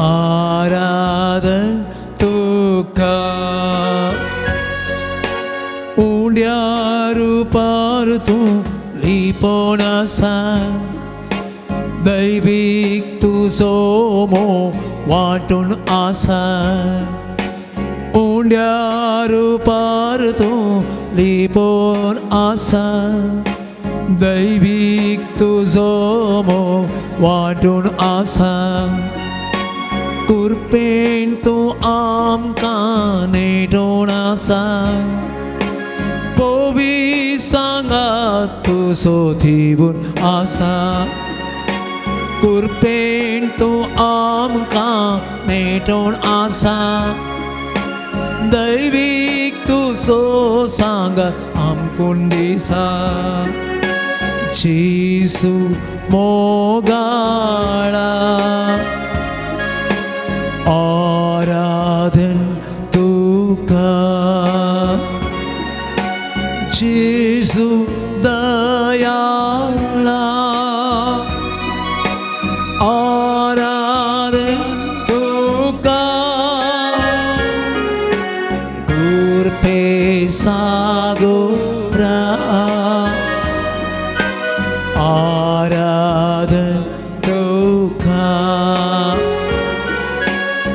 आराधन तुका उंड्यारू पार तू लिपोनासा दैविक तू सोमो वाटून आसा उंड्यारू पार तू लिपोन आसा दैविक तुझो मो वाटून आसा कुरपेन तू आमकां नेटोन आसा पोवी सांगात तुजो थिवून आसा कुरपेन तू आमकां नेटोन आसा दैविक तुजो सांगात आमकून दिसा जेसू मोगाळा आराधन तुका जेसू दयाळा आराधन तुका गुरपे सागोरा आराधन तुका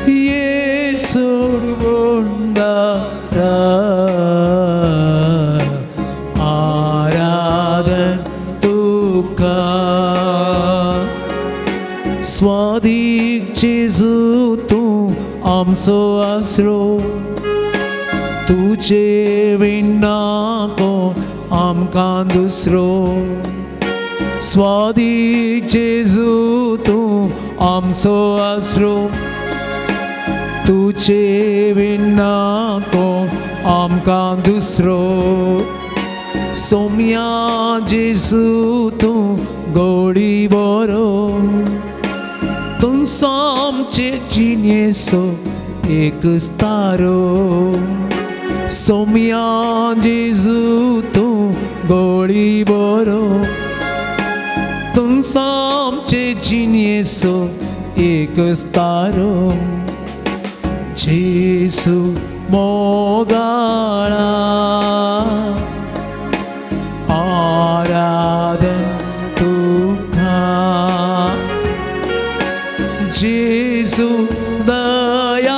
येसूर वंदरा आराधन तुका स्वादीक जेजू तू आमचो आसरो तुजे विना कोण आमकां दुसरो स्वादीक जेजू तू आमचो आसरो तुजे विना कोण आमकां दुसरो सोम्या जेजू तू गोडी बरो तू आमचे जिणेचो एकच तारो सोम्या जेजू तू गोडी बरो तू आमचे जिणेचो एकच तारो जेसू मोगाळा आराधन तुका जेसू दयाळा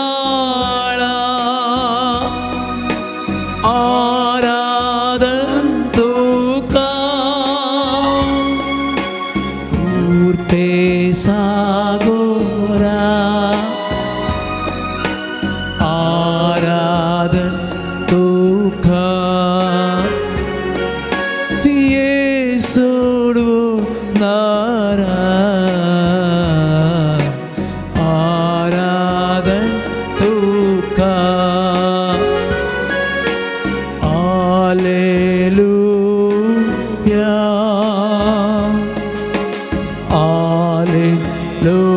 आराधन तुका उरपे सागोरा आराधन तुका येसूर नारा आराधन तुका हालेलुया हालेलुया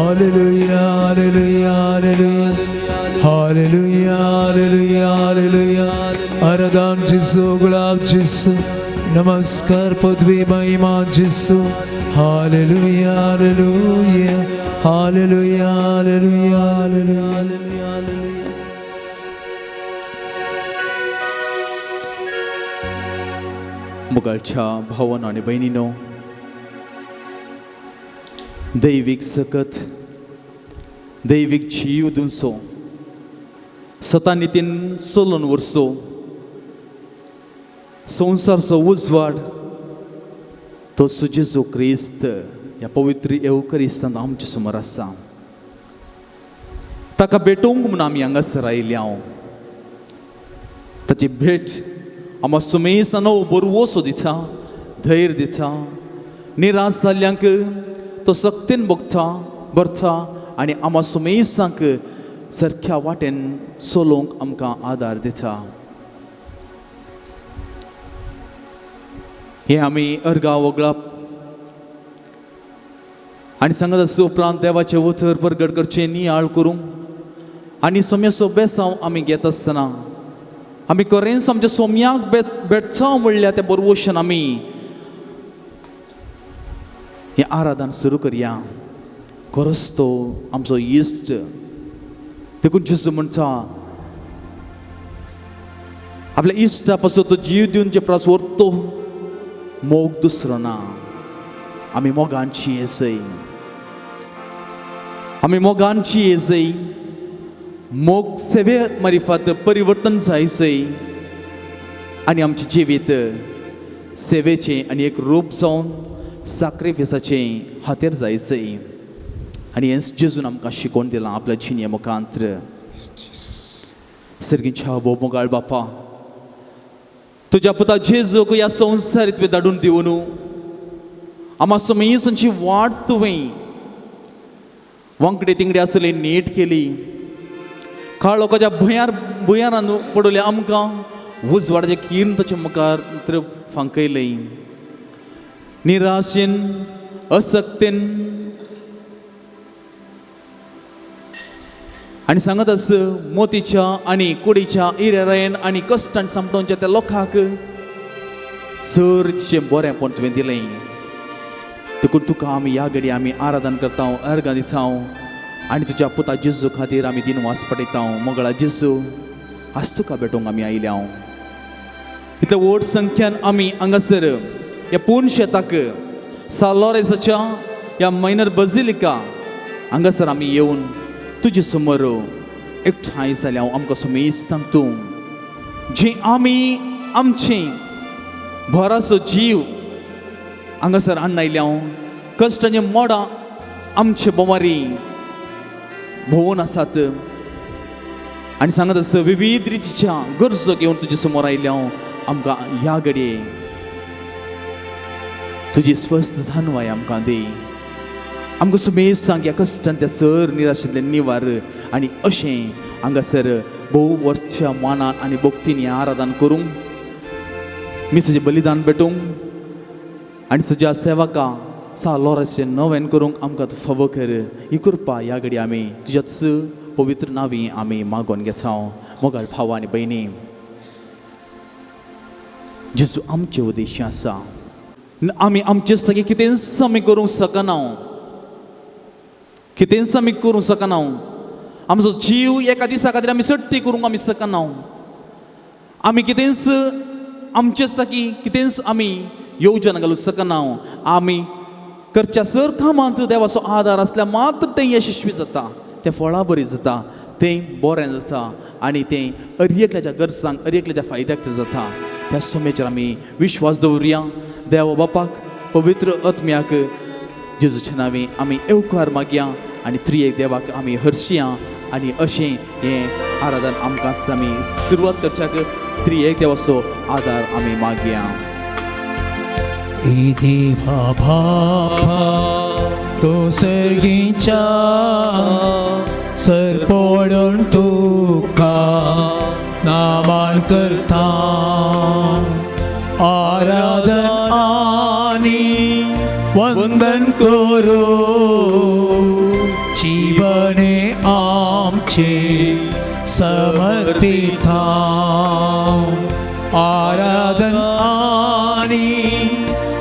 Alleluia, Alleluia, Alleluia, Alleluia, Alleluia. आराधन जिसु गुलाब जिसु नमस्कार पदवी महिमा जिसु हालेलुया हालेलुया हालेलुया हालेलुया हालेलुया मुगाळच्या भावन आणि बहिणीनो दैविक सकत दैविक जीव दुसो सता नितीन सोलन वर्सो संसारचो उजवाड तो जेजू क्रिस्त ह्या पवित्र येवकरिस्तांत आमचे समोर आसा. ताका भेटोवंक म्हणून आमी हांगासर आयल्या. ताची भेट आमकां सुमेसानो बरवोसो दिता, धैर्य दिता. निराश जाल्ल्यांक तो सक्तीन भरता आनी आम्हा सुमेसांक सारक्या वाटेन चलोवंक आमकां आदार दिता. हे आमी अर्गां वगळप आनी सांगत आसा उपरांत देवाचे उतर परगट करचे नियाळ करूंक आनी सोम्याचो बेसांव आमी घेत आसतना आमी खरेंच आमच्या सोम्याक भेटता म्हणल्या त्या बरवोशान आमी हे आराधन सुरू करया. खरोच तो आमचो इश्ट. देखून जेजू म्हणटा आपल्या इश्टा पासून तो जीव दिवन जे प्रास व्हरतो मोग दुसरो ना. आमी मोगांची येजय, आमी मोगांची येजय. मोग सेवे मारिफात परिवर्तन जायचंय आनी आमचे जिवीत सेवेचे आनी एक रूप जावन सॅक्रिफायसाचे हातेर जायचंय. आनी हेंच जेजून आमकां शिकोवन दिलां आपल्या जिणे मुखांतर. सर्गीच्या वो मोगाळ बापा, तुज्या पुता जेजूक ह्या संवसार तुवें धाडून दिवन आम्हा समेसांची वाट तुवें वांकडे तिंगडे आसली नीट केली. काळोखाच्या भुंयारान पडले आमकां उजवाडाचे किरण ताच्या मुखार फांकयले. निराशेन असक्तेन आनी सांगत आस मोतीच्या आनी कुडीच्या इरेरायेन आनी कश्टान सांपणोवच्या त्या लोकांक चडशें बरेंपण तुवें दिलें. देखून तुका आमी ह्या घडी आमी आराधन करता, अर्गां दिता आनी तुज्या पुता जेजू खातीर आमी दिनवास पडयता. मोगळा जेजू, आज तुका भेटोवंक आमी आयल्या. इतल्या व्हड संख्यान आमी हांगासर ह्या पूर्ण शेताक सालोरेसाच्या ह्या मायनर बजिलिका हांगासर आमी येवन तुजे समोर एकठांय जाल्या. आमकां सुमेस्तांक तूं जी आमी आमचे भराचो जीव हांगासर हाडून आयल्या. कश्टाचे मोडां आमचे बोवारी भोंवून आसात आनी सांगत आस विविध रितीच्या गरजो घेवन तुजे समोर आयल्या. आमकां ह्या घडये तुजी स्वस्थ जाणवाय आमकां दी. आमकां सुमेसांक ह्या कश्टान त्या सर निराशेंतले निवार आनी अशें हांगासर भोव वर्च्या मानान आनी भक्तीन हें आराधन करूंक मिसाचें बलिदान भेटोवंक आनी तुज्या सेवकां सालोराचें नवें करूंक आमकां तूं फावो कर. ही कृपा ह्या घडी आमी तुज्याच पवित्र नांवी आमी मागोवन घेता. मोगाळ भाव आनी भयणी, जेजू आमचे उद्देश आसा. आमी आमचे सगळें कितेंच आमी करूंक शकना, कितेंच आमी करूंक शकना. आमचो जीव एका दिसा खातीर आमी सट्टी करूंक आमी शकना. आमी कितेंच आमचेच ताकी कितेंच आमी येवजण घालूंक शकना. आमी करच्या सर कामांत देवाचो आदार आसल्यार मात्र तें यशस्वी जाता, तें फळां बरीं जाता, तें बरें जाता आनी तें अर्येकल्याच्या गरजांक अर्येकल्याच्या फायद्याक तें जाता. त्या सोमेचेर आमी विश्वास दवरया. देवा बापाक पवित्र आत्म्याक जेजूच्या नांवी आमी येवकार मागया आनी त्रियेक देवाक आमी हरशिया. आनी अशें हें आराधन आमकां आमी सुरवात करच्याक त्रियेक देवाचो आदार आमी मागया. ई देवा बापा, तो सर्गीच्या सर पडून तुका नामान करता. आराधन आनी वंदन करू जीवने आमचे समर्पिता. आराधन आनी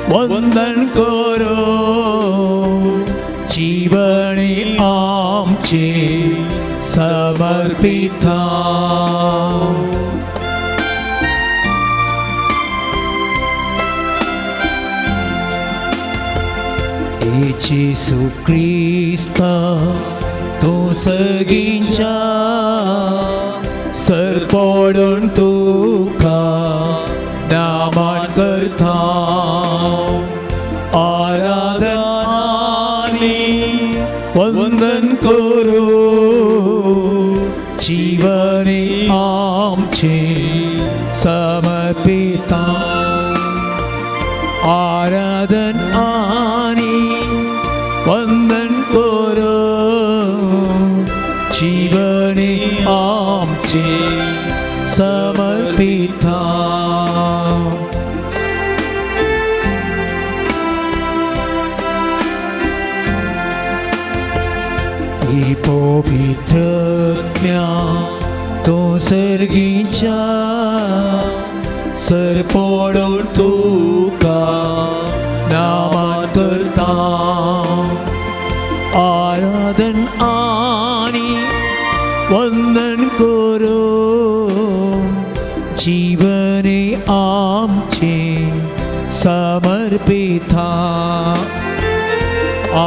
वंदन करू जीवने आमचे समर्पिता. जेजू क्रिस्त, तो सगळ्यांच्या सर पडून तुका नामा देवाच्या सर पडून तुका नामान करता आराधन आणि वंदन करो जीवने आमचे समर्पिता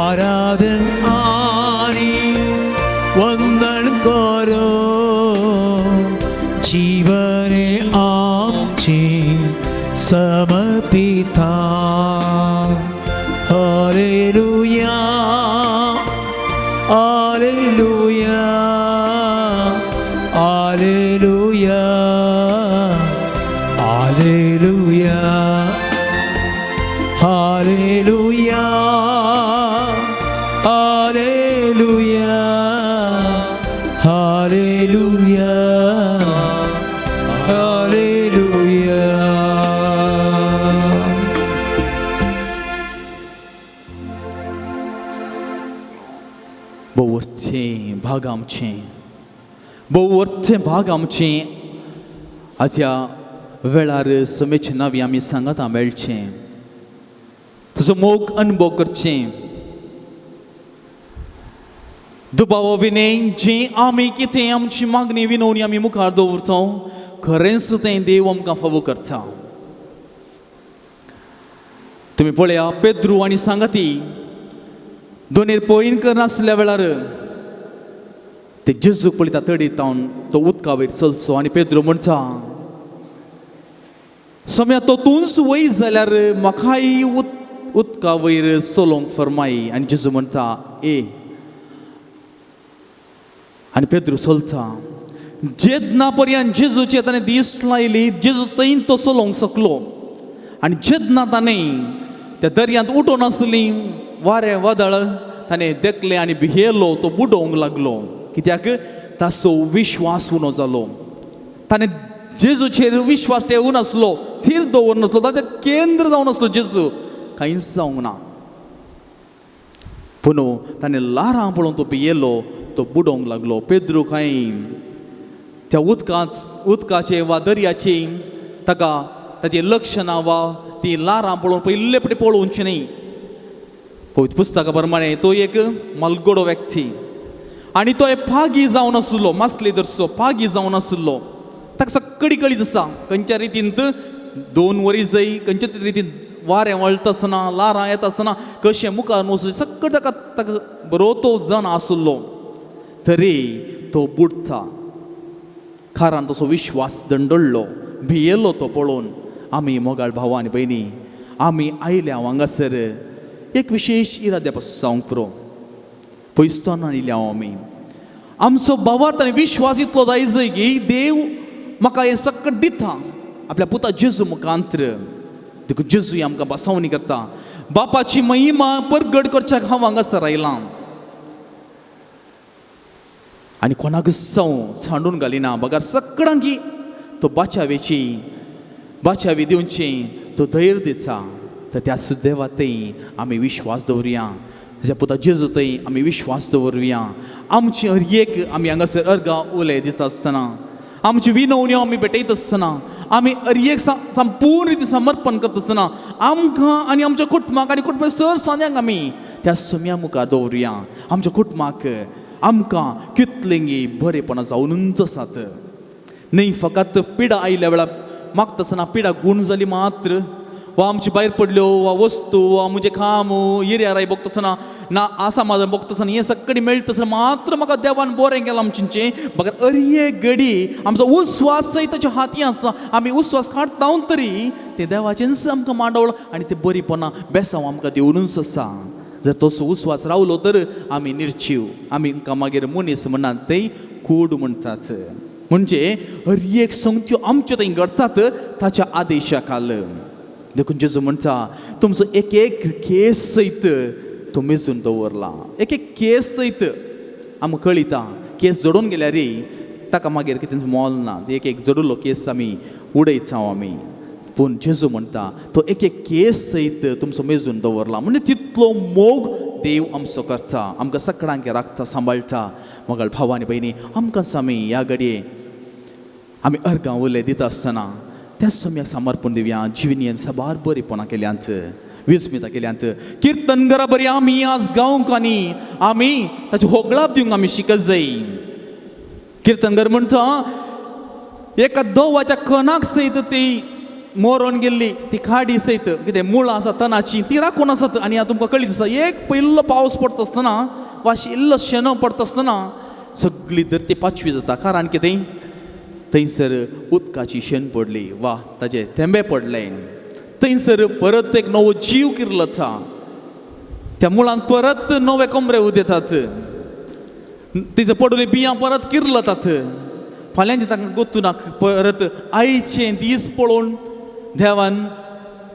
आराधन आणि वंदन करो जीवने आमचे समर्पिता हालेलुया हालेलुया हालेलुया हालेलुया हालेलुया हालेलुया हालेलुया हालेलुया बहुवरचे भाग आमचे बहुवरचे भाग आमचे आज ह्या वेळार समेचे नावी आमी सांगाता मेळचे तुजो मोग अनुभव करचे दुबाव विनय जे आमी कितें आमची मागणी विनवणी आमी मुखार दवरता खरेंच तें देव आमकां फावो करता तुमी पळया पेद्रू आनी सांगाती दोनीर पळीन करनासल्या वेळार ते जेजूक पळयता तडीतावन तो उदका वयर चलचो आनी पेद्रू म्हणटा समया तो तूंच वय जाल्यार म्हाकाय उदका वयर चलोवंक फरमाय आनी जेजू म्हणटा ए आनी पेद्रू चलता जेदना पर्यंत जेजूचे ताणें दीस लायली जेजू थंय तो चलोवंक शकलो आनी जेदना ताणें त्या दर्यांत उठोवन आसली वारें वादळ ताणें देखलें आनी भियेलो तो बुडोवंक लागलो कित्याक ताचो विश्वास उणो जालो ताणें जेजूचेर विश्वास ठेवून आसलो थीर दवर नासलो ताचें केंद्र जावन आसलो जेजू कांयच जावंक ना पूण ताणें लारां पळोवन तो भियेलो तो बुडोवंक लागलो पेद्रू कांय त्या उदकाचे वा दर्याचे ताका ताचें लक्ष ना वा ती लारां पळोवन पयले पटी पळोवची न्ही पवित्र पुस्तका प्रमाणे तो एक मलगडो व्यक्ती आनी तो पागी जावन आसलो मासले धरचो पागी जावन आसलो ताका सगळी कळीच आसा खंयच्या रितींत 2 वरी जायी खंयच्या रितीन वारें वळटा आसतना लारां येता आसतना कशें मुखार वचूं सगळें ताका बरो तो जण आसलो तरी तो बुडता खारान तसो विश्वास दंडळ्ळो भियेलो तो पळोवन आमी मोगाळ भाव आनी भयणी आमी आयल्या हांगासर एक विशेष इराद्यापासून जावंक पुरो पयसतान आयल्या आमी आमचो भावार्थ आनी विश्वास इतलो जाय की देव म्हाका हें सगळें दिता आपल्या पुता जेजू मुखांत्र देखून जेजू आमकां बसावणी करता बापाची महिमा परगट करच्याक हांव हांगासर आयलां आनी कोणाक सांडून घालिना बगार सगळ्यांक तो बाचावी दिवची तो धैर्य दिता तर त्या देवा थंय आमी विश्वास दवरुया ताच्या पुता जेजू थंय आमी विश्वास दवरुया आमची हर एक आमी हांगासर अर्गां उलय दिसता आसतना आमची विनवण्यो आमी भेटयत आसतना आमी हर एक संपूर्ण रितीन समर्पण करता आसतना आमकां आनी आमच्या कुटुंबाक आनी कुटुंब सर साद्यांक आमी त्या सम्या मुखार दवरुया आमच्या कुटुंबाक आमकां कितलेंगी बरेपणां जावनूच आसात न्ही फकत पिडा आयल्या वेळार मागता आसतना पिडा गूण जाली मात्र वा आमची भायर पडल्यो वा वस्तू वा म्हणजे काम येऱ्याराय भोगता आसतना ना आसामादान भोगता आसतना हें सगळें मेळटा आसतना मात्र म्हाका देवान बरें केलां आमचें बगर अरे घडी आमचो उस्वास ताच्या हाती आसा आमी उस्वास काडटा तरी तें देवाचेंच आमकां मांडवळ आनी तें बरीपणां बेसांव आमकां दिवनूच आसा जर तसो उस्वास रावलो तर आमी निर्चीव आमकां मागीर मनीस म्हणनात ते कूड म्हणटात म्हणजे हर एक संगत्यो आमच्यो थंय घडटात ताच्या आदेशा खाल देखून जेजू म्हणटा तुमचो एक एक केस सयत तो मेजून दवरला एक एक केस सयत आमकां कळिता केस जडून गेल्यार ताका मागीर कितें मोल ना एक एक जडुल्लो केस आमी उडयता आमी पूण जेजू म्हणटा तो एक एक केस सयत तुमचो मेजून दवरला म्हणजे तितलो मोग देव आमचो करता आमकां सगळ्यांक राखता सांबाळटा मोगाळ भाव आनी भयणी आमकां सामी ह्या घडये आमी अर्गां उलय दिता आसतना त्याच सम्याक समर्पण दिवया जिविनीयन साबार बरीपणां केल्यांत विस्मिता केल्यांत किर्तनगरां बरी आमी आज गावंक आनी आमी ताची होगळाप दिवंक आमी शिकत जाय किर्तनगर म्हणटा एका दोवाच्या कणाक सयत ती मोरोन गेल्ली ती खाडी सयत कितें मुळां आसा तनाची ती राखून आसात आनी हांव तुमकां कळीत आसा एक पयलो पावस पडटा आसतना वा इल्लो शेणो पडटा आसतना सगळी धरती पाचवी जाता कारण कितें थंयसर उदकाची शेण पडली वा ताचे थेंबे पडले थंयसर परत एक नवो जीव किरलो था त्या मुळांत परत नवे कोंबरे उदेतात तिचे पडुले बियां परत किरलतात फाल्यांचे तांकां गोतूनाक परत आयचे दीस पळोवन देवान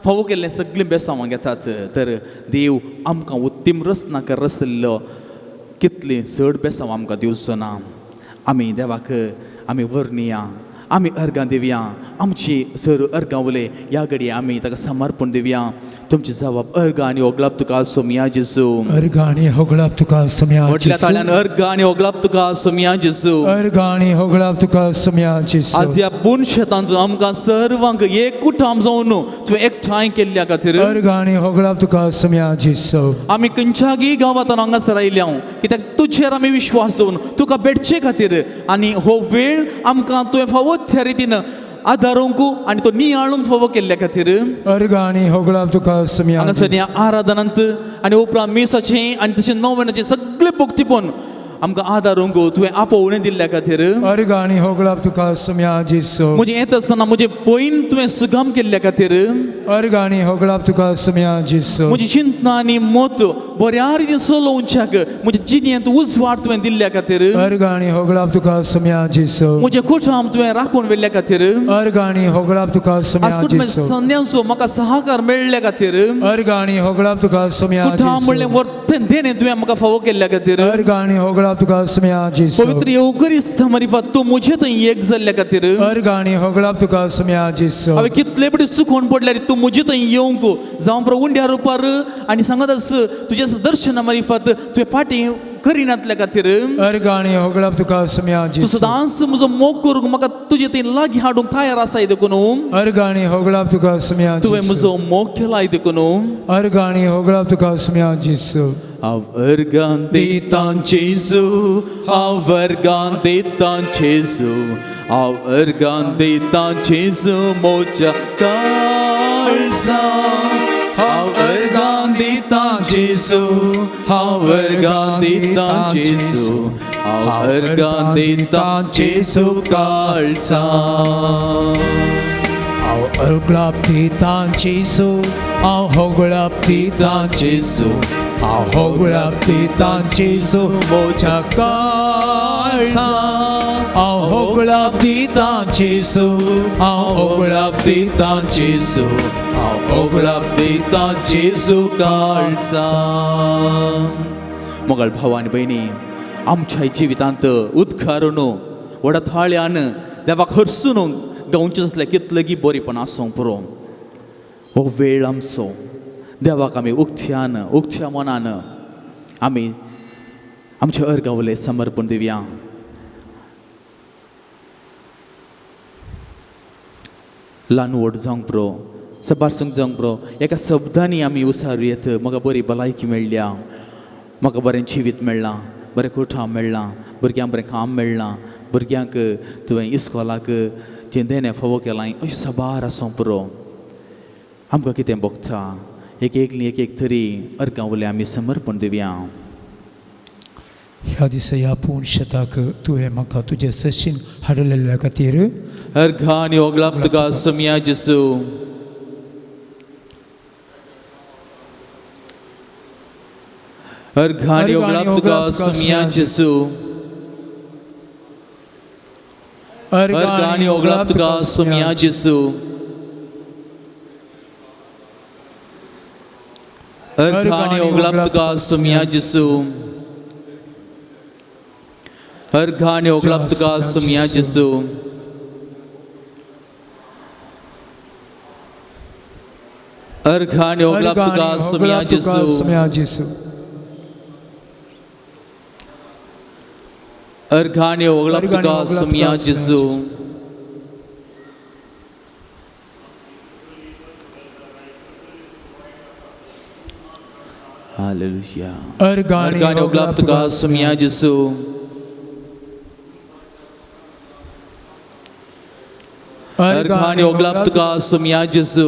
फावो केल्लें सगळें बेसांवां घेतात तर देव आमकां उत्तीम रसनाक रसल्लो कितलीं चड बेसांवां आमकां दिवचो ना आमी देवाक आमी वर्णिया आमी अर्गां दिवया आमची सर अर्गां उलय ह्या घडये आमी ताका समर्पण दिवया तुमची जबाब अर्गां आनी होगलाप तुका सोमिया जेजू अर्गां आनी होगलाप तुका सोमिया व्हडल्या ताळ्यान अर्गां आनी होगलाप तुका सोमिया जेजू अर्गां आनी होगलाप तुका सोमिया जेजू आज ह्या 2 शेतांचो आमकां सर्वांक एकूटाम जावन तुवें एकठांय केल्ल्या खातीर अर्गां आनी होगलाप तुका सोमिया जेजू आमी खंयच्याय गांवांत हांगासर आयल्या कित्याक तुजेर आमी विश्वास दवरून तुका भेटचे खातीर आनी हो वेळ आमकां तुवें फावो त्या रितीन आदारूंक आनी तो नियाळूंक फावो केल्ल्या खातीर अर्गां आनी होगलाप तुका सोमिया हांगासर ह्या आराधनांत आनी उपरांत मिसाचें आनी तशें नोवेनाचें सगळें भक्तीपण आमकां आदारूंक तुवें आपोवणें दिल्ल्या खातीर अर्गां आनी होगलाप तुका सोमिया जेजू म्हजें येता आसतना म्हजें पयन तुवें सुगम केल्ल्या खातीर अर्गां आनी होगलाप तुका सोमिया जेजू म्हजी चिंतना आनी मत बऱ्या रितीन चलोवच्याक म्हज्या जिणेंत उजवाड तुवें दिल्ल्या खातीर अर्गां आनी होगलाप तुका सोमिया जेजू म्हजें कुटुंब तुवें राखून व्हेल्ल्या खातीर अर्गां आनी होगलाप तुका सोमिया आज कुटुंब जेजू संध्यांचो म्हाका सहकार मेळ्ळ्या खातीर अर्गां आनी होगलाप तुका सोमिया कुटुंब म्हणलें जेजू वर्तन देणें तुवें म्हाका फावो केल्ल्या खातीर अर्गां आनी होगलाप तुका सोमिया जेजू पवित्र येवकरिस्त मारिफात तूं म्हजे थंय एक जाल्ल्या खातीर अर्गां आनी होगलाप तुका सोमिया जेजू हांवें कितले बडी चुकोवन पडल्यार तूं म्हजे थंय येवंक जावं प्रभू उंड्या रुपार आनी सांगत आस तुज्या दर्शना मारिफात तुवें पाटी करिनातल्या खातीर अर्गां आनी होगलाप तुका सोमिया तूं जेजू सदांच म्हजो मोग करूंक म्हाका तुजे थंय लागीं हाडूंक तयार आसाय देखून अर्गां आनी होगलाप तुका सोमिया तुवें जेजू म्हजो मोग केलाय देखून अर्गां आनी होगलाप तुका सोमिया जेजू हांव अर्गां दितां जेजू हांव अर्गां दितां जेजू हांव अर्गां दितां जेजू म्हज्या काळजा हांव अर्गां दितां जेजू हांव अर्गां दितां जेजू हांव अर्गां दितां जेजू काळजा हांव होगलाप दितां जेजू हांव होगलाप दितां जेजू हांव होगलाप दितां जेजू म्हज्या काळजा हांव होगलाप दितां जेजू हांव होगलाप दितां जेजू हांव होगलाप दितां जेजू काळजा मोगाळ भाव आनी भयणी आमच्या जिवितांत उद्गारून व्हडा थाळ्यान देवाक हरसून गावचें आसलें कितलें बरीपण आसूंक पुरो हो वेळ आमचो देवाक आमी उक्त्या मनान आमी आमचे अर्गावले समर्पण दिवया ल्हान व्हड जावंक पुरो सबारसूंक जावंक पुरो एका शब्दांनी आमी उसार येत म्हाका बरी भलायकी मेळ्ळ्या म्हाका बरें जिवीत मेळ्ळां बरें कुटुंब मेळ्ळां भुरग्यांक बरें काम मेळ्ळां भुरग्यांक तुवें इस्कॉलाक जें देणें फावो केलां अशें साबार आसूंक पुरो आमकां कितें भोगता एक तरी अर्गावले आमी समर्पण दिवया ह्या दिसा ह्या पूर्ण शेताक तुवें म्हाका तुजे सशीन हाडलेल्या खातीर अर्गां आनी होगलाप तुका सोमिया जेजू अर्गां आनी होगलाप तुका सोमिया जेजू अर्गां आनी होगलाप तुका सोमिया जेजू अर्गां आनी होगलाप तुका सोमिया जेजू अर्गां आनी होगलाप तुका सोमिया जेजू अर्गां आनी होगलाप तुका सोमिया जेजू अर्गां आनी होगलाप तुका सोमिया जेजू हालेलुया. अर्गाणी अर्गाणी ओगलाप तुका सुमिया जेसू. अर्गाणी ओगलाप तुका सुमिया जेसू.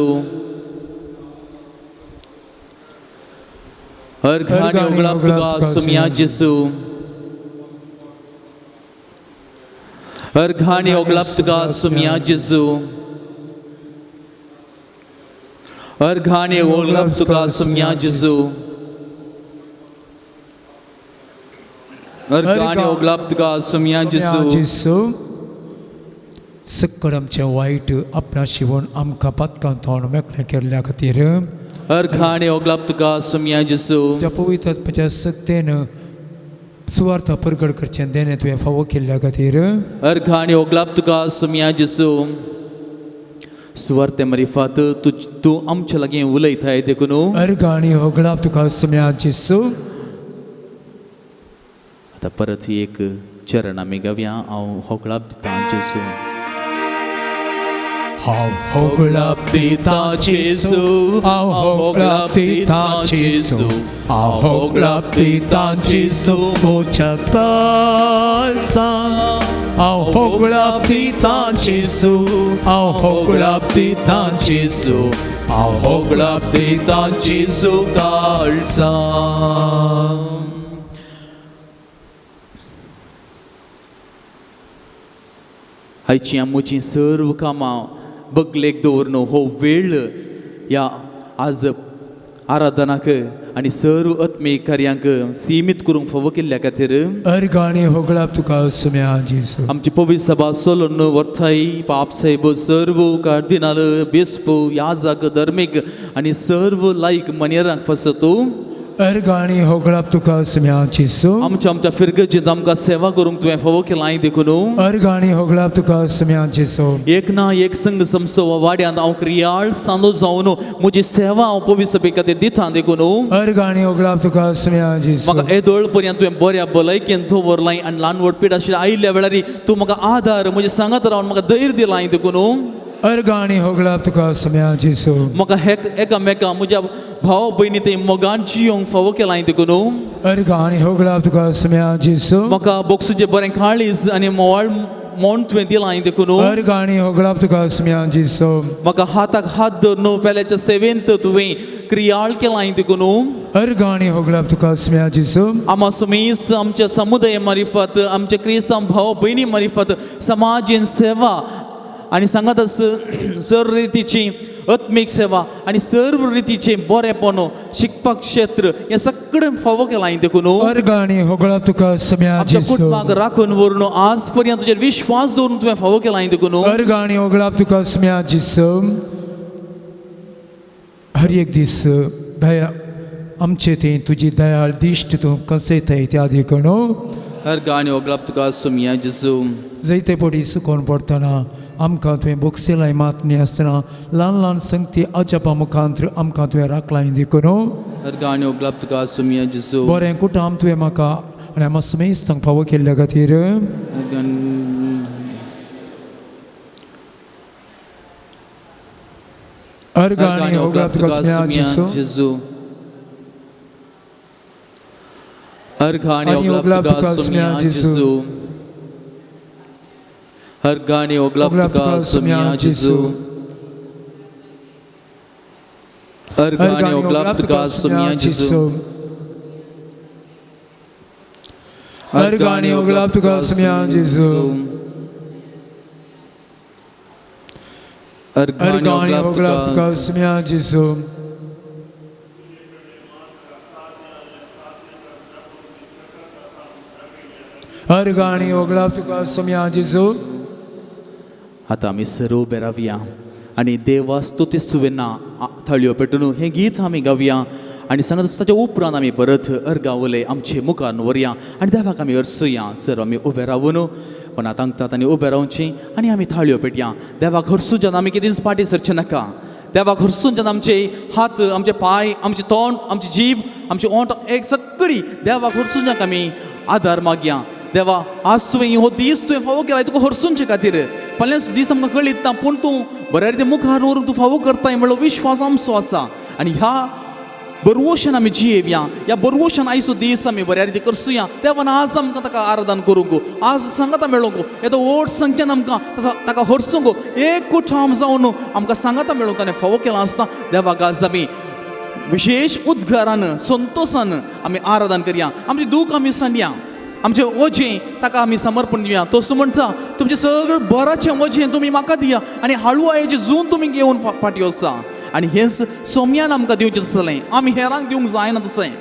अर्गाणी ओगलाप तुका सुमिया जेसू. अर्गाणी ओगलाप तुका सुमिया जेसू. अर्गाणी ओगलाप तुका सुमिया जेसू. अर्गाणी ओगलाप तुका सुमिया जेसू. सक्कड आमचे वाईट आपणा शिवून आमकां पातकां थोंड मेकळें केल्ल्या खातीर अर्गाणी ओगलाप तुका सुमिया जेसू. त्या पवित्र आत्म्याच्या सक्तेन सुवार्थ प्रगट करचें देणे तुवें फावो केल्ल्या खातीर अर्गाणी ओगलाप तुका सुमिया जेसू. सुवार्ते मरिफात तूं आमचे लागीं उलयताय देखून अर्गाणी होगळाप तुका सुमिया जेसू. आता परत ही एक चरण आमी गावया. हांव होगळाप दिता जेसू. हांव होगळाप दिता जेसू. हांव होगळाप दिता जेसू. हांव होगळाप दिता जेसू म्हज्या काळजान. हांव होगळाप दिता जेसू. हांव होगळाप दिता जेसू. हांव होगळाप दिता जेसू काळजान. आयची आमची सर्व कामां बगलेक दवरून हो वेळ या आज आराधनाक आनी सर्व आत्मीक कार्यांक सीमित करूंक फावो केल्ल्या खातीर अर्गाणी होगळाप तुका सुमिया जेसू. आमची पवित्र सभा सोलोन वर्थाई पाप साहेब सर्व कार्दिनाल बेस्पो याजक धर्मीक आनी सर्व लायक मनेरांक फसतो अर्गाणी होगळाप तुका सुमिया जेसू. आमच्या फिरगजीत आमकां सेवा करूंक तुवें फावो केलां देखून अर्गाणी होगळाप तुका सुमिया जेसू. एक ना एक संघ संस्था वाड्यांत हांव क्रियाळ सांदो जावन म्हजी सेवा हांव पवित्र सभे खातीर दिता देखून अर्गाणी होगळाप तुका सुमिया जेसू. म्हाका येदोळ पर्यंत तुवें बऱ्या भलायकेन दवरलां आनी ल्हान वडपीट आशिल्ल्या आयिल्ल्या वेळार तूं म्हाका आदार म्हजे सांगात रावन म्हाका धैर्य दिलां देखून अर्गाणी होगळाप तुका सुमिया जेसू. म्हाका एकामेका म्हज्या भाव भयणी थंय मोगान जियोंक फावो केलां देखून अर्गाणी होगळाप तुका सुमिया जेसू. म्हाका बोक्सूचें बरें काळीज आनी मोवाळ मोन तुवें दिलां देखून अर्गाणी होगळाप तुका सुमिया जेसू. म्हाका हाताक हात धरून पेल्याच्या सेवेंत तुवें क्रियाळ केलां देखून अर्गाणी होगळाप तुका सुमिया जेसू. आमा समीस आमच्या समुदाय मारिफत आमच्या क्रिस्तांव भाव भयणी मारिफत समाजीन सेवा आनी सांगात सर्व रितीची आत्मीक सेवा आनी सर्व रितीचे बरेपण शिकपाक क्षेत्र हे सगळें फावो केलां देखून अर्गाणी होगळाप तुका सुमिया आमच्या जेसू. कुटुंबाक राखून व्हरून आज पर्यंत तुजेर विश्वास दवरून तुवें फावो केलां देखून अर्गाणी होगळाप तुका सुमिया जेसू. हर एक दीस दया आमचे थंय तुजी दयाळ दिश्ट तूं कसयताय त्या देखून अर्गाणी होगळाप तुका सुमिया जेसू. जायते पडी सुकोवन पडटना आमकां तुवें बोक्सिलाय मातनी आसतना ल्हान ल्हान संगती अजापा मुखांतर आमकां तुवें राखलाय देखून अर्गाणी होगळाप तुका सुमिया जेसू. बरें कुटाम तुवें म्हाका आनी आमी समेस्तांक फावो केल्ल्या खातीर अर्गाणी होगळाप तुका सुमिया जेसू. अर्गाणी होगळाप तुका सुमिया जेसू. अर्गाणी होगळाप तुका सुमिया जेसू. अर्गाणी होगळाप तुका सुमिया जेसू. अर्गाणी होगळाप तुका सुमिया जेसू. अर्गाणी होगळाप तुका सुमिया जेसू. अर्गाणी होगळाप तुका सुमिया जेसू. आता आमी सर्व उबे रावया आनी देवा स्तुती सुवेना थाळयो पेटून हें गीत आमी गावया आनी सांगत ताच्या उपरांत आमी परत अर्गावले आमचे मुखार व्हरया आनी देवाक आमी हरसुया. सर्व आमी उबे रावून कोणा तांगतात आनी उबे रावची आनी आमी थाळयो पेटया. देवाक हरसूच्यान आमी कितेंच पाटी सरचे नाका. देवाक हरसूच्यान आमचे हात आमचे पाय आमचे तोंड आमची जीब आमची ओंठ एक सगळी देवाक हरसूच्याक आमी आदार मागया. देवा आज तुवें हो दीस तुवें फावो केलाय तुका हरसूंचे खातीर फाल्यां दीस आमकां कळीत ना पूण तूं बऱ्या रितीन मुखार व्हरून तूं फावो करताय म्हणलो विश्वास आमचो आसा आनी बरोवशान आमी जियेवया, ह्या बरोवशान आयचो दीस आमी बऱ्या रिती करसुया. देवान आज आमकां ताका आराधन करूंक, आज सांगाता मेळोंक, येदो व्हड संख्येन आमकां ताका हरसूंक एकूच ठाम जावन आमकां सांगाता मेळोंक ताणें फावो केला आसता. देवाक आज आमी विशेष उद्गारान संतोषान आमी आराधन करया. आमचें दूख आमी सांडया, आमचें ओझें ताका आमी समर्पण दिवया. तो म्हणटा तुमचें सगळें बराचें ओझें तुमी म्हाका दिया आनी हळुवायेचें जून तुमी घेवन फाटीं वचा. आनी हेंच सोम्यान आमकां दिवचें आसलें. आमी हेरांक दिवंक जायना तशें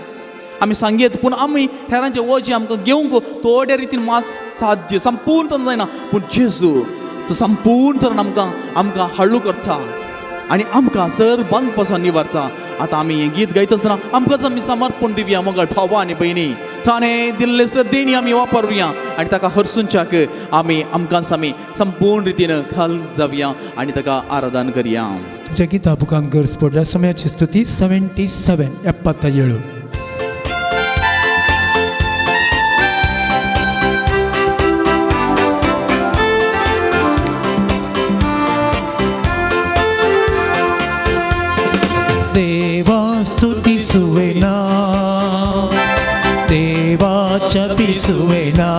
आमी सांगेत, पूण आमी हेरांचें ओझें आमकां घेवंक थोड्या रितीन मात साध्य संपूर्ण तरेन जायना. पूण जेजू तो संपूर्ण तरेन आमकां हळू करता आनी आमकां सर्वांग पासून निवारता. आतां आमी हें गीत गायत आसतना आमकांच आमी समर्पण दिवया मोगळ भावा आनी भयणी. ताणें दिल्ले सर्देनी आमी वापरुया आनी ताका हरसूंच्याक आमकांच आमी संपूर्ण रितीन खाल जावया आनी ताका आराधन करया. तुमच्या गिता बुकान गरज पडल्या समयाची स्तुती 77 77. देवा स्तुतिಸುವೆನಾ, देवा जपिಸುವೆನಾ,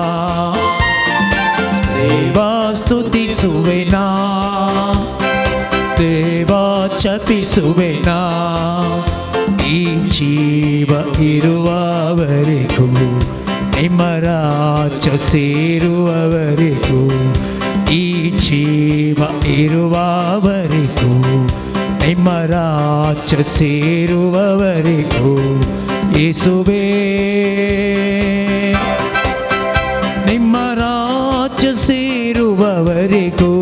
देवा स्तुतिಸುವೆನಾ, देवा जपिಸುವೆನಾ. ಈ ಜೀವ ಇರುವವರೆಗೂ ನಿಮ್ಮ ರಾಜ್ಯ ಸೇರುವವರೆಗೂ, ಈ ಜೀವ ಇರುವವರೆಗೂ ನಿಮ್ಮ ರಾಜ್ಯ ಸೇರುವವರೆಗೂ ಯೇಸುವೇ, ನಿಮ್ಮ ರಾಜ್ಯ ಸೇರುವವರೆಗೂ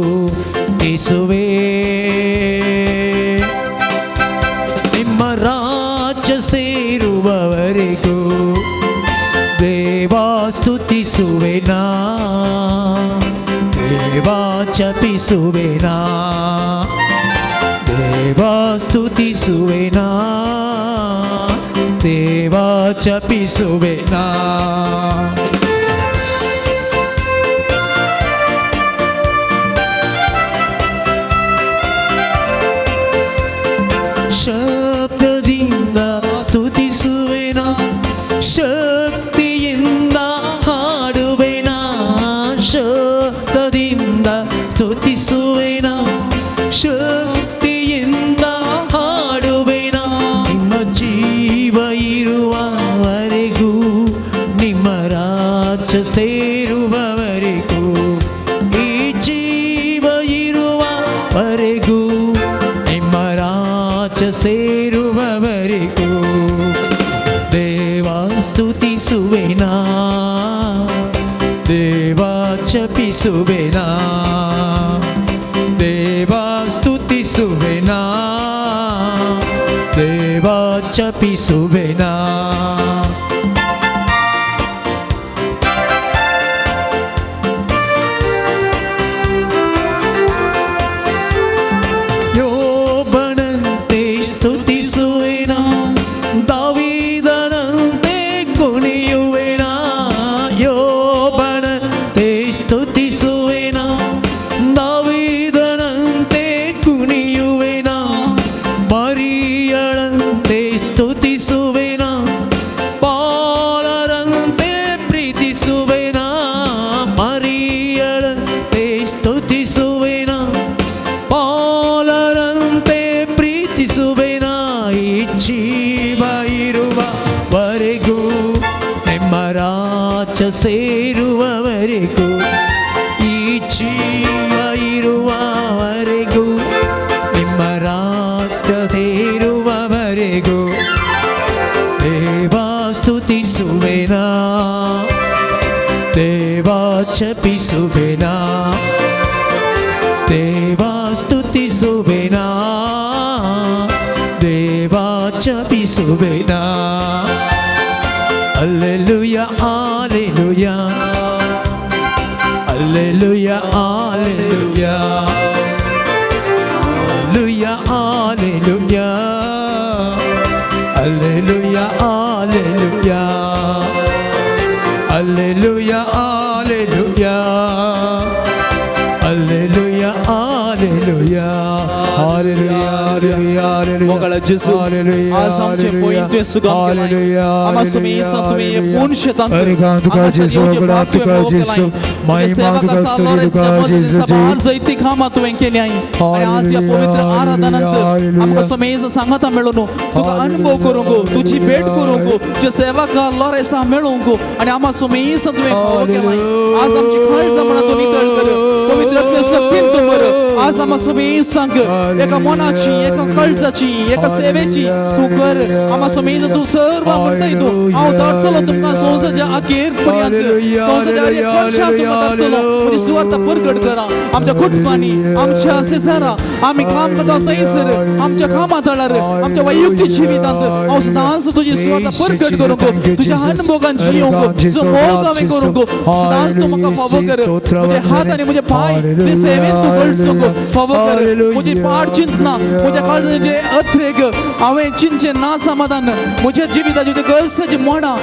ಯೇಸುವೇ, ನಿಮ್ಮ ರಾಜ್ಯ ಸೇರುವವರೆಗೂ ದೇವಾ ಸ್ತುತಿಸುವೆನಾ, ದೇವಾ ಜಪಿಸುವೆನಾ, ದೇವಾ ಸ್ತುತಿಸುವೆನಾ, ದೇವಾ ಜಪಿಸುವೆನಾ. ಶಬ್ದದಿಂದ ಸ್ತುತಿಸುವೆನಾ, ಶಕ್ತಿಯಿಂದ ಹಾಡುವೆನಾ, ಶಬ್ದದಿಂದ ಸ್ತುತಿಸುವೆನಾ, ಶಕ್ತಿಯಿಂದ ಹಾಡುವೆನಾ. ನಿಮ್ಮ ಜೀವ ಇರುವವರೆಗೂ, ನಿಮ್ಮ ರಾಜ್ಯ ಸೇರುವವರೆಗೂ, ಈ ಜೀವ ಇರುವವರೆಗೂ, ನಿಮ್ಮ ರಾಜ್ಯ ಸೇರುವವರೆಗೂ ದೇವಾ ಸ್ತುತಿಸುವೆನಾ, ದೇವಾ ಜಪಿಸುವೆನಾ, ದೇವಾ ಸ್ತುತಿಸುವೆನಾ, ದೇವಾ ಜಪಿಸುವೆನಾ. ಯೋಬನಂತೆ ಸ್ತುತಿಸುವೆನಾ, ದಾವೀದನಂತೆ ಕುಣಿಯುವೆನಾ, ಯೋಬನಂತೆ ಸ್ತುತಿಸುವೆನಾ, ದಾವೀದನಂತೆ ಕುಣಿಯುವೆನಾ, ಮರಿಯಳಂತೆ ಸ್ತುತಿಸುವೆನಾ, ಪಾಲರಂತೆ ಪ್ರೀತಿಸುವೆನಾ, ಮರಿಯಳಂತೆ ಸ್ತುತಿಸುವೆನಾ, ಪಾಲರಂತೆ ಪ್ರೀತಿಸುವೆನಾ. ಈ ಜೀವ ಇರುವವರೆಗೂ, ನಿಮ್ಮ ರಾಜ್ಯ ಸೇರುವವರೆಗೂ, ಈ ಜೀವ ಇರುವವರೆಗೂ, ನಿಮ್ಮ ರಾಜ್ಯ ಸೇರುವವರೆಗೂ ದೇವಾ ಸ್ತುತಿಸುವೆನಾ, ದೇವಾ ಜಪಿಸುವೆನಾ, ದೇವಾ ಸ್ತುತಿಸುವೆನಾ, ದೇವಾ ಜಪಿಸುವೆನಾ. Alleluia, alleluia, alleluia, alleluia, alleluia, alleluia, alleluia, alleluia, alleluia, alleluia, alleluia, alleluia, alleluia. मोगळा जेजू आज आमचे पॉइंट तुवें सुगम केलाय आमा सुमेसा तुवें हे पूर्ण शेतांत हांगासर येवचे भाग तुवें फोव केलाय तुजे सेवक आसा लॉरेन्स मजेसा भार जैती कामां तुवें केल्याय आनी आज ह्या पवित्र आराधनांत आमकां सुमेसा सांगाता मेळून तुका अनुभव करूंक तुजी भेट करूंक तुजे सेवका लॉरेन्सा मेळूंक आनी आमा सुमेसा तुवें फोव केलाय आज आमची काळज म्हणा तूं नितळ कर पवित्र शक्तीन तूं भर आज आमा सुमेसांक एका मनाची एका काळजाची एका सेवेची तूं कर आमा सुमेसा तूं सर्व म्हणटाय तूं हांव धाडटलो तुमकां संवसाच्या अखेर पर्यंत संवसाच्या एक मनशाक तुमकां धाडटलो म्हजी सुवार्ता परगट करा आमच्या कुटुंबांनी आमच्या सेसारा आमी काम करता थंयसर आमच्या कामा थळार आमच्या वैयक्तीक जिवितांत हांव सदांच तुजी सुवार्ता परगट करूंक तुज्या अनुभवान जियोंक तुजो मोग हांवें करूंक सदांच तूं म्हाका फावो कर म्हजे हात आनी म्हजे पाय ते सेवेन तूं गळसूंक फावो कर म्हजी पाड चिंतना म्हज्या काळजाचे अथ्रेक हांवें चिंतचें ना समाधान म्हज्या जिविताची गळसाची मोडां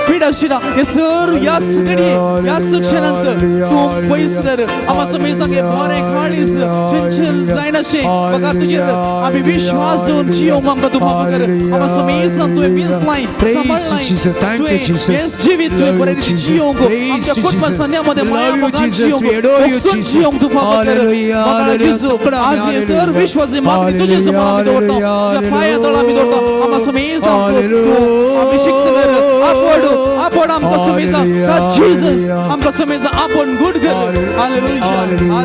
पिडा शिडा हे सर्व ह्या सगळी ह्या क्षणांत तूं पयस कर आमा सुमेसाक हे बरें काळीस चंचल जायनाशें फकत तुजेर आमी विश्वास दवरून जियोंक आमकां तूं फावो कर आमा सुमेसान तुवें पिंजलाय सांबाळलाय तुवें हें जिवीत तुवें बरें रितीन जियोंक आमच्या कुटुंबा सन्यामध्ये माया मोगान जियोंक मोगसून जियोंक तूं फावो कर मोगाळ जेजू आज हे सर्व विश्वासी मागणी तुजे समोर आमी दवरता तुज्या पांया तळ आमी दवरता आमा सुमेसान तूं अभिषेक कर आपण आमकां सुमेसा जीसस आमकां सुमेसा आपण गुड कर हालेलुया हालेलुया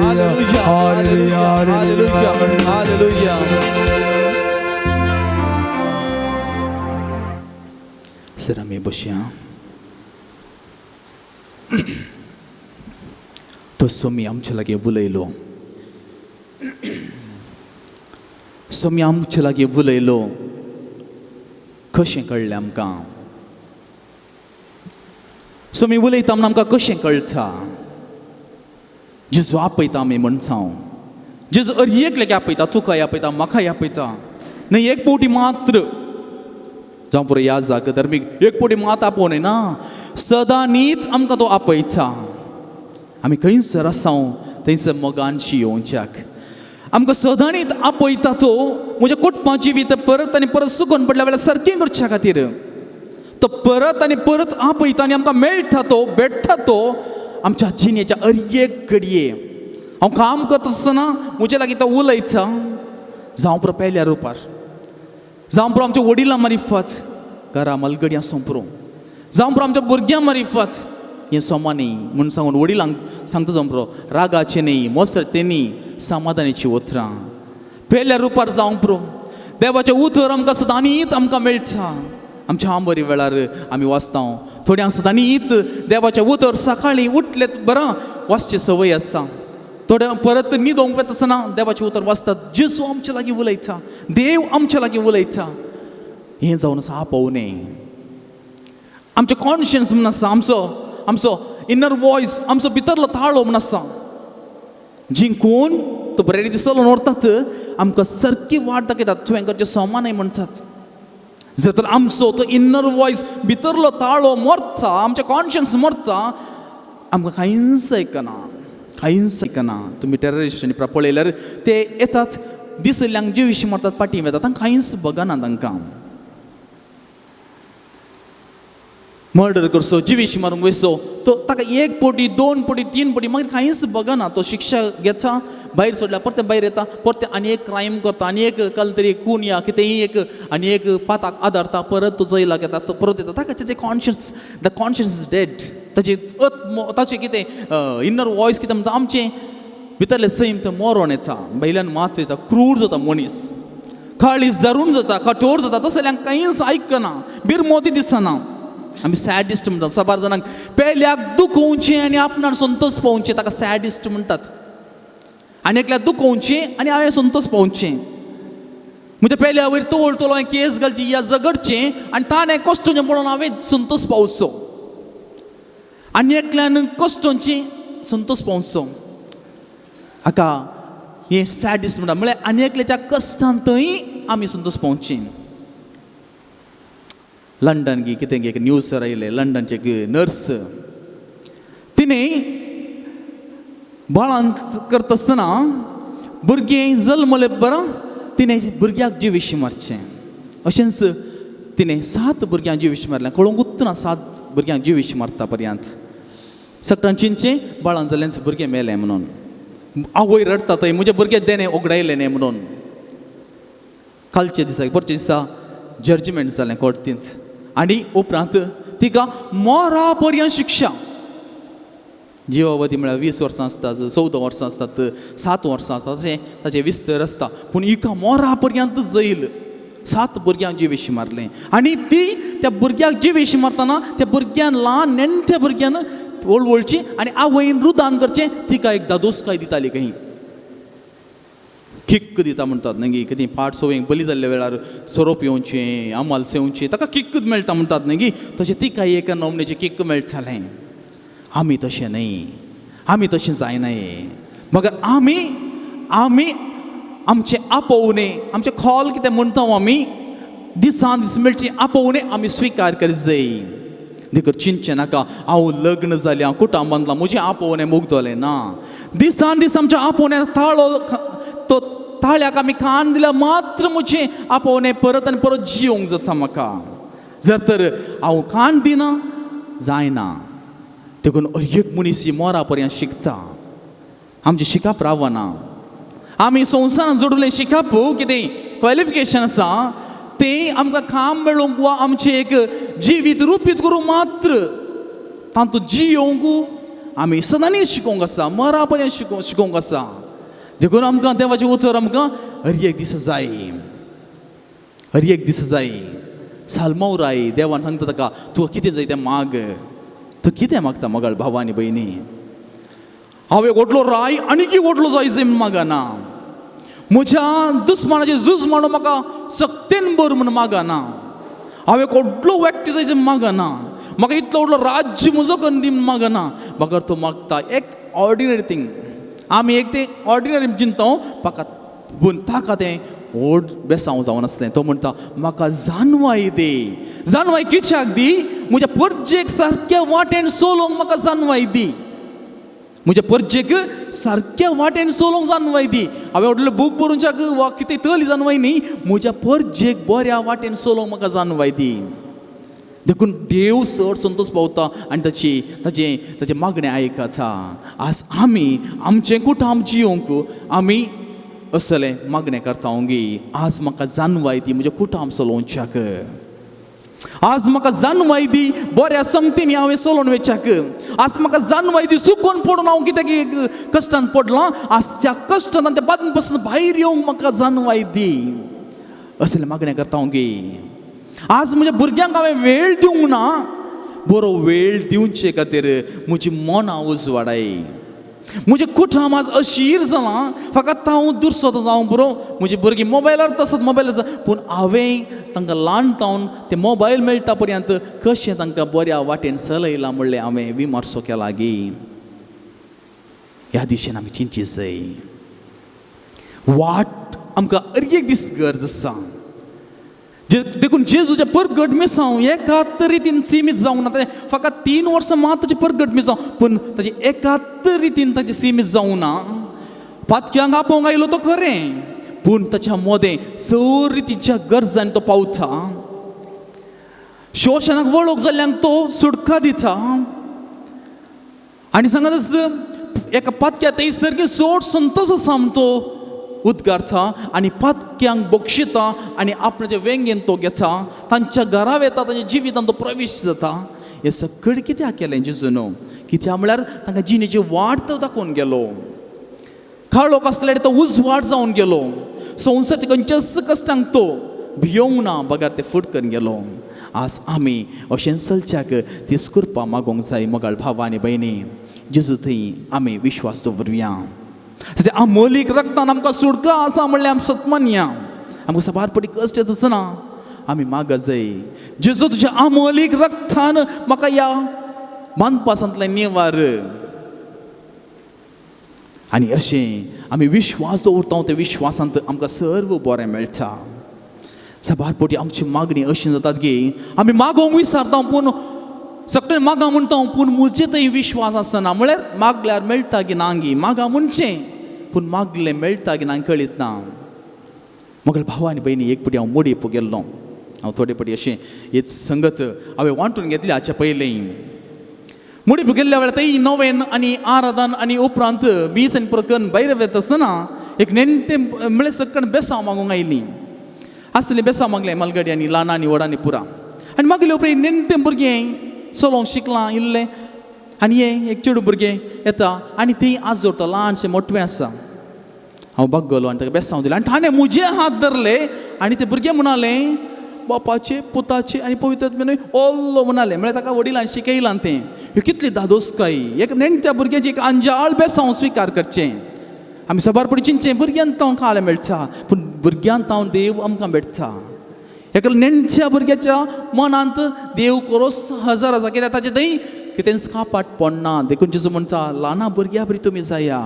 हालेलुया हालेलुया हालेलुया हालेलुया सर आमी बसया तो सोमी आमचे लागीं उलयलो सोमी आमचे लागीं उलयलो कशें कळ्ळें आमकां सोमी उलयता म्हण आमकां कशें कळटा जेजू आपयता आमी म्हणटा जेजू एकल्याक आपयता तुकाय आपयता म्हाकाय आपयता न्हय एक पावटी मात्र जावं पुरो ह्या जाग धर्मीक एक पावटी मात आपोवंक ना सदां न्हीच आमकां तो आपयता आमी खंयसर आसां थंयसर मोगानशी येवच्याक आमकां सदां न्हीच आपयता तो म्हज्या कुटुंबा जिवीत परत आनी परत सुकून पडल्या वेळार सारकें करच्या खातीर तो परत आनी परत आपयता आनी आमकां मेळटा तो भेटता तो आमच्या जिणेच्या एक घडये हांव काम करता आसतना म्हजे लागीं तो उलयता जावं पुरो पेल्या रुपार जावं पुरो आमच्या वडिलां मारिफत घरा मलगडी आसूं पुरो जावं पुरो आमच्या भुरग्यां मारिफत हें सोमा न्ही म्हूण सांगून वडिलांक सांगता जावं पुरो रागाचें न्ही मोसळतें न्ही समाधानाची उतरां पेल्या रुपार जावं पुरो देवाचें उतर आमकां सदांच आमकां मेळटा आमच्या आंबरी वेळार आमी वाचता थोड्यांक सदांच देवाचें उतर सकाळीं उठले बरां वाचची संवय आसा थोड्या परत न्हिदोंक वता आसतना देवाचें उतर वाचतात जेजू आमचे लागीं उलयता देव आमचे लागीं उलयता हें जावन आसा आपोवणें आमचें कॉन्शियन्स म्हूण आसा आमचो इनर वॉयस आमचो भितरलो ताळो म्हूण आसा जिंकून तो बरे दिसलो व्हरतात आमकां सारकी वाट दाखयतात तुवें करचें सोमानय म्हणटात जर तर आमचो तो इनर वॉयस भितरलो ताळो मरता आमचें कॉन्शियन्स मरता आमकां कांयच आयकना तुमी टेररिस्टांनी पळयल्यार ते येतात दिसल्यांक जे विशीं मरतात पाटी येतात तांकां कांयच बगना तांकां मर्डर करचो जिवीशी मारूंक वयचो तो ताका एक पोटी दोन पोटी तीन पोटी मागीर कांयच बगना तो शिक्षा घेता भायर सोडल्यार परते भायर येता परते आनी एक क्रायम करता आनी एक कल तरी खून या कितेंय एक आनी एक पाताक आदारता परत तो जैलाक येता तो परत येता ताका तेजें conscious the conscious is dead ताचें कितें इनर वॉयस कितें म्हणटा आमचें भितरलें सैम तें मरोन येता बैल्यान मात येता क्रूर जाता मनीस काळीज धरून जाता कठोर जाता तसल्यांक कांयच आयकना बिरमोदी दिसना आमी सॅडिस्ट म्हणटात साबार जाणांक पेल्याक दुखोवचें आनी आपणाक संतोश पावचें ताका सॅडिस्ट म्हणटात आनी एकल्याक दुखोवचें आनी हांवें संतोश पावचें म्हणजे पेल्या वयर तोळ तोलो हांवें केस घालची या झगडचें आनी ताणें कश्टचें म्हणून हांवें संतोश पावचो आनी एकल्यान कश्टचें संतोश पावचो हाका हें सॅडिस्ट म्हणटा म्हळ्यार आनी एकल्याच्या कश्टांतय आमी संतोश पावचें लंडन गी कितें एक न्यूज आयले लंडनचे नर्स तिणें बाळान करता आसतना भुरगें जल्मलें बरां तिणें भुरग्याक जिवेशी मारचें अशेंच तिणें 7 भुरग्यांक जिवेशी मारलें कळूंक उरना 7 भुरग्यांक जिवेशी मारता पर्यंत सकटान चिंचें बाळान जाल्यांच भुरगें मेलें म्हणून आवय रडता थंय म्हजे भुरगें देणें ओगडायलें न्ही म्हणून कालचे दिसा परचे दिसा जजमेंट जालें कोर्टींत आनी उपरांत तिका मोरा पर्यंत शिक्षा जिवावधी म्हळ्यार 20 वर्सां आसतात 14 वर्सां आसतात 7 वर्सां आसतात तशें ताचें विस्तर आसता पूण हिका मोरा पर्यंत जैल 7 भुरग्यांक जिवेशी मारलें आनी ती त्या भुरग्याक जिवेशी मारतना त्या भुरग्यान ल्हान नेणट्या भुरग्यान ओळवळची आनी आवयन रुदान करचें तिका एकदां दोसकाय दिताली खंय किक्क दिता म्हणटात न्ही कितें पाट सोवेंक बली जाल्ल्या वेळार सोरोप येवचें आमाल सेवचें ताका किक्क मेळटा म्हणटात न्ही तशें तिकाय एका नमनेचें किक्क मेळटालें आमी तशें न्ही आमी तशें जायनाय मगर आमी आमी आमचें आपोवणें आमचें खोल कितें म्हणटा आमी दिसान दीस मेळचें आपोवणें आमी स्विकार करूंक जाय देखून चिंतचें नाका हांव लग्न जालें हांव कुटाम बांदलां म्हजें आपोवणें मुग्दोलें ना दिसान दीस आमच्या आपोवण्या ताळो तो ताळ्याक आमी कान दिल्यार मात्र म्हजें आपोवणें परत आनी परत जियोंक जाता म्हाका जर तर हांव कान दिना जायना देखून एक मनीस मोरा पर्यंत शिकता आमचें शिकप रावना आमी संवसारान जोडलें शिकप कितें क्वॉलिफिकेशन आसा तें आमकां काम मेळोवंक वा आमचें एक जिवीत रुपीत करूंक मात्र तातूंत जियोंक आमी सदांच शिकोवंक आसा मरा पर्यंत शिकोवंक आसा देखून आमकां देवाचें उतर आमकां हर एक दीस जाय हर एक दीस जाय सालमोराय देवान सांगता ताका तुका कितें जाय तें माग तूं कितें मागता मोगाळ भावा आनी भयणी हांव एक व्हडलो राय आनीक एक व्हडलो जाय मागना म्हज्या दुस्मानाचें झूज म्हणून म्हाका सक्तीन भर म्हूण मागना हांव एक व्हडलो व्यक्ती जाय मागना म्हाका इतलो व्हडलो राज्य म्हजो करून दी मागना म्हाका तूं मागता एक ऑर्डिनरी थिंग आमी एक तें ऑर्डिनरी चिंता फकत पूण ताका तें व्हड बेसांव जावन आसलें तो म्हणटा म्हाका जानवाय दे जानवाय कित्याक दी म्हज्या परजेक सारक्या वाटेन सोलोवंक म्हाका जानवाय दी म्हज्या परजेक सारक्या वाटेन सोलोवंक जानवाय दी हांवें व्हडलो बूक बरोवच्याक वा कितें तली जानवाय न्ही म्हज्या परजेक बऱ्या वाटेन सोलोवंक म्हाका जानवाय दी देखून देव चड संतोश पावता आनी ताचे मागणें आयकता आज आमी आमचें कुटाम जियोंक आमी असलें मागणें करता ओंगी आज म्हाका जानवाय दी म्हजें कुटाम चलोवच्याक आज म्हाका जानवाय दी बऱ्या संगतींनी हांवें चलोवन वचच्याक आज म्हाका जानवाय दी चुकोवन पडून हांव कित्याक कश्टान पडलां आज त्या कश्टान आनी त्या बादन पासून भायर येवंक म्हाका जानवाय दी असलें मागणें करता ओंगी आज म्हज्या भुरग्यांक हांवें वेळ दिवंक ना बरो वेळ दिवचे खातीर म्हजी मनां उजवाडाय म्हजें कुटाम आज अशीर जालां फकत हांव दुर्सोत जावं बरो म्हजी भुरगीं मोबायलार आसात मोबायल पूण हांवें तांकां ल्हानतावन ते मोबायल मेळटा पर्यंत कशें तांकां बऱ्या वाटेन चलयलां म्हणलें हांवें विमर्शो केला गी ह्या दिशेन आमी चिंतची जाय वाट आमकां हर एक दीस गरज आसा देखून जेजूच्या परगट मिसांव एकाच रितीन सीमीत जावंक ना फकत 3 वर्सां मात ताचें परगट मिसांव पूण ताची एकाच रितीन ताचें सीमीत जावंक ना पातक्यांक आपोवंक आयलो तो खरें पूण ताच्या मोदें सर रितीच्या गरजांनी तो पावता शोशणाक वळख जाल्ल्यांक तो सुटका दिता आनी सांगात एका पातक्या थंयसर चड संतोश आसा म्हूण तो उद्गारता आनी पातक्यांक बक्षिता आनी आपणाच्या वेंगेन तो घेता तांच्या घरां येता तांच्या जिवितांत तो प्रवेश जाता हें सगळें कित्याक केलें जेजून कित्याक म्हळ्यार तांकां जिणेची वाट तो दाखोवन गेलो काळोख आसल्यार तो उजवाड जावन गेलो संवसाराच्या खंयच्याच कश्टांक तो भियोंक ना बगार ते फूट करून गेलो आज आमी अशें चलच्याक तीस करपा मागोवंक जाय मोगाळ भावा आनी भयणी जेजू थंय आमी विश्वास दवरुया ताच्या अमोलीक रक्तान आमकां सुटका आसा म्हणलें आमी सत्मानया आमकां सबारपटी कश्ट येत आसना आमी माग जाय जेजू तुज्या अमोलीक रक्तान म्हाका ह्या मानपासांतलें निवार आनी अशें आमी विश्वास दवरता ते विश्वासांत आमकां सर्व बरें मेळटा सबारपटी आमची मागणी अशी जातात की आमी मागोवंक विसरता पूण सगळें मागा म्हणटा पूण म्हजे थंय विश्वास आसना म्हळ्यार मागल्यार मेळटा की ना गी मागा म्हणचें पूण मागलें मेळटा की ना कळीत ना मग भाव आनी भयणी एक पटी हांव मोडीप गेल्लो हांव थोडे पटी अशें हेच संगत हांवें वांटून घेतली हाच्या पयलीं मोडीप गेल्ल्या वेळार थंय नोवेन आनी आराधन आनी उपरांत मीस आनी प्रकरण भायर वेत आसतना एक नेणटे म्हळ्यार सकण बेसांव मागूंक आयलीं आसलें बेसांव मागलें मालगाडी आनी ल्हान आनी व्हड आनी पुरा आनी मागले उपरांत नेणटें भुरगें चलोवंक शिकलां इल्लें आनी हें एक चेडूं भुरगें येता आनी थंय आज जोडटा ल्हानशें मोटवें आसा हांव बागलो आनी ताका बेसांव दिलें आनी ताणें म्हजे हात धरले आनी तें भुरगें म्हणलें बापाचे पुताचे आनी पवित्रात्म्यान ओल्लो म्हणलें म्हळ्यार ताका वडिलांनी शिकयलां तें ह्यो कितली धादोसकाय एक नेणट्या भुरग्याचें एक अंजाळ बेसांव स्विकार करचें आमी सबारपणी चिंतचें भुरग्यांक तावन खायला मेळटा पूण भुरग्यांक तावन देव आमकां मेळटा एका नेणट्या भुरग्याच्या मनांत देव करोस हजार आसा कित्याक ताचे थंय कितें कापाट पडना देखून जेजू म्हणटा ल्हाना भुरग्या बरी तुमी जाया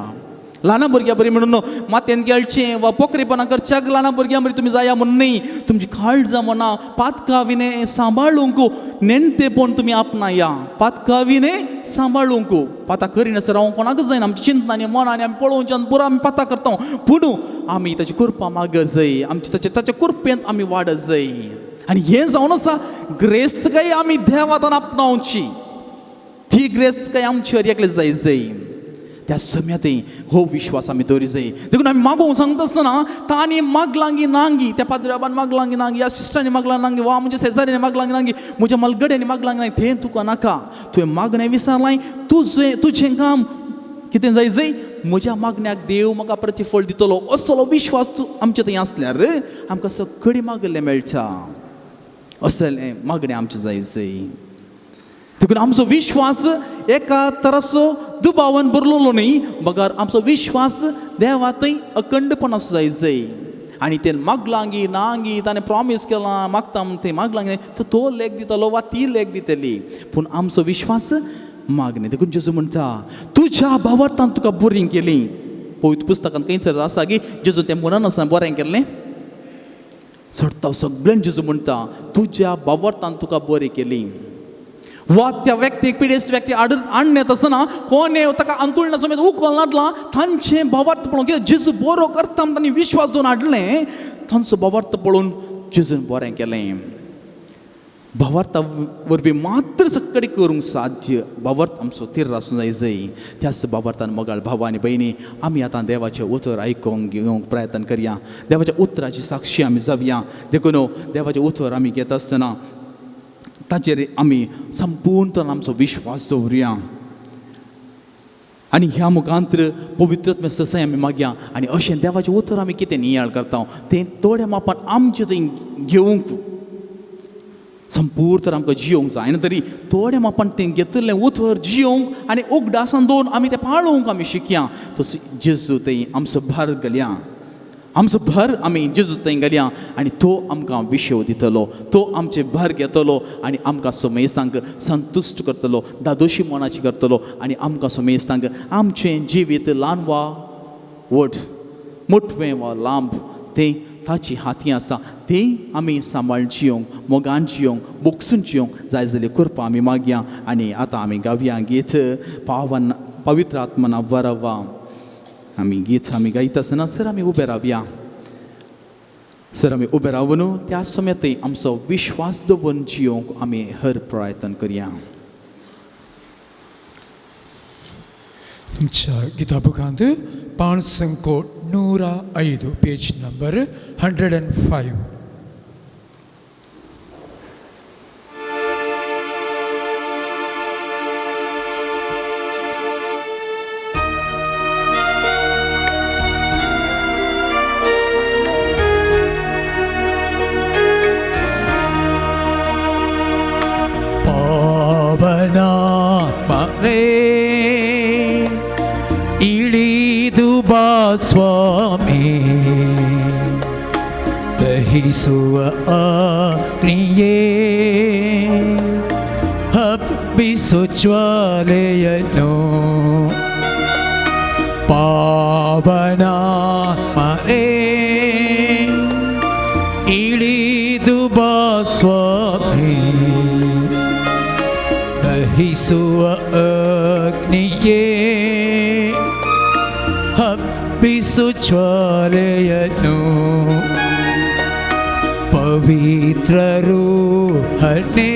ल्हाना भुरग्या बरी म्हणून मातयेन गेळचें वा पोखरेपणां करच्याक ल्हाना भुरग्यां बरी तुमी जाया म्हणून न्ही तुमची काळजां मना पातकाविने सांबाळूंक नेणटेपण तुमी आपणाया पातकाविने सांबाळूंक पातां करिनासर रावंक कोणाक जायना आमची चिंतनांनी मनांनी आमी पळोवच्यान पुरो आमी पातां करता पूण आमी ताची कृपा माग जाय आमची ताच्या कृपेंत आमी वाडत जाय आनी हें जावन आसा ग्रेस्तकाय आमी देवातान आपणावची ती ग्रेस्तकाय आमची एकले जाय त्या समयातय हो विश्वास आमी दवरी जाय देखून आमी मागोवंक सांगता आसतना तांणी मागलांगी नांगी त्या पाद्र्याबान मागलांगी नांगी ह्या सिस्टरांनी मागलां नांगी वा म्हज्या शेजाऱ्यानी मागलांगी नांगी म्हज्या मलगड्यांनी मागलांगी नांगी तें तुका नाका तुवें मागणें विचारलां तुजें काम कितें जाय म्हज्या मागण्याक देव म्हाका प्रतिफळ दितलो असलो विश्वास आमचे थंय आसल्यार आमकां सगळें मागलें मेळटा असलें मागणें आमचें जाय देखून आमचो विश्वास एका तरासो दुबावान भरलेलो न्ही बगर आमचो विश्वास देवा थंय अखंडपण आसूं जाय आनी तें मागलांगी नांगी ताणें प्रॉमीस केलां मागता म्हूण तें मागलांगी तो लेख दितलो वा ती लेख दितली पूण आमचो विश्वास मागणें देखून जेजू म्हणटा तुज्या भावार्थान तुका बरीं केलीं पवित्र पुस्तकांत खंयसर आसा की जेजू तें म्हणून आसा बरें केल्लें सोडता सगळ्यांक जेजू म्हणटा तुज्या भावार्थान तुका बरीं केलीं वा त्या व्यक्तीक पिडेस्त व्यक्ती हाडून येता आसतना कोण ताका अंतुळना समेत उखल नाडलां तांचें भावार्थ पळोवन कित्याक जेजू बरो करता तांणी विश्वास दवरून हाडलें तांचो भावार्थ पळोवन जेजून बरें केलें भावार्था वरवीं मात्र सगळें करूंक साध्य भावार्थ आमचो तीर आसूं जाय त्याच भावार्थान मोगाळ भाव आनी भयणी आमी आतां देवाचें उतर आयकूंक घेवंक प्रयत्न करया देवाच्या उतराची साक्षी आमी जावया देखून देवाचें उतर आमी घेता आसतना ताचेर आमी संपूर्ण आमचो विश्वास दवरया आनी ह्या मुखांतर पवित्रत्व ससाय आमी मागया आनी अशें देवाचें उतर आमी कितें नियाळ करता तें थोड्या मापान आमचें थंय घेवंक संपूर्ण आमकां जियोंक जाय आनी तरी थोड्या मापान तें घेतिल्लें उतर जियोंक आनी उगडासान दवरून आमी तें पाळोवंक आमी शिकया तसो जेजू थंय आमचो भर घालया आमचो भर आमी जेजू थंय घालया आनी तो आमकां विशय दितलो तो आमचें भर घेतलो आनी आमकां समेसांक संतुश्ट करतलो दादोशी मनाची करतलो आनी आमकां समेसांक आमचें जिवीत ल्हान वा व्हड मोठवें वा लांब तें ताची हाती आसा तें आमी सांबाळून जियोंक मोगान जियोंक बोगसून जियोंक जाय जाल्यार कृपा आमी मागया आनी आतां आमी गावया गीत पावन पवित्र आत्मना वरवा आमी गीत आमी गायता आसतना सर आमी उबे रावया सर आमी उबे रावन त्या समयतय आमचो विश्वास दवरून जियोंक आमी हर प्रयत्न करया तुमच्या गिताबुकांत 505 पेज नंबर 105 स्वामी दहिसुव अग्निये हब्बिसु ज्वालयनो पावनात्मने इळिदु बा स्वामी दहिसुव अग्निये हब्बिसु ज्वालयनो ಪವಿತ್ರ ರೂಹನೇ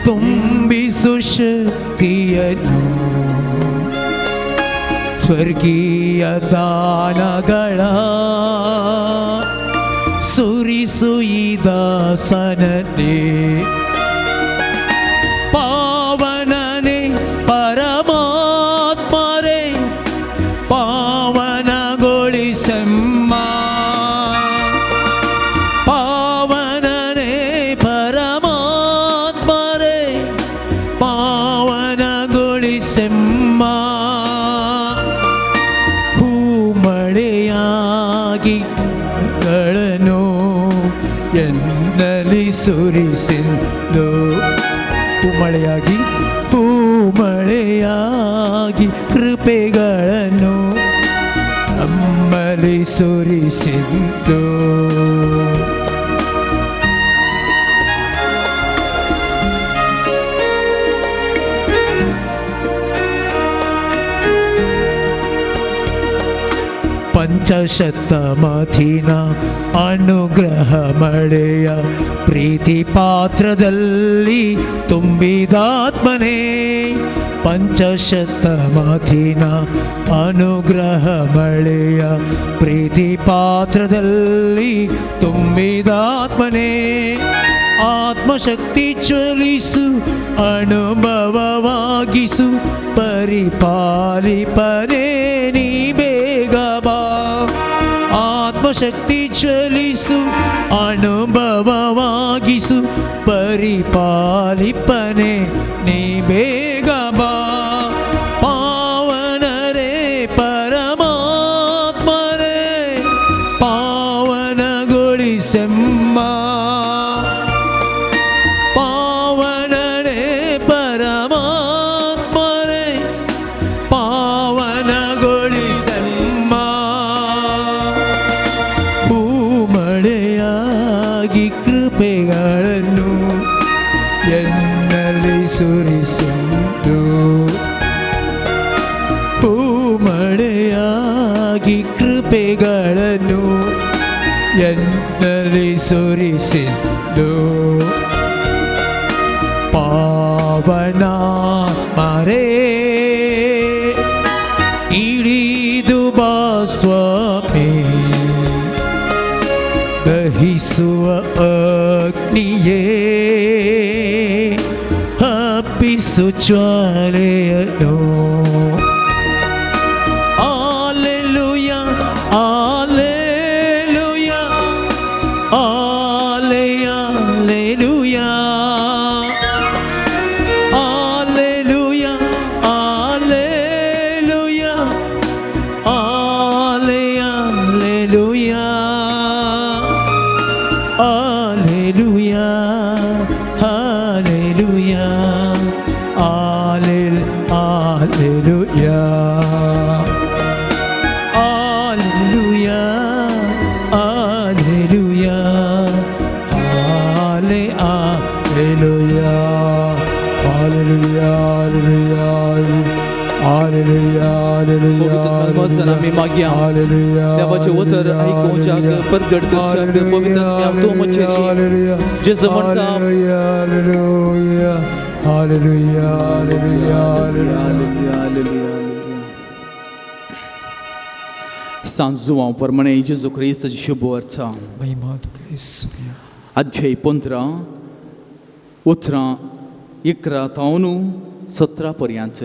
ತುಂಬಿಸು ಶಕ್ತಿಯನ್ನು ಸ್ವರ್ಗೀಯ ದಾನಗಳ ಸುರಿಸು ಈ ದಾಸನನೇ ಪಾವನನೇ ಪರಮಾತ್ಮರೇ ಪಾವನಗೊಳಿಸಮ್ಮ ಪಾವನನೇ ಪರಮಾತ್ಮರೇ ಪಾವನಗೊಳಿಸಮ್ಮ ಹೂಮಳೆಯಾಗಿ ಗಳನ್ನು ಎನ್ನಲಿ ಸುರಿಸಿದ್ದು ಹೂಮಳೆಯಾಗಿ ಕೃಪೆಗಳನ್ನು ನಮ್ಮಲ್ಲಿ ಸುರಿಸಿದ್ದು ಪಂಚಶತಮಥಿನ ಅನುಗ್ರಹ ಮಳೆಯ ಪ್ರೀತಿ ಪಾತ್ರದಲ್ಲಿ ತುಂಬಿದಾತ್ಮನೇ ಪಂಚಶತಮಥಿನ ಅನುಗ್ರಹ ಮಳೆಯ ಪ್ರೀತಿ ಪಾತ್ರದಲ್ಲಿ ತುಂಬಿದಾತ್ಮನೇ ಆತ್ಮಶಕ್ತಿ ಜ್ವಲಿಸು ಅನುಭವವಾಗಿಸು ಪರಿಪಾಲಿಪನೇ ನೀ ಬೇಗ ಬಾ ಆತ್ಮಶಕ್ತಿ ಜ್ವಲಿಸು ಅನುಭವವಾಗಿಸು ಪರಿಪಾಲಿಪನೇ ನೀ ಬೇಗ ಬಾ ಪಾವನರೇ ಪರಮಾತ್ಮರೇ ಪಾವನಗೊಳಿಸಮ್ಮ ಪಾವನರೇ ಪರಮಾತ್ಮರೇ ಪಾವನಗೊಳಿಸಮ್ಮ ಹೂಮಳೆಯಾಗಿ ಕೃಪೆಗಳನ್ನು ಎನ್ನಲ್ಲಿ ಸುರಿಸಿದ್ದು ಹೂಮಳೆಯಾಗಿ ಕೃಪೆಗಳನ್ನು ಎನ್ನಲ್ಲಿ ಸುರಿಸಿದ್ದು ಪಾವನ ಮರೇ ಇಳಿದು ಬಾ ಸ್ವಾಮಿ ದಹಿಸುವ ಅಗ್ನಿಯೇ ಹಬ್ಬಿಸು ಜ್ವಾಲೆಯನ್ನು ಆಲೆಲುಯ ಆಲೆಲುಯ ಆಲೆಯ ಲೆಲುಯ ಆಲೆಲುಯ ಆಲೆಲುಯ ಆಲೆಯ ಲೆಲುಯ आम्ही मागया देवाचे उतर ऐकूं जाग प्रगट कर जाग पवित्र आत्म्या तो मचरी जे जमता हालेलुया हालेलुया हालेलुया हालेलुया सांजुवा परमणे येशू ख्रिस्ताची शुभ वार्ता महिमा तुका येशूया अध्याय 15 उतरां 11 तावन 17 पर्यंत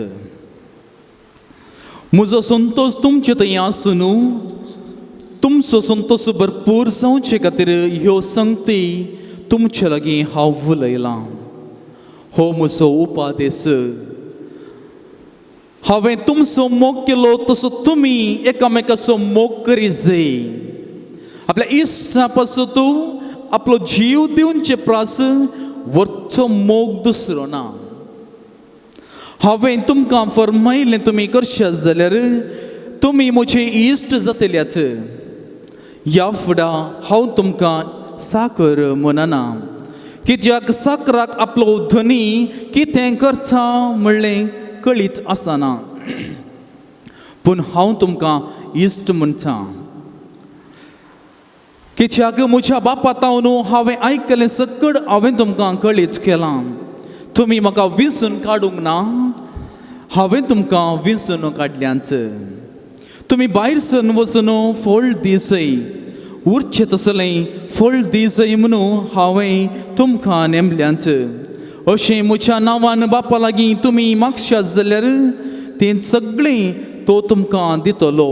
म्हजो संतोष तुमचे थंय आसून तुमचो संतोष भरपूर जावचे खातीर ह्यो संगती तुमचे लागीं हांव उलयलां हो म्हजो उपादेश हांवें तुमचो मोग केलो तसो तुमी एकामेकाचो मोग करी जाय आपल्या इश्टा पासून तूं आपलो जीव दिवचे प्रास वरचो मोग दुसरो ना हांवें तुमकां फरमायलें तुमी करशात जाल्यार तुमी म्हजे इश्ट जातल्यात ह्या फुडां हांव तुमकां साकर म्हणना कित्याक साकराक आपलो धनी कितें करता म्हणलें कळीत आसना पूण हांव तुमकां इश्ट म्हणटा कित्याक म्हज्या बापातावन हांवें आयकलें सकड हांवें तुमकां कळीत केलां. तुमी म्हाका विंचून काडूंक ना, हांवें तुमकां विंचून काडल्यांच. तुमी भायर सरून वचून फळ दिसय, उरचें तसलें फळ दिसय म्हणून हांवें तुमकां नेमल्यांच. अशें म्हज्या नांवान बापा लागीं तुमी मागशात जाल्यार तें सगळें तो तुमकां दितलो.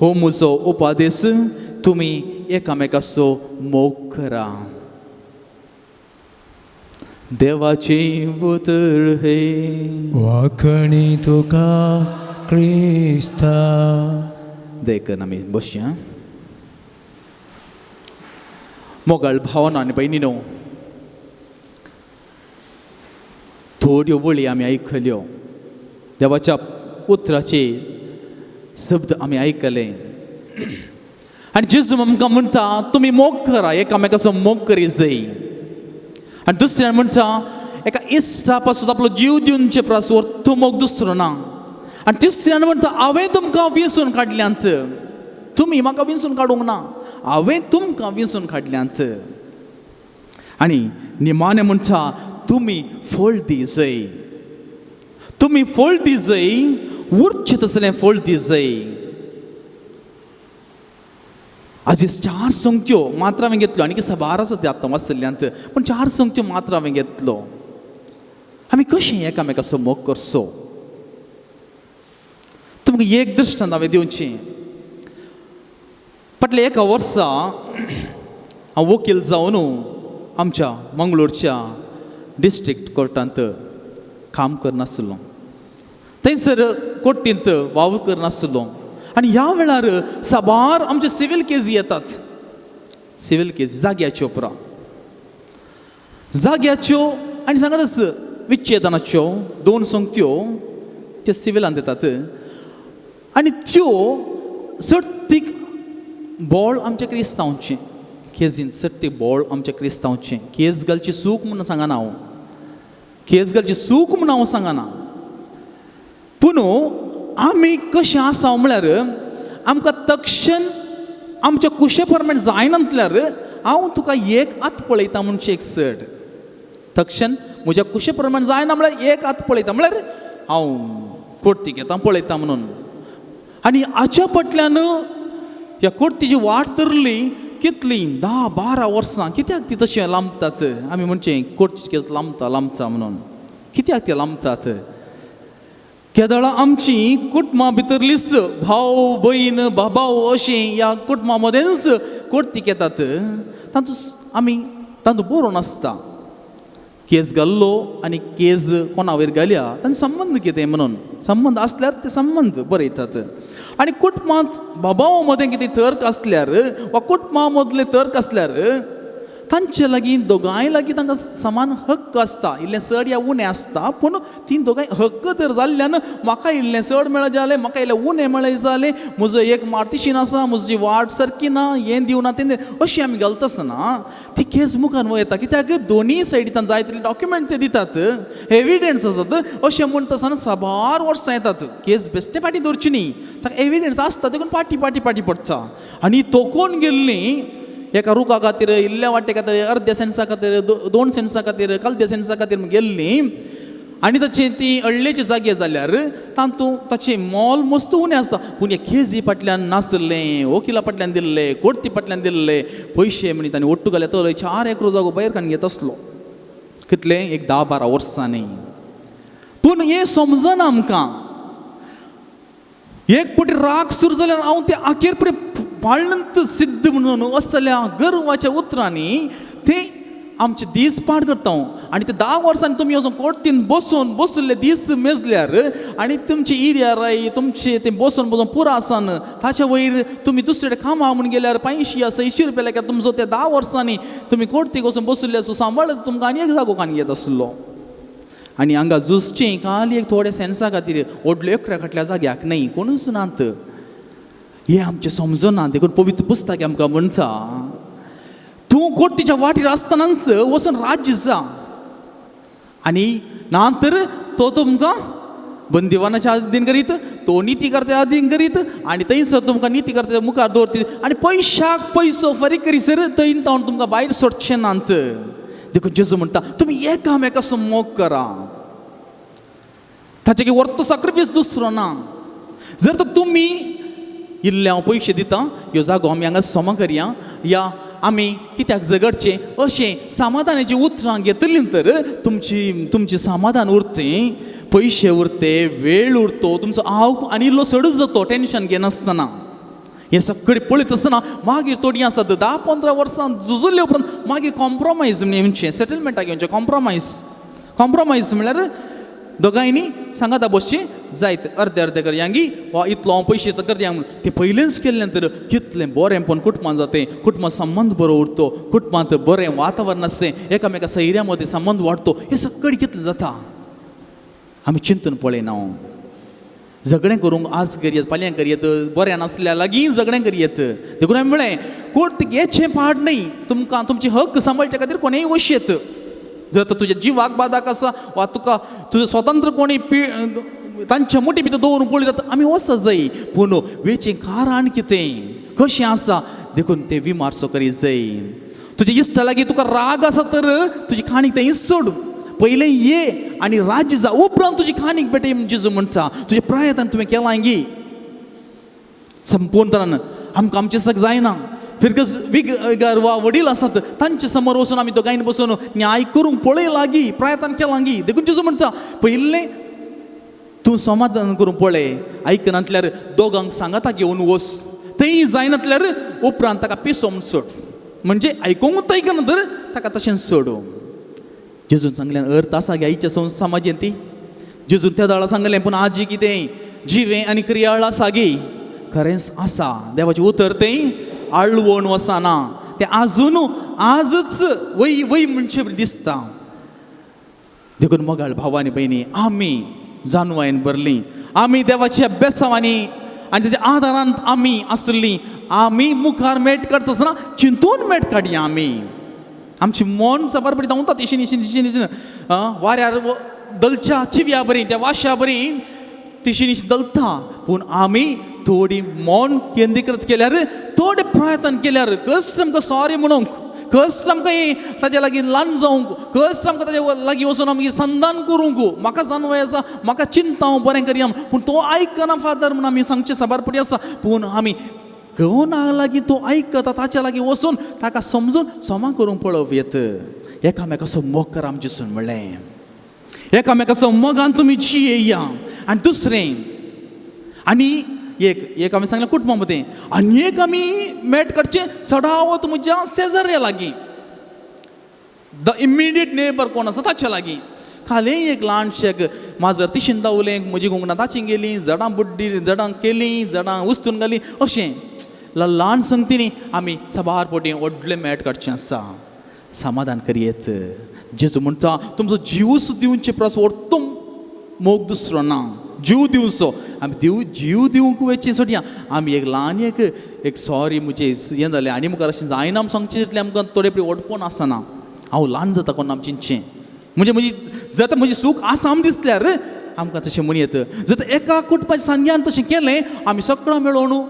हो म्हजो उपादेश, तुमी एकामेकाचो मोग करा. देवाचें उतर हे वाखणी तुका क्रिस्ता. देखून आमी बसया. मोगाळ भावना आनी भयणीनो, थोड्यो वळी आमी आयकल्यो. देवाच्या उतराचे शब्द आमी आयकले. आनी जेजू आमकां म्हणटा तुमी मोग करा, एकामेकाचो मोग करी जाय. आनी दुसऱ्यान म्हणटा एका इश्टा पासून आपलो जीव दिवचे प्रसवर तो मोग दुसरो ना. आनी तिसऱ्यान म्हणटा हांवें तुमकां विंचून काडल्यांच. तुमी म्हाका विंचून काडूंक ना, हांवें तुमकां विंचून काडल्यांच. आनी निमाणें म्हणटा तुमी फळ दिसय. तुमी फळ दिसय, उरचें तसलें फळ दिसय. आज 4 संगत्यो मात्र हांवें घेतल्यो, आनी 12 आसा ते आतां वाचल्ल्यांत, पूण 4 संगत्यो मात्र हांवें घेतलो. आमी कशें एकामेकाचो मोग करचो? तुमकां एक दृश्टांत हांवें दिवचें. फाटल्या 1 वर्सा हांव वकील जावन आमच्या मंगळूरच्या डिस्ट्रिक्ट कोर्टांत काम करनासलो. थंयसर कोर्टींत वावर करनासलो. आनी ह्या वेळार साबार आमच्यो सिवील केसी येतात. सिवील केसी जाग्याच्यो पुरो, जाग्याच्यो आनी सांगात विच्छेदनाच्यो 2 संगत्यो त्यो सिविलांत येतात. आनी त्यो सर्तीक बोळ आमच्या क्रिस्तांवचें. केसीन सर्तीक बोळ आमच्या क्रिस्तांवचें. केस घालची सूख म्हणून सांगना हांव, केस घालची सूख म्हणून हांव सांगना. पूण आमी कशें आसा म्हळ्यार आमकां तक्षण आमच्या कुशे प्रमाणे जायनातल्यार हांव तुका एक हात पळयता म्हणचे एक सड. तक्षण म्हज्या कुशे प्रमाणे जायना म्हळ्यार एक हात पळयता म्हळ्यार हांव कोर्टीक येता पळयता म्हणून. आनी हाच्या फाटल्यान ह्या कोर्टीची वाट धरली कितली 10-12 वर्सां. कित्याक ती तशें लांबतात? आमी म्हणचें कोर्टीची केस लांबता म्हणून. कित्याक ते लांबतात? केदळा आमची कुटुंबां भितरलीच भाव भयण भाव अशें ह्या कुटुंबां मदेंच कोर्टीक येतात. तातूंत बरोवन आसता. केस घाल्लो आनी केस कोणा वयर घाल्या तांचो संबंद कितें म्हणून. संबंद आसल्यार ते संबंद बरयतात. आनी कुटुंबांत भाव मदें कितें तर्क आसल्यार वा कुटुंबां मदले तर्क आसल्यार तांचे लागीं दोगांय लागीं तांकां समान हक्क आसता. इल्लें चड या उणें आसता, पूण ती दोगांय हक्क तर जाल्ल्यान म्हाका इल्लें चड मेळ्ळें जालें, म्हाका इल्लें उणें मेळ्ळें जालें, म्हजो एक मार्तीशीन आसा, म्हजी वाट सारकी ना, हें दिवना तें अशें आमी घालता आसतना ती केस मुखार वयता. कित्याक दोनीय सायडींतल्यान जाय तरी डॉक्युमेंट ते दितात, एविडेंस आसात. अशें म्हणटा आसतना साबार वर्सां येतात. केस बेश्टे फाटी दवरची न्ही, ताका एविडेंस आसता देखून पाटी पाटी पाटी पडटा. आनी तोकोन गेल्लीं एका रुखा खातीर, इल्ल्या वाटे खातीर, अर्द्या सेन्सा खातीर, 2 सेन्सा खातीर, कालद्या सेन्सा खातीर गेल्ली. आनी ताची ती अडलेची जागे जाल्यार तातूंत ताचें मोल मस्त उणें आसता. पूण ह्या केजी फाटल्यान नासलें, वकिला फाटल्यान दिल्लें, कोर्टी फाटल्यान दिल्लें पयशे म्हणी तांणी ओट्टू घाले तो 4 एकर जागो भायर काडून घेत आसलो. कितलें? एक 10-12 वर्सांनी. पूण हें समजना आमकां. एक फावटी राग सुरू जाल्यार हांव ते आखेर पर्यंत पाळणंत सिद्ध म्हणून असल्या गर्वाच्या उतरांनी ते आमचे दीस पाड करता. आनी ते 10 वर्सांनी तुमी वचून कोर्टीन बसले दीस मेजल्यार आनी तुमची इरियाराय तुमचे ते बसून पुरा आसान ताच्या वयर तुमी दुसरे कडेन कामां म्हणून गेल्यार 500-600 रुपया लेखार तुमचो ते 10 वर्सांनी तुमी कोर्टीक वचून बसले सांबाळ तुमकां आनी एक जागो कान घेत आसलो. आनी हांगा झुजचें खाली एक थोड्या सेन्सा खातीर व्हडल्यो एकऱ्या फाटल्या जाग्याक न्ही कोणूच नात. हे आमचें समजना. देखून पवित्र पुस्तक आमकां म्हणटा तूं कोर्टीच्या वाटेर आसतनाच वचून राज्य जा. आनी ना तर तो तुमकां बंदिवानाच्या अधीन करीत, तो निती करता अधीन करीत आनी थंयसर तुमकां निती करता मुखार दवरता आनी पयशाक पयसो फारीक करीसर थंय तावन तुमकां भायर सोडचें नात. देखून जेजू म्हणटा तुमी एकामेकाचो मोग करा. ताचे व्हरतो सॅक्रिफायस दुसरो ना. जर तर तुमी इल्ले हांव पयशे दिता ह्यो जागो आमी हांगा सोमा करया या आमी कित्याक झगडचें अशें समाधानाची उतरां घेतलीं तर तुमचें समाधान उरतें, पयशे उरते, वेळ उरतो, तुमचो हांव आनी इल्लो चडूच जातो टेन्शन घेनासतना. हे सगळें पळयत आसतना मागीर थोडीं आसात 10-15 वर्सां झुजले उपरांत मागीर कॉम्प्रोमायज येवचें, सेटलमेंटाक येवचें. कॉम्प्रोमायज म्हळ्यार दोगांयनी सांगाता बसचें जायत अर्दे अर्दे करया गी वा इतलो हांव पयशे करया म्हणून तें पयलेंच केल्लें तर कितलें बरेंपण कुटुंबांत जातें, कुटुंबांत संबंद बरो उरतो, कुटुंबांत बरें वातावरण आसतें, एकामेका सैऱ्या मदें संबंद वाडतो. हें सगळें कितलें जाता आमी चिंतून पळयना. झगडें करूंक आज करयत, फाल्यां करयत, बरें नासल्या लागीं झगडें करयत. देखून हांवें म्हळें कोर्ट हेचें पाड न्ही. तुमकां तुमचे हक्क सांबाळचे खातीर कोणेंय वशेत. जर तर तुज्या जिवाक बादाक आसा वा तुका तुजें स्वतंत्र कोणी तांच्या मुठी भितर दवरून पळयतात आमी वचत जाय. पूण वेचें कारण कितें कशें आसा देखून तें विमारसो करीत जाय. तुजे इश्टा लागीं तुका राग आसा तर तुजी खाणीक तें सोड. पयलें ये आनी राज्य जा उपरांत तुजी खाणीक बेटे जेजू म्हणटा. तुजे प्रयत्न तुवें केलां गी संपूर्णपणान आमकां आमचें सग जायना. फिरगर वा वडील आसात तांचे समोर वचून आमी दोगांयनी बसून न्याय करूंक पळय लागी, प्रयत्न केलां गी. देखून जेजू म्हणटा पयलें तूं समाधान करूंक पळय. आयकनातल्यार दोगांक सांगाता घेवन वच. थंय जायनातल्यार उपरांत ताका पिसोवन सोड. म्हणजे आयकूंकूच आयकना तर ताका तशें सोडू. जेजून सांगलें अर्थ आसा गे आयच्या समाजांत ती. जेजून त्या दाळा सांगलें पूण आजी कितें जिवें आनी क्रियाळ आसा गे. खरेंच आसा. देवाचें उतर तें आळवण वचना. तें आजून आजच वय वय म्हणचे दिसता. देखून मोगाळ भावानी भयणी आमी जाणवायन भरलीं, आमी देवाच्या बेसांवांनी आनी तेच्या आदारांत आमी आसलीं. आमी मुखार मेट करता आसतना चिंतून मेट काडया. आमी आमची मन सबार बरी धांवता तिशीन वाऱ्यार दलच्या चिव्या बरी त्या वाश्या बरी तिशीन दलता. पूण आमी थोडी मन केंद्रीकृत केल्यार, थोडे प्रयत्न केल्यार कश्ट आमकां सॉरी म्हणूंक, कश्ट आमकां ताच्या लागीं ल्हान जावंक, कश्ट आमकां ताच्या लागीं वचून आमगे संधान करूंक, म्हाका जानवय आसा, म्हाका चिंता हांव बरें करया पूण तो आयकना फादर म्हणून आमी सांगचें सबारपडी आसा. पूण आमी कोणा लागीं तो आयकता ताच्या लागीं वचून ताका समजून सोमा करूंक पळोवप येत. एकामेकाचो मोग करा आमचे सून म्हणलें. एकामेकाचो मोगान तुमी जियेया. आनी दुसरें आनी एक आमी सांगलें कुटुंबा मदें आनी एक आमी मेट काडचें सडावत म्हज्या शेजाऱ्या लागीं. द इमिडिएट नेबर कोण आसा ताच्या लागीं. खालें एक ल्हानशें माजर तिशीन दावलें, म्हजी गुंगणां ताचीं गेलीं, झाडां बुड्डी झाडां केलीं, झाडां उस्तून घालीं, अशें ल्हान संगतींनी आमी सबारपटी व्हडलें मेट काडचें आसा. समाधान करयेत. जेजू म्हणटा तुमचो जीवच दिवचे प्रस व्हरतो मोग दुसरो ना. जीव दिवचो आमी जीव दिवंक वेचें सोडया. आमी एक ल्हान एक सॉरी म्हजें हें जालें आनी मुखार अशें जायना आमी सांगचें तितलें आमकां थोडे परी ओडपण आसना. हांव ल्हान जाता कोण आमी चिंतचें. म्हणजे म्हजी जर म्हजें सूख आसा आमी दिसल्यार आमकां तशें म्हणयत. जर एका कुटुंबाच्या सांग्यान तशें केलें आमी सगळां मेळोवन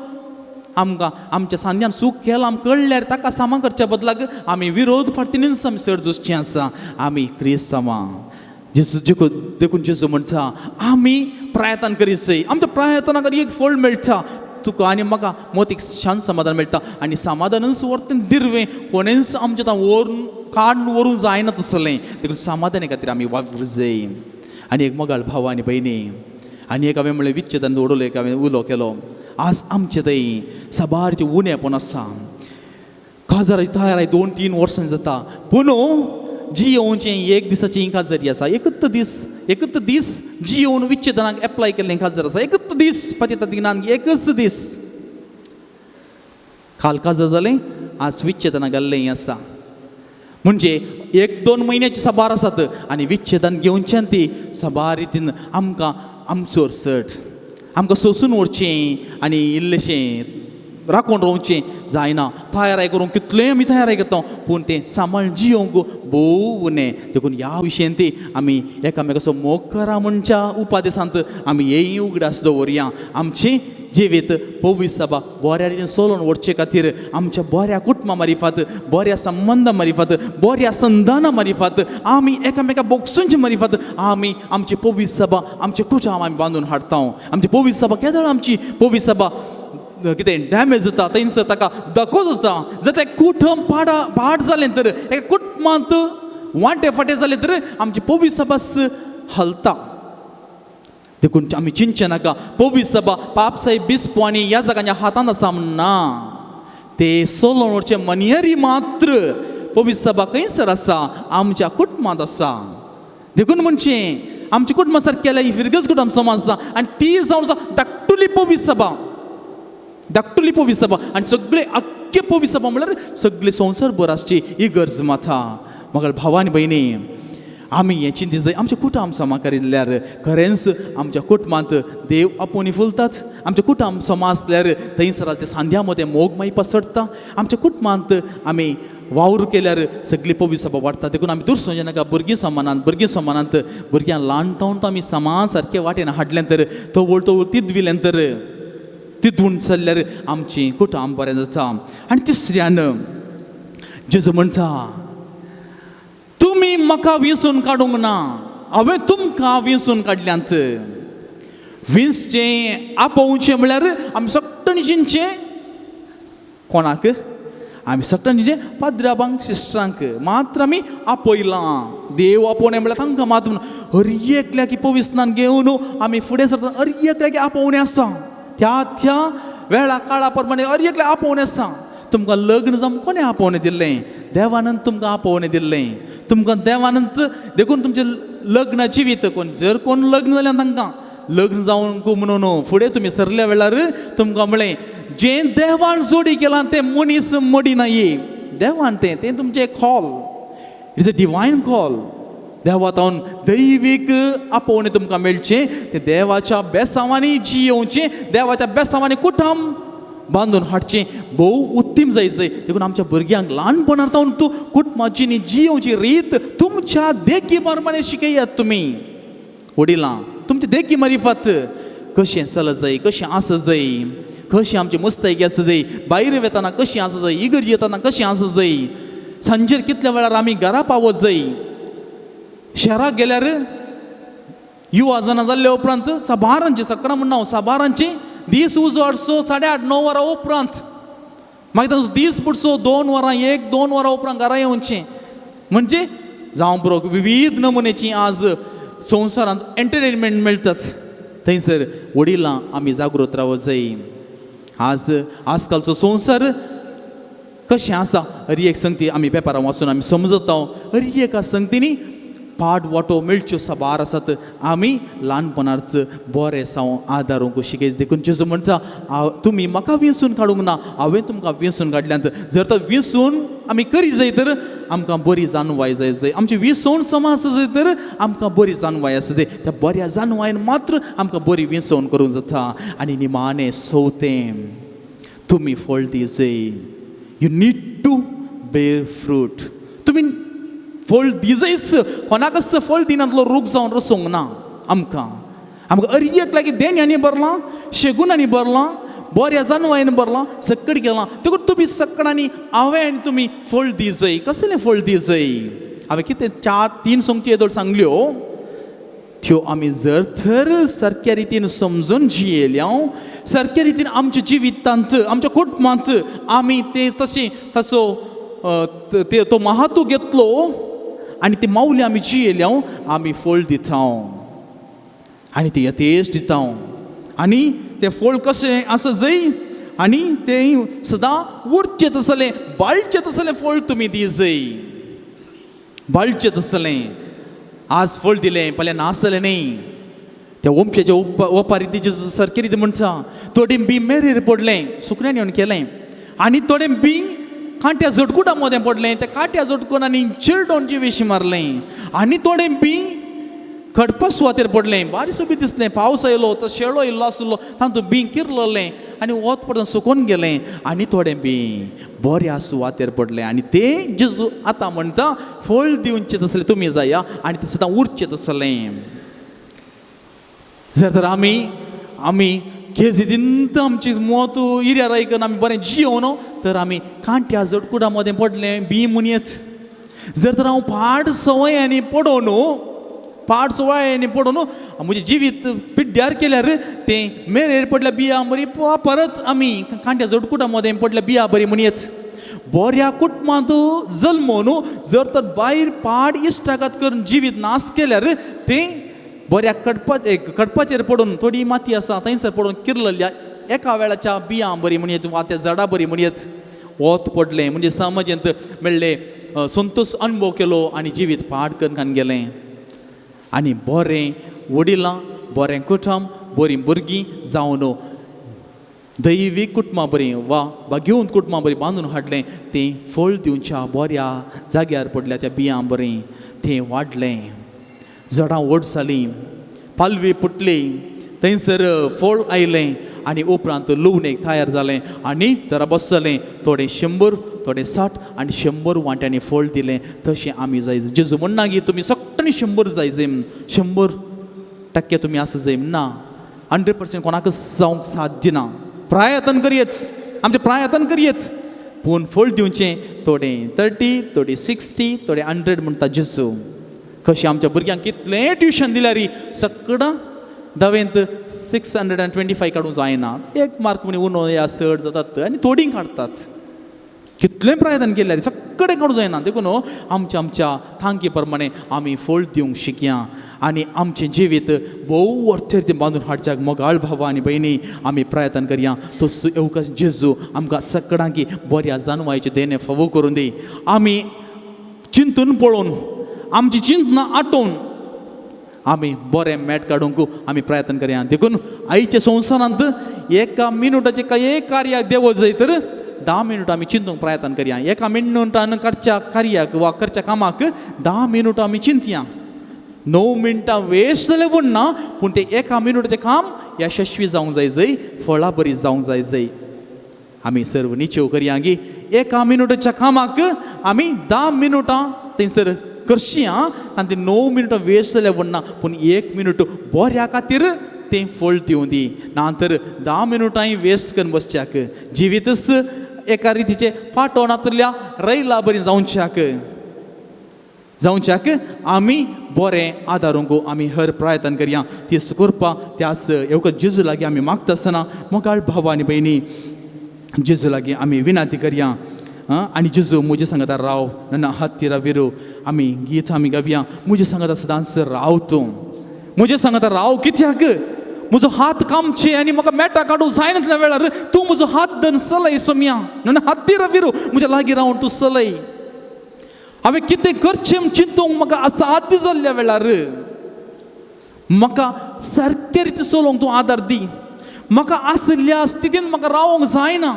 आमकां आमच्या सांग्यान सूख केलां आमकां कळल्यार ताका सामा करच्या बदलाक आमी विरोध फाटीनच आमी सर झुजचें आसा. आमी क्रिस्तांवां देखून जेजू म्हणटा आमी प्रयत्न करीत जाय. आमच्या प्रयत्नाक एक फळ मेळटा. तुका आनी म्हाका मोतीक शांत समाधान मेळटा. आनी समाधानच व्हरता दिर्वें कोणेंच आमचें व्हरून काडून व्हरूंक जायना तसलें. देखून समाधाना खातीर आमी वावरूंक जाय. आनी एक मोगाळ भाव आनी भयणी आनी एक हांवें म्हणलें विच्छेदन दवरलो एक हांवें उलो केलो. आज आमचे थंय सबारचें उणेपण आसा. काजाराची तयारी 2-3 वर्सां जाता पूण जी येवचें एक दिसाची काजारी आसा. एकच दीस जी येवन विच्छेदनाक एप्लाय केल्लें काजार आसा. एकच दीस पतिता दिनान एकच दीस काल काजार जालें आज विच्छेदनाक घाल्लें आसा. म्हणजे 1-2 म्हयन्याची सबार आसात आनी विच्छेदन घेवचें ती सबार रितीन आमकां आमचोर सट आमकां सोंसून व्हरचें आनी इल्लेशें राखून रावचें जायना तयाराय करूंक कितलेंय आमी तयाराय करता पूण तें सांबाळून जियोंक भोव उणें देखून ह्या विशयान ती आमी एकामेकाचो मोग करा म्हणच्या उपादेसांत आमी हेय उगडास दवरया आमची जिवीत पवित्र सभा बऱ्या रितीन चलोवन वचचे खातीर आमच्या बऱ्या कुटुंबा मार्फत बऱ्या संबंदा मार्फत बऱ्या संधाना मार्फत आमी एकामेका बोगसूंचे मार्फत आमी आमची पवित्र सभा आमचे कुटुंब आमी बांदून हाडटा आमची पवित्र सभा केदळ आमची पवित्र सभा कितें डॅमेज जाता थंयसर ताका धक्को जाता जर तें कुटुंब पाड जालें तर एका कुटुंबांत वांटे फाटें जालें तर आमची पवित्र सभा हलता देखून आमी चिंतचे नाका पवित्र सभा पापसाई बिस्पो आनी ह्या जागांच्या हातांत आसा ना ते चलोवन वचचे मनियरी मात्र पवित्र सभा खंयसर आसा आमच्या कुटुंबांत आसा देखून म्हणचे आमच्या कुटुंबा सारकेल्या ही फिरगज कुटुंब समाज आसा आनी ती जावन आसा धाकटुली पवित्र सभा धाकटुली पवित्र सभा आनी सगळे आख्खे पवित्र सभा म्हळ्यार सगळे संवसार भर आसची ही गरज माथा म्हाका भावा आनी भयणी आमी हें चिंतीत जाय आमच्या कुटुंब समा करिल्ल्यार खरेंच आमच्या कुटुंबांत देव आपोवणी फुलतात आमच्या कुटुंब समाज आसल्यार थंयसर ते सांद्या मदें मोग माई पसरता आमच्या कुटुंबांत आमी वावर केल्यार सगळी पवित्र सभा वाडटा देखून आमी दुरसोंचे नाका भुरगीं समानांत भुरग्यांक ल्हानपणांत आमी समाज सारके वाटेन हाडलें तर तवळ तिदविलें तर तितून चल्ल्यार आमची कुटुंब बरें जाता आनी तिसऱ्यान जेजू म्हणटा तुमी म्हाका विंचून काडूंक ना हांवें तुमकां विंचून काडल्यांत विंचचें आपोवचें म्हळ्यार आमी सगळ्यांनी चिंतचें कोणाक आमी सगळ्यांनी चिंतचें पाद्राबांक सिस्टरांक मात्र आमी आपयलां देव आपोवणें म्हळ्यार तांकां मात्र हर एकल्या की पवित्रान घेवन आमी फुडें सरता हर एकल्या की आपोवणें आसा त्या वेळा काळा प्रमाणे हर एकल्या आपोवणें आसा तुमकां लग्न जावन कोणें आपोवणें दिल्लें देवानंद तुमकां आपोवणें दिल्लें तुमकां देवानंद देखून तुमचें लग्न जिवीत जर कोण लग्न जालें तांकां लग्न जावंक म्हणून फुडें तुमी सरल्या वेळार तुमकां म्हळें जें देवान जोडी केलां तें मनीस मोडिनाये देवान तें तुमचें call it's a divine call देवातावन दैवीक आपोवणें तुमकां मेळचें तें देवाच्या बेसांवांनी जियोवचें देवाच्या बेसांवांनी कुटुंब बांदून हाडचें भोव उत्तीम जायचें देखून आमच्या भुरग्यांक ल्हानपणांतावन तूं कुटुंबाची न्ही जियोवची रीत तुमच्या देखी प्रमाणे शिकयात तुमी वडिलां तुमच्या देखी मार्फत कशें चलत जाय कशें आसत जाय कशी आमची मस्तायकी आसत जाय भायर वेताना कशी आसत जाय इगर्ज येताना कशी आसत जाय सांजेर कितल्या वेळार आमी घरा पावत जाय शहराक गेल्यार युवा जाणां जाल्ले उपरांत साबारांची सकाळ म्हण हांव साबारांची दीस उजवाडसो 8:30-9 वरां उपरांत मागीर ताचो दीस पुडसो 2 वरां 1-2 वरां उपरांत घरा येवचें म्हणजे जावं बरो विविध नमुन्याची आज संवसारांत एंटरटेनमेंट मेळटात थंयसर वडिलां आमी जागृत रावत जाय आजकालचो संवसार कशें आसा हर एक संगती आमी पेपरां वाचून आमी समजता हर एका संगतींनी पाड वाटो मेळच्यो साबार आसात आमी ल्हानपणांच बरें सावन आदारूंक शिकयच देखून जेजू म्हणटा तुमी म्हाका विंचून काडूंक ना हांवें तुमकां विंचून काडल्यांत जर तर विंचून आमी करी जाय तर आमकां बरी जानवाय जाय आमची विंचवण समाज जाय तर आमकां बरी जानवाय आसा जाय त्या बऱ्या जानवायन मात्र आमकां बरी विंचवण करूंक जाता आनी निमाणें चवथें तुमी फळ दी जाय you need to bear fruit तुमी फळ दिजयच कोणाकच फळ दिनांतलो रूख जावन रसूंक ना आमकां हर एक लागीं देण्यानी भरलां शेगुनांनी भरलां बऱ्या जानवायन भरलां सक्कड गेलां देखून तुमी सक्कडांनी हांवें आनी तुमी फळ दिजय कसलें फळ दिजय हांवें कितें 4-3 संगती येदोळ सांगल्यो त्यो आमी जर तर सारक्या रितीन समजून जियेल्या सारक्या रितीन आमच्या जिवितांत आमच्या कुटुंबांत आमी ते तशी ताचो तो महात्व घेतलो आनी ती माऊली आमी जियेल्या आमी फळ दिता आनी ते यथेश दिता आनी ते फळ कशें आसा जाय आनी तें सदां उरचें तसलें बाळचें तसलें फळ तुमी दी जाय बाळचें तसलें आज फळ दिलें फाल्यां नासलें न्ही त्या ओमक्याच्या ओपारी तिचे सारके रितीन म्हणटा थोडें बी मेरेर पडलें सुकण्यान येवन केलें आनी थोडें बी कांट्या झटकुटा मदें पडलें त्या कांट्या झटकून आनी चिरडोन जिवेशी मारलें आनी थोडें बी खडपा सुवातेर पडलें बारीक बी दिसलें पावस आयलो तो शेळो इल्लो आसलो तातूंत बीं किरललें आनी वत पडून सुकून गेलें आनी थोडें बीं बऱ्या सुवातेर पडलें आनी तें जेजू आतां म्हणटा फळ दिवचें तसलें तुमी जाया आनी तें सदां उरचें तसलें जर तर आमी केजींत आमची मोत इऱ्या रायकन आमी बरें जियोन तर आमी कांट्या जडकुडा मदें पडलें बी मुनयेत जर तर हांव पाड सवयांनी पडोवन म्हजें जिवीत पिड्ड्यार केल्यार तें मेरेर पडल्या बिया बरी परत आमी कांट्या जडकुडा मदें पडल्या बिया बरी मुनयेत बऱ्या कुटुंबांत जल्मोन जर तर भायर पाड इश्टाघात करून जिवीत नाश केल्यार तें बऱ्या कडपाचेर पडून थोडी माती आसा थंयसर पडून किरलल्या एका वेळाच्या बियां बरी म्हणयेत वा त्या झाडां बरी म्हणयेत वत पडलें म्हणजे समाजांत मेळ्ळें संतोश अनुभव केलो आनी जिवीत पाड करून गेलें आनी बरें वडिलां बरें कुटुंब बरीं भुरगीं जावन दैवीक कुटुंबां बरीं वा घेवन कुटुंबां बरीं बांदून हाडलें तें फळ दिवच्या बऱ्या जाग्यार पडल्या त्या बियां बरीं तें वाडलें झाडां व्हड जालीं पालवी फुटली थंयसर फळ आयलें आनी उपरांत लुवणेक तयार जालें आनी तरा बसलें थोडें 100 थोडें 60 आनी 100 वांट्यांनी फळ दिलें तशें आमी जाय जेजू म्हणना की तुमी सगळ्यांनी 100 जाय जैम 100% तुमी आसा जैम ना 100% कोणाक जावंक साध्य ना प्रायत्न करयेच आमचें प्रायत्न करयेच पूण फळ दिवचें थोडें 30 थोडें 60 थोडें 100 म्हणटा जेजू कशें आमच्या भुरग्यांक कितलें ट्युशन दिल्यार सगळं धवेंत 625 काडूंक जायना एक मार्क म्हण उणो या चड जातात आनी थोडीं काडतात कितलें प्रयत्न केल्यार सगळें काडूंक जायना देखून आमच्या थांकी प्रमाणे आमी फळ दिवंक शिकया आनी आमचें जिवीत भोव वर्थेर तें बांदून हाडच्याक मोगाळ भावा आनी भयणी आमी प्रयत्न करया तो येवकास जेजू आमकां सगळ्यांक बऱ्या जानवायचे देणे फावो करून दी आमी चिंतून पळोवन आमची चिंतना आटोवन आमी बरें मेट काडूंक आमी प्रयत्न करया देखून आयच्या संवसारांत एका मिनटाचें एक कार्याक देवो जाय तर 10 मिनटां आमी चिंतूंक प्रयत्न करया एका मिनटान करच्या कार्याक वा करच्या कामाक 10 मिनटां आमी चिंतया 9 मिनटां वेस्ट जालें पूण ना पूण तें एका मिनटाचें काम यशस्वी जावंक जाय फळां बरी जावंक जाय आमी सर्व निचेव करया की एका मिनटाच्या कामाक आमी 10 मिनटां थंयसर करशी आनी ती 9 मिनटां वेस्ट जाल्या पूण ना पूण 1 मिनट बऱ्या खातीर तें फळ दिवं दी नातर 10 मिनटांय वेस्ट करून बसच्याक जिवीतच एका रितीचे फाटोवणांतल्या रयला बरी जावच्याक आमी बरें आदारूंक आमी हर प्रयत्न करया ती करपा त्याच येवकत जेजू लागीं आमी मागता आसतना मोगाळ भावा आनी भयणी जेजू लागीं आमी विनंती करया आनी जेजू मुझे सांगता राव ನನ್ನ ಹತ್ತಿರ ವಿರು आमी गीत आमी गावया मुझे सांगता सदांच राव तूं मुझे सांगता राव कित्याक म्हजो हात कामचे आनी म्हाका मेटा काडूं जायनातल्या वेळार तूं म्हजो हात धन चलय सोम्या ನನ್ನ हत्तीर विरू म्हज्या लागीं रावन तूं चलय हांवें कितें करचें चिंतूंक म्हाका असाध्य जाल्ल्या वेळार म्हाका सारके रिती चलोवंक तूं आदार दी म्हाका आसल्या स्थितीन म्हाका रावोंक जायना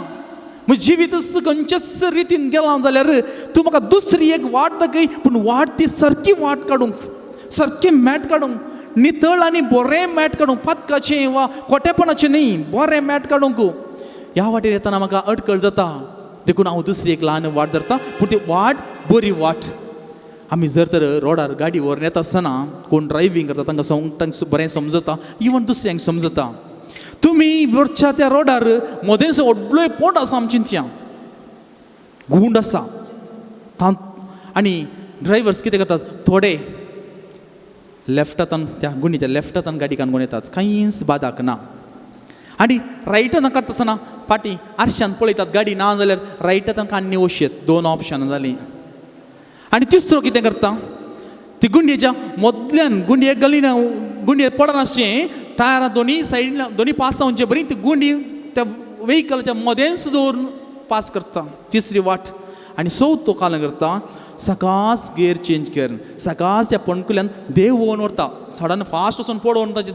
म्हजें जिवीत खंयच्याच रितीन गेलां जाल्यार तूं म्हाका दुसरी एक वाट दाखय पूण वाट ती सारकी वाट काडूंक सारकें मॅट काडूंक नितळ आनी बरें मॅट काडूंक पदकाचें वा खोटेपणाचें न्ही बरें मॅट काडूंक ह्या वाटेर येताना म्हाका अडकळ जाता देखून हांव दुसरी एक ल्हान वाट धरता पूण ती वाट बरी वाट आमी जर तर रोडार गाडी व्हरून येता आसतना कोण ड्रायव्हिंग करता तांकां बरें समजता इवन दुसऱ्यांक समजता तुमी वरच्या त्या रोडार मदेंच व्हडलो पोंड आसा आमच्या चिंतया गुंड आसा आनी ड्रायव्हर्स कितें करतात थोडे लेफ्टांतल्यान त्या गुंडीच्या लेफ्टांतल्यान गाडी काडून येतात कांयच बादाक ना आनी रायटान काडटा आसतना फाटीं आरश्यान पळयतात गाडी ना जाल्यार रायटांतल्यान काडणी वशेत 2 ऑप्शनां जालीं आनी तिसरो कितें करता ती गुंडयेच्या मदल्यान गुंडयेक गलीन गुंडयेक पडनाशें टायरां दोनी सायडीन दोनी पास जावचे बरी ती गुंडी त्या वेहिकलाच्या मदेंच दवरून पास करता तिसरी वाट आनी चवथो काल करता सकाळच गेअर चेंज करून सकाळच त्या पणकुल्यान देव वोवन व्हरता सडन फास्ट वचून पडोवन ताची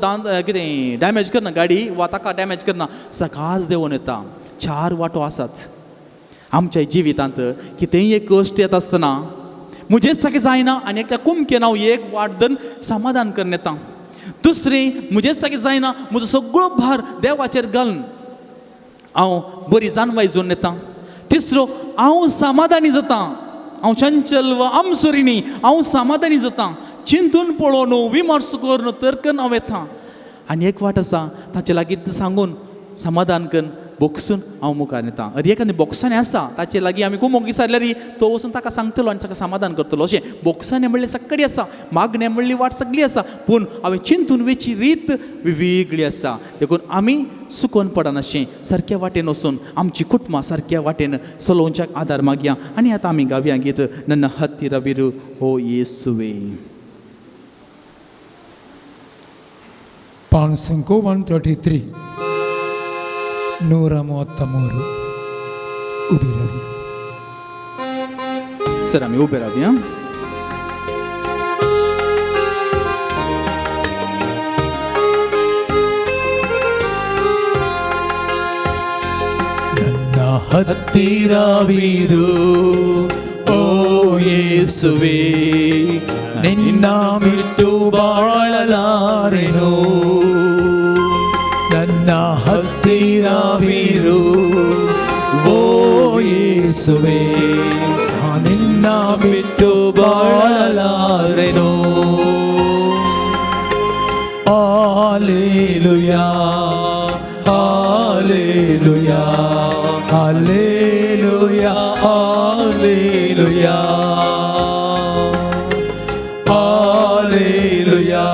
कितें डॅमेज करना गाडी वा ताका डॅमेज करना सकाळच देंवोन येता 4 वाटो आसात आमच्या जिवितांत कितेंय एक कश्ट येता आसतना मुझेच ताका जायना आनी एकल्या कुमकेन हांव एक वाटदन समाधान करून येता. दुसरें मुझेच ताका जायना म्हजो सगळो भार देवाचेर घालून हांव बरी जानवाय जोडून येता. तिसरो हांव समाधानी जाता. हांव चंचल व आमसुरी हांव समाधानी जाता. चिंतून पळोवन विमर्श करून तर्कन हांव येता. आनी एक वाट आसा ताचे लागीं सांगून समाधान करून बोक्सून हांव मुखार येता. अरे एखादी बोक्सांनी आसा ताचे लागीं आमी कुमोग विचारल्यार तो वचून ताका सांगतलो आनी ताका समाधान करतलो. अशें बोक्सांनी म्हणलें सगळी आसा, मागणें म्हणली वाट सगळी आसा, पूण हांवें चिंतून वेची रीत वेगळी आसा. देखून आमी सुकोवन पडनाशें सारक्या वाटेन वचून आमची कुटुंबां सारक्या वाटेन चलोवच्याक आदार मागया. आनी आतां आमी गावया गीत नन्न हत्तीरविरू हो येसुवे. Pan 5:133 133 उभी राहूया. सर आमी उबे रावया. ನನ್ನ ಹತ್ತಿರವಿರು ಓ ಯೇಸುವೆ, ನಿನ್ನ ಬಿಟ್ಟು ಬಾಳಲಾರೆನು. ನನ್ನ ಹತ್ತಿರವಿರು ಓ ಯೇಸುವೆ, ನಿನ್ನ ಬಿಟ್ಟು ಬಾಳಲಾರೆನು. ಹಾಲೆಲೂಯಾ ಹಾಲೆಲೂಯಾ ಹಾಲೆಲೂಯಾ ಹಾಲೆಲೂಯಾ ಹಾಲೆಲೂಯಾ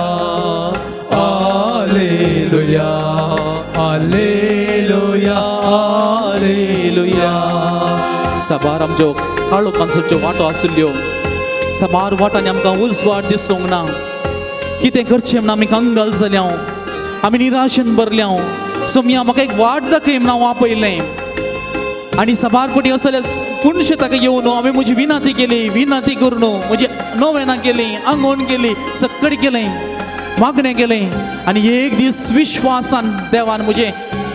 ಹಾಲೆಲೂಯಾ हालेलुया हालेलुया. साबार आमच्यो काळो कांसोच्यो वाटो आसल्यो, साबार वाटांनी आमकां उजवाड दिसूंक ना. कितें करचें म्हण आमी कंगाल जाल्या, आमी निराशेन भरल्या. सो म्हाका एक वाट दाखय म्हण हांव आपयलें. आनी साबार फावटी असले पुणशे ताका येवन हांवें म्हजी विनंती केली, विनंती करून म्हजी नोवेनां केलीं, आंगवण केली, सगळें केलें, मागणें केलें. आनी एक दीस विश्वासान देवान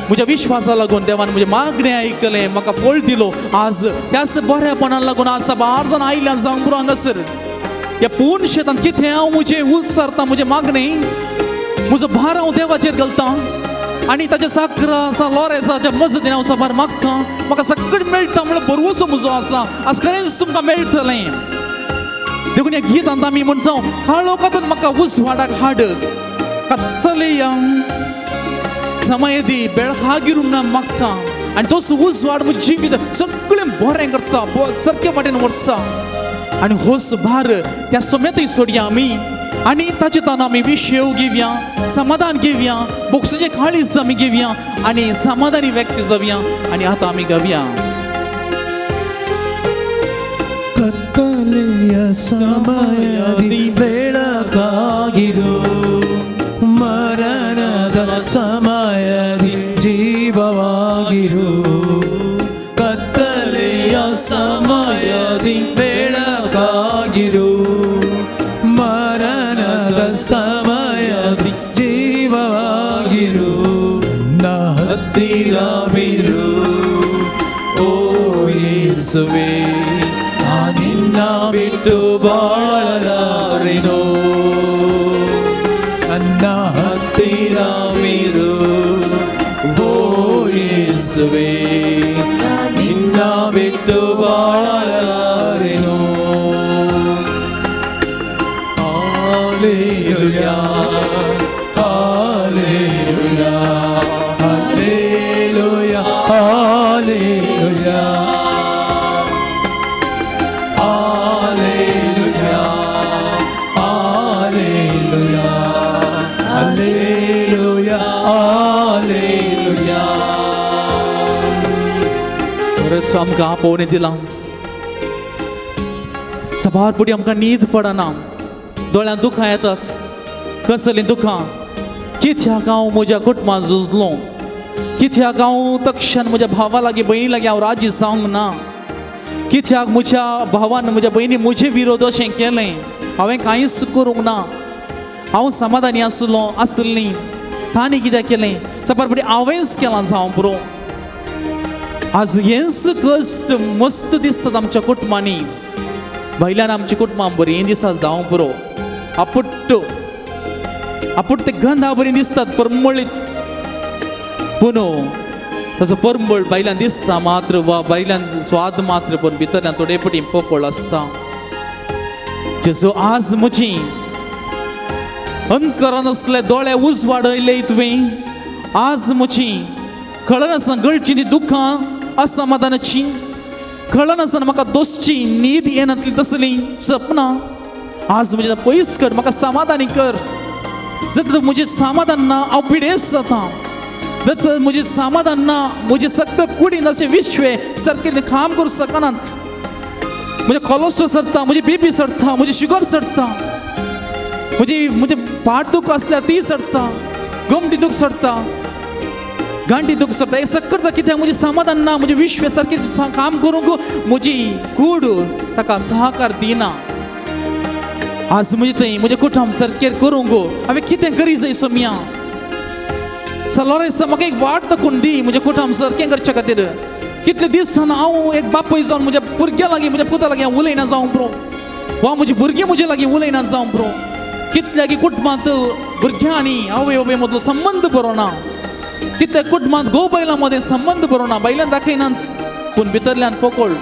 म्हज्या विश्वासा लागून देवान म्हजें मागणें आयकलें, म्हाका फळ दिलो. आज त्याच बऱ्यापणान लागून आज साबार जाण आयल्या जांबरो हांगासर. ह्या पूर्ण शेतान कितें हांव म्हजें उच्चारता, म्हजें मागणें, म्हजो भार हांव देवाचेर घालतां आनी ताच्या साकराच्या लोरेसाच्या मजतीन हांव साबार मागतां. म्हाका सगळें मेळटा म्हणल्यार भरवोसो म्हजो आसा. आज खरेंच तुमकां मेळटलें. देखून ह्या गीतांत आमी म्हणटा काळो कातून म्हाका उजवाडाक हाड, कत्तलेया समय दी बेळखागिरूंक ना मागता. आनी तोच उजवाड म्हजें जिवीत सगळें बरें करता, सारके वाटेन व्हरता. आनी होस भार त्या समेतय सोडया आमी आनी ताचे तान आमी विशेव घेवया, समाधान घेवया, बोक्साचें काळीज आमी घेवया आनी समाधानी व्यक्ती जावया. आनी आतां आमी गावया. ಕತ್ತಲೆಯ ಸಮಯದಿ ಬೆಳಕಾಗಿರು, ಮರಣದ ಸಮಯದಿ ಜೀವವಾಗಿರು. ಕತ್ತಲೆಯ ಸಮಯದಿ ಬೆಳಕಾಗಿರು, ಮರಣದ ಸಮಯದಿ ಜೀವವಾಗಿರು. ನನ್ನ ಹತ್ತಿರವಿರು ಓ ಯೇಸುವೇ, ನಿನ್ನ ಬಿಟ್ಟು ಬಾಳಲಾರೆನು. ನನ್ನ ಹತ್ತಿರವಿರು ಓ ಯೇಸುವೇ, ನಿನ್ನ ಬಿಟ್ಟು ಬಾಳಲಾರೆನು. ಹಾಲೆಲೂಯಾ ಹಾಲೆಲೂಯಾ ಹಾಲೆಲೂಯಾ ಹಾಲೆಲೂಯಾ परत आमकां आपोवणें दिलां. साबार फुटी आमकां न्हीद पडना, दोळ्यांत दुखां येतात. कसलीं दुखां? कित्याक हांव म्हज्या कुटुंबांत झुजलो, कित्याक हांव तक्षण म्हज्या भावा लागीं भयणी लागीं हांव राजी जावंक ना, कित्याक म्हज्या भावान म्हज्या भयणी म्हजे विरोध अशें केलें, हांवें कांयच करूंक ना. हांव समाधानी आसली, तांणी कितें केलें? साबार फुटी हांवेंच केलां जावं पुरो. आज हेंच कश्ट मस्त दिसतात आमच्या कुटुंबांनी. बायल्यान आमची कुटुंबां बरीं दिसात जावं पुरो आपुट्ट ते गंधा बरीं दिसतात परमळीत पूण तसो परमळ बायल्यान दिसता मात्र वा बायल्यान स्वाद मात्र पूण भितरल्यान थोडे पटी पोकळ आसता जेजू आज म्हजी अंतकरण असले दोळे उजवाडयले तुवें आज म्हजी कळनासतना गळची दुखां असमाधानाची कळनासतना म्हाका दोसची न्हीद येनातली तसली सपनां आज म्हजे पयस कर म्हाका समाधानी कर जर म्हजें समाधान ना हांव पिडेस्त जाता जर म्हजें समाधान ना म्हजें सगळें कुडीन अशें विश्वे सारकें काम करूं शकनात म्हजें कोलेस्ट्रॉल सरता म्हजी बीपी सरता म्हजी शुगर सरता म्हजें पाट दूख आसल्यार ती सरता गमटी दूख सरता गांठी दूख सरता हे सगळें कित्याक म्हजें समाधान ना म्हजें विश्व सारकें काम करूंक म्हजी कूड ताका सहकार दिना आज म्हजें कुटुंब सारकें करूंक हांवें कितें करी जाय सोम्या सलोरेस म्हाका एक वाट दाखोवन दी म्हजें कुटुंब सारकें करचे खातीर कितले दीस जावन हांव एक बापूय जावन म्हज्या भुरग्यां लागीं म्हज्या पुता लागीं हांव उलयना जावं ब्रो वा म्हजी भुरगीं म्हजे लागीं उलयना जावं ब्रो कितल्याक कुटुंबांत भुरग्यां आनी आवय बाबाय मदलो संबंद बरो ना कितल्या कुटुंबांत घोव बायलां मदें संबंद बरो ना बायलां दाखयनात पूण भितरल्यान पोकळ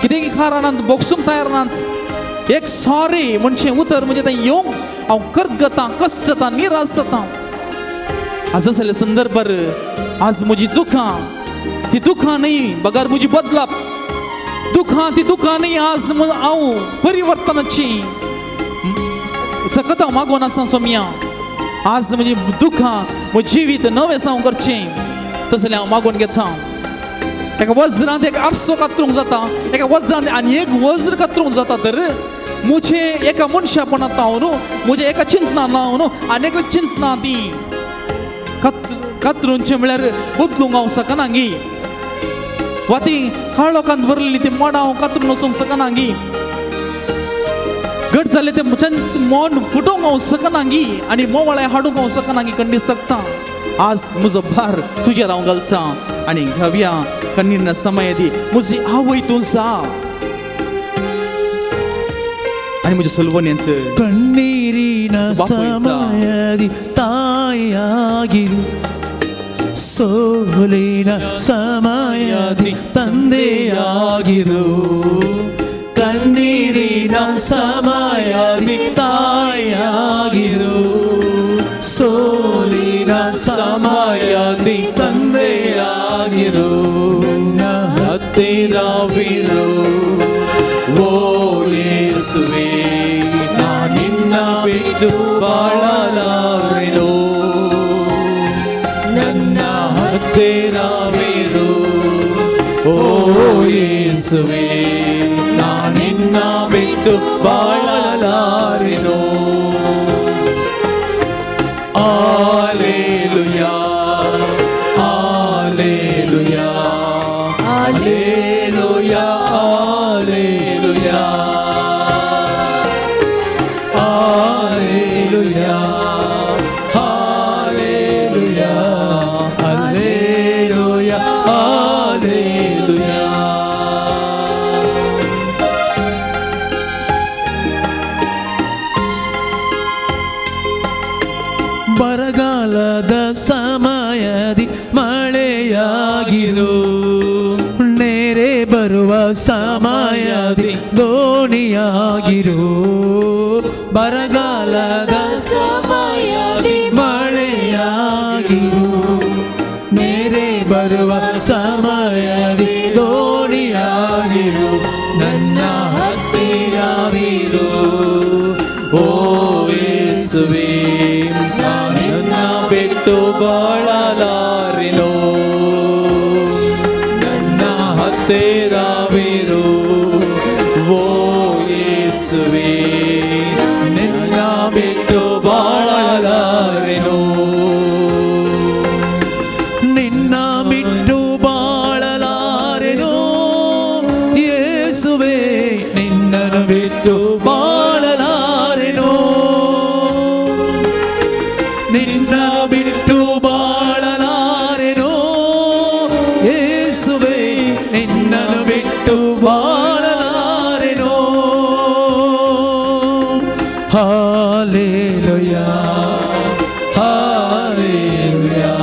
कितें खारानात बोगसूंक तयार नात एक सॉरी म्हणचें उतर म्हणजे थंय येवंक हांव करगतां कश्ट जाता निराश जाता आज जाल्या संदर्भार आज म्हजी दुखां ती दुखां न्ही बगार म्हजी बदलाप ती दुखां न्ही आज हांव परिवर्तनाची सकत हांव मागोन आसा सोम्या आज म्हजी दुखां म्हजें जिवीत नवें जावं करचें तसलें हांव मागोन घेता एका वज्रांत एक आरसो कातरूंक जाता एका वज्रांत आनी एक वज्र कातरूंक जाता तर मुझे एका मनशापणांत हांव न्हू म्हज्या एका चिंतनान हांव न्हू आनी एका चिंतना ती कातरूंचे म्हळ्यार बदलूंक हांव सकनांगी वा ती काळोखांत भरलेली ती मोडां हांव कातरून वचूंक सकनांगी घट जालें तें मोन फुटोवंक हांव सकनांगी आनी मोवाळे हाडूंक हांव सकनांगी खंडीत सकता आज म्हजो भार तुजेर हांव घालता आनी घाव्या कण्णीर समय दी म्हजी आवय तूं जा आनी म्हज्या सलवण्यांत ಕಣ್ಣೀರಿನ ಸಮಯದಿ ತಾಯಿಯಾಗಿರು ಸೋಲಿನ ಸಮಯದಿ ತಂದೆಯಾಗಿರು ಕಣ್ಣೀರಿನ ಸಮಯದಿ ತಾಯಿಯಾಗಿರು ಸೋಲಿನ ಸಮಯದಿ ತಂದೆಯಾಗಿರು ಹತ್ತಿರವಿರು ಓ ಯೇಸುವೇ ನಿನ್ನ ಬಿಟ್ಟು ಬಾಳಲಾರೆನೋ ನನ್ನ ಹತ್ತಿರವಿರು ಓ ಯೇಸುವೇ ನಿನ್ನ ಬಿಟ್ಟು ಬಾಳಲಾರೆನೋ Alleluia Alleluia Alleluia Alleluia Alleluia Alleluia Alleluia Alleluia ಬರಗಾಲದ ಸಮಯದಿ ಮಳೆಯಾಗಿರು ನೆರೆ ಬರುವ ಸಮಯದಿ ದೋಣಿಯಾಗಿರು ಬರಗಾಲದ ಸಮಯದಿ ಮಳೆಯಾಗಿರು ನೆರೆ ಬರುವ ಸಮಯದಿ ದೋಣಿಯಾಗಿರು ನನ್ನ ಹತ್ತಿರವಿರು ಓ ಯೇಸುವೇ ನಿನ್ನ ಬಿಟ್ಟು ಬಾಳಲಾರೆನೋ ನನ್ನ ಹತ್ತಿರವಿರು ಓ ಯೇಸುವೇ ನಿನ್ನ ಬಿಟ್ಟು ಬಾಳಲಾರೆನೋ ನಿನ್ನ ಬಿಟ್ಟು ಬಾಳಲಾರೆನೋ ಯೇಸುವೇ ನಿನ್ನನ್ನು ಬಿಟ್ಟು ಬಾಳ हालेलुया हालेलुया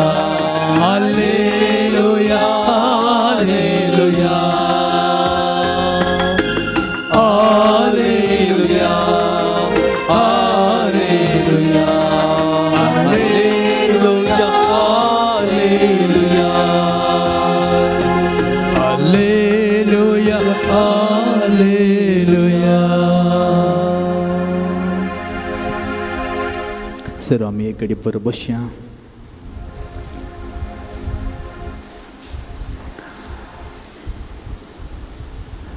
हालेलुया हालेलुया हालेलुया हालेलुया हालेलुया हालेलुया. सर आम्ही एक घडी बरं बसया.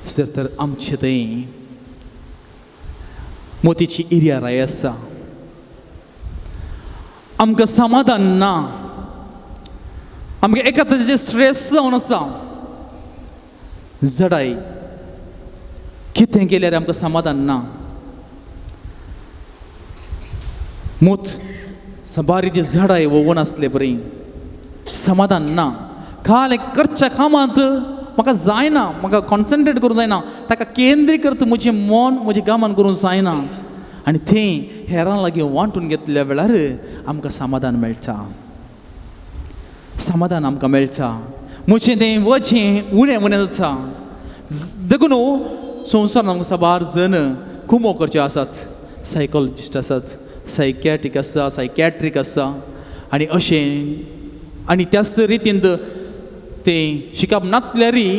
सर तर आमचे थंय मोतीची एरिया राय आसा. आमकां समाधान ना. आमकां एका तरेचें स्ट्रेस जावन आसा. जडाय कितें केल्यार आमकां समाधान ना. मूत सबारीची झाडाय वोवून आसले बरी समाधान ना. खाल करच्या कामांत म्हाका जायना. म्हाका कॉन्सन्ट्रेट करूंक जायना. ताका केंद्रीकृत म्हजें मन म्हजें कामान करूंक जायना. आनी थंय हेरां लागीं वांटून घेतल्या वेळार आमकां समाधान मेळटा. समाधान आमकां मेळटा. म्हजें तें वजें उणें उणें जाता. देखून संवसारांत आमकां साबार जण कुमो करचे आसात. सायकोलॉजिस्ट आसात, सायकॅट्रीक आसा, सायकॅट्रीक आसा आनी अशें आनी त्याच रितीन तें शिकप नासल्यारय